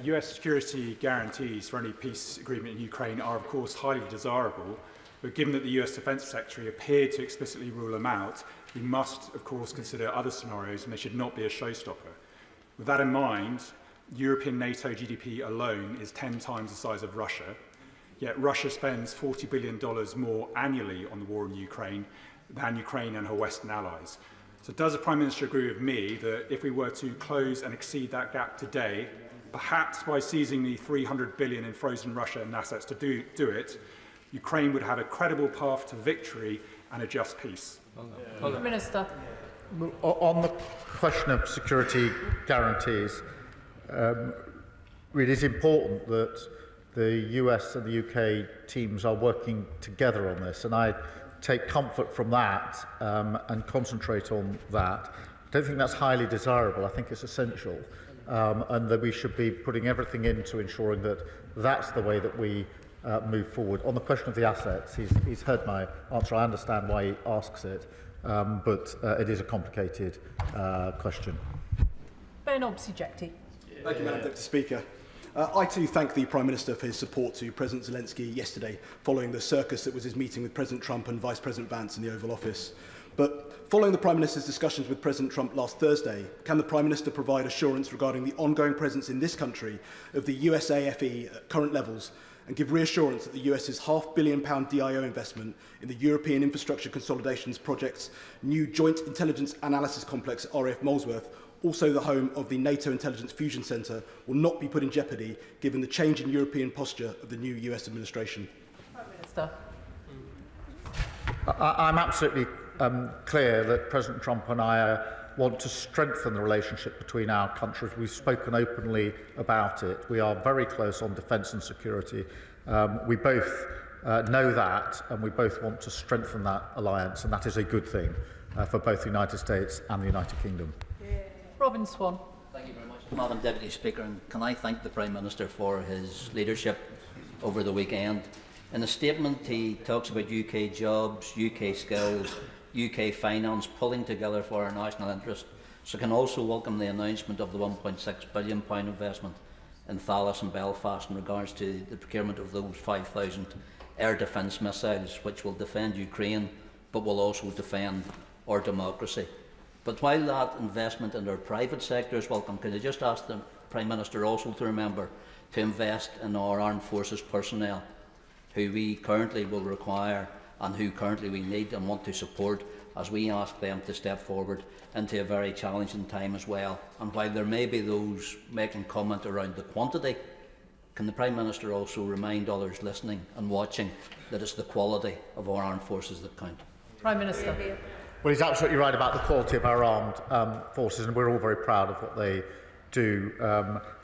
US security guarantees for any peace agreement in Ukraine are, of course, highly desirable, but given that the US Defence Secretary appeared to explicitly rule them out, we must, of course, consider other scenarios, and they should not be a showstopper. With that in mind, European NATO GDP alone is 10 times the size of Russia, yet Russia spends $40 billion more annually on the war in Ukraine than Ukraine and her Western allies. So does the Prime Minister agree with me that if we were to close and exceed that gap today, perhaps by seizing the $300 billion in frozen Russian assets to do it, Ukraine would have a credible path to victory and a just peace? Minister. On the question of security guarantees, it is important that the US and the UK teams are working together on this, and I take comfort from that and concentrate on that. I don't think that's highly desirable. I think it's essential, and that we should be putting everything into ensuring that that's the way that we move forward. On the question of the assets, he's heard my answer. I understand why he asks it, but it is a complicated question. Ben Obsi-Jecti. Thank you, Madam Deputy Speaker. I too thank the Prime Minister for his support to President Zelensky yesterday, following the circus that was his meeting with President Trump and Vice President Vance in the Oval Office. But following the Prime Minister's discussions with President Trump last Thursday, can the Prime Minister provide assurance regarding the ongoing presence in this country of the USAFE at current levels, and give reassurance that the US's £500 million DIO investment in the European Infrastructure Consolidations Project's new Joint Intelligence Analysis Complex, RAF Molesworth, also the home of the NATO Intelligence Fusion Centre, will not be put in jeopardy given the change in European posture of the new US administration? Prime Minister. I'm absolutely clear that President Trump and I want to strengthen the relationship between our countries. We've spoken openly about it. We are very close on defence and security. We both know that, and we both want to strengthen that alliance, and that is a good thing for both the United States and the United Kingdom. Robin Swan. Thank you very much, Madam Deputy Speaker, and can I thank the Prime Minister for his leadership over the weekend. In a statement, he talks about UK jobs, UK skills, UK finance pulling together for our national interest. So I can also welcome the announcement of the £1.6 billion investment in Thales and Belfast in regards to the procurement of those 5,000 air defence missiles, which will defend Ukraine, but will also defend our democracy. But while that investment in our private sector is welcome, can I just ask the Prime Minister also to remember to invest in our armed forces personnel, who we currently will require and who currently we need and want to support, as we ask them to step forward into a very challenging time as well. And while there may be those making comment around the quantity, can the Prime Minister also remind others listening and watching that it's the quality of our armed forces that count? Prime Minister. Well, he's absolutely right about the quality of our armed forces, and we're all very proud of what they do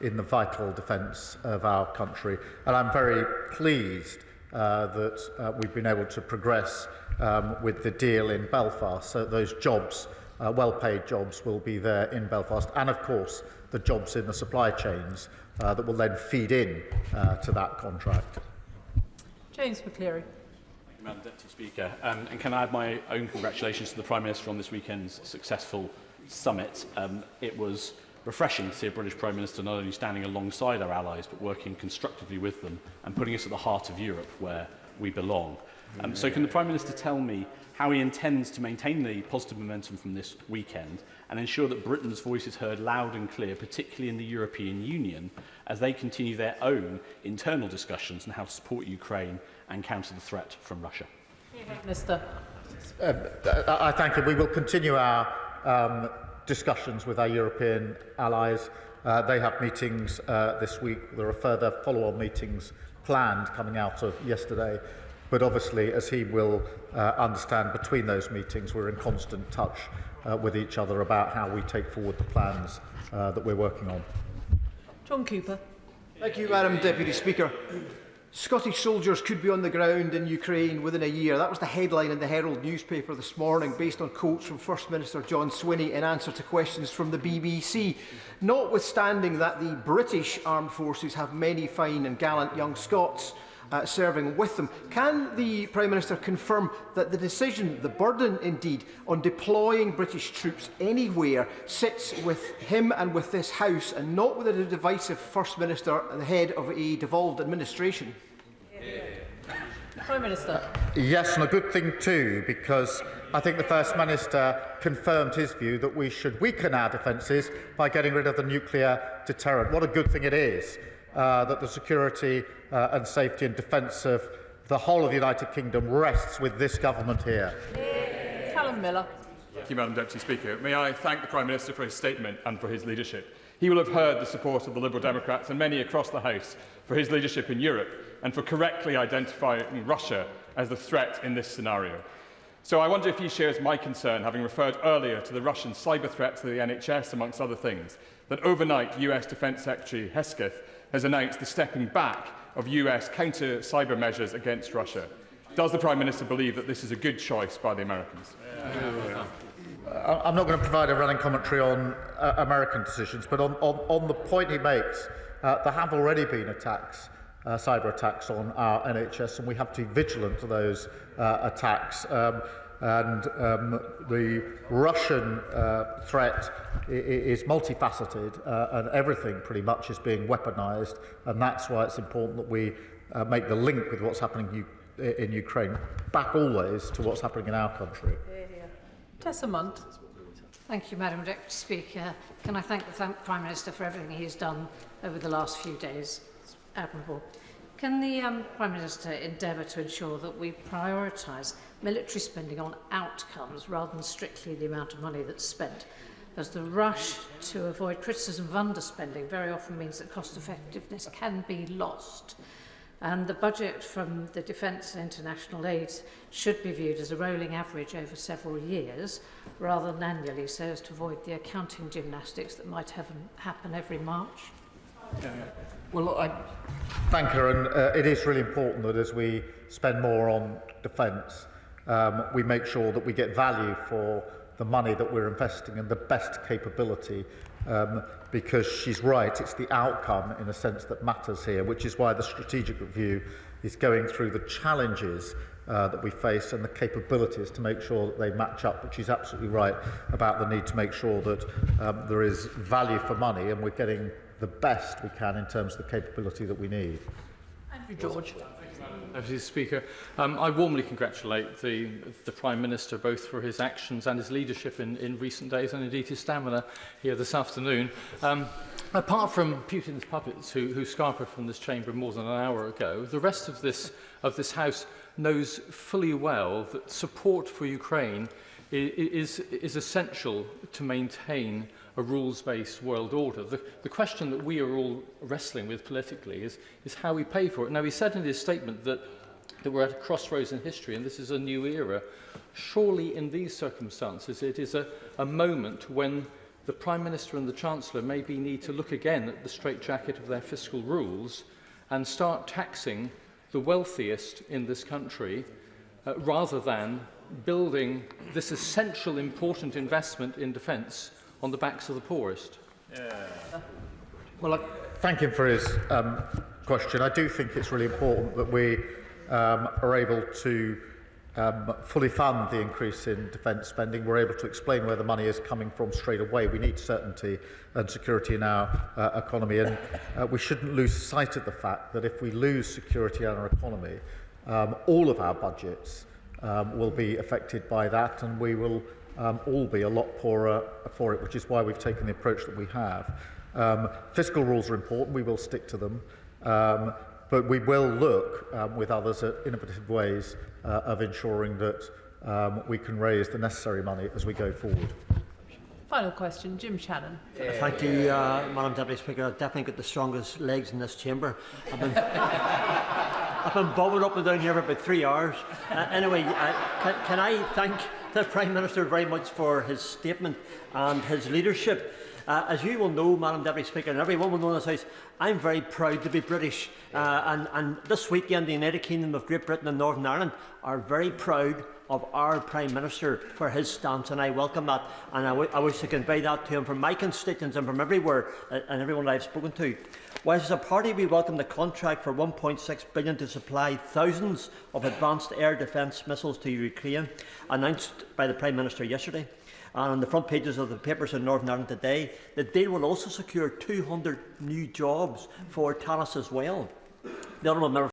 in the vital defence of our country. And I'm very pleased that we've been able to progress with the deal in Belfast, so those jobs, well-paid jobs, will be there in Belfast, and of course the jobs in the supply chains that will then feed in to that contract. James McCleary. Madam Deputy Speaker, and can I add my own congratulations to the Prime Minister on this weekend's successful summit. It was refreshing to see a British Prime Minister not only standing alongside our allies but working constructively with them and putting us at the heart of Europe where we belong. So can the Prime Minister tell me how he intends to maintain the positive momentum from this weekend and ensure that Britain's voice is heard loud and clear, particularly in the European Union, as they continue their own internal discussions on how to support Ukraine and counter the threat from Russia? Minister. I thank you. We will continue our discussions with our European allies. They have meetings this week. There are further follow-on meetings planned coming out of yesterday. But obviously, as he will understand, between those meetings, we're in constant touch with each other about how we take forward the plans that we're working on. John Cooper. Thank you, Madam Deputy Speaker. Scottish soldiers could be on the ground in Ukraine within a year. That was the headline in the Herald newspaper this morning, based on quotes from First Minister John Swinney in answer to questions from the BBC. Notwithstanding that the British armed forces have many fine and gallant young Scots serving with them, can the Prime Minister confirm that the decision, the burden indeed, on deploying British troops anywhere sits with him and with this House, and not with a divisive First Minister at the head of a devolved administration? Prime Minister. Yes, and a good thing too, because I think the First Minister confirmed his view that we should weaken our defences by getting rid of the nuclear deterrent. What a good thing it is that the security and safety and defence of the whole of the United Kingdom rests with this government here. Callum Miller. Thank you, Madam Deputy Speaker. May I thank the Prime Minister for his statement and for his leadership. He will have heard the support of the Liberal Democrats and many across the House for his leadership in Europe and for correctly identifying Russia as the threat in this scenario. So I wonder if he shares my concern, having referred earlier to the Russian cyber threat to the NHS, amongst other things, that overnight US Defence Secretary Hesketh has announced the stepping back of US counter-cyber measures against Russia. Does the Prime Minister believe that this is a good choice by the Americans? I'm not going to provide a running commentary on American decisions, but on the point he makes, there have already been attacks, cyber attacks on our NHS, and we have to be vigilant to those attacks. The Russian threat is multifaceted, and everything pretty much is being weaponised, and that's why it's important that we make the link with what's happening in Ukraine back always to what's happening in our country. Tessa Munt. Thank you, Madam Deputy Speaker. Can I thank the Prime Minister for everything he has done over the last few days? It's admirable. Can the Prime Minister endeavour to ensure that we prioritise military spending on outcomes rather than strictly the amount of money that's spent? As the rush to avoid criticism of underspending very often means that cost effectiveness can be lost. And the budget from the defence and international aid should be viewed as a rolling average over several years rather than annually, so as to avoid the accounting gymnastics that might happen every March. Well, I thank her, and it is really important that as we spend more on defence, we make sure that we get value for the money that we're investing in the best capability, because she's right, it's the outcome in a sense that matters here, which is why the strategic review is going through the challenges that we face and the capabilities to make sure that they match up. But she's absolutely right about the need to make sure that there is value for money and we're getting the best we can in terms of the capability that we need. Andrew George. Deputy Speaker, I warmly congratulate the Prime Minister both for his actions and his leadership in recent days, and indeed his stamina here this afternoon. Apart from Putin's puppets who scampered from this chamber more than an hour ago, the rest of this House knows fully well that support for Ukraine is essential to maintain a rules-based world order. The question that we are all wrestling with politically is how we pay for it. Now, he said in his statement that we're at a crossroads in history and this is a new era. Surely in these circumstances it is a moment when the Prime Minister and the Chancellor maybe need to look again at the straitjacket of their fiscal rules and start taxing the wealthiest in this country rather than building this essential important investment in defence on the backs of the poorest. Well, I thank him for his question. I do think it's really important that we are able to fully fund the increase in defence spending. We're able to explain where the money is coming from straight away. We need certainty and security in our economy, and we shouldn't lose sight of the fact that if we lose security in our economy, all of our budgets will be affected by that, and we will all be a lot poorer for it, which is why we've taken the approach that we have. Fiscal rules are important, we will stick to them, but we will look with others at innovative ways of ensuring that we can raise the necessary money as we go forward. Final question, Jim Shannon. Thank you, Madam Deputy Speaker. I've definitely got the strongest legs in this chamber. I've been bobbing up and down here for about 3 hours. Anyway, can I thank the Prime Minister very much for his statement and his leadership. As you will know, Madam Deputy Speaker, and everyone will know in this House, I'm very proud to be British. And this weekend, the United Kingdom of Great Britain and Northern Ireland are very proud of our Prime Minister for his stance, and I welcome that. And I wish to convey that to him from my constituents and from everywhere and everyone I've spoken to. Whilst as a party we welcome the contract for £1.6 billion to supply thousands of advanced air defence missiles to Ukraine, announced by the Prime Minister yesterday, and on the front pages of the papers in Northern Ireland today, the deal will also secure 200 new jobs for Talis as well. The Honourable Member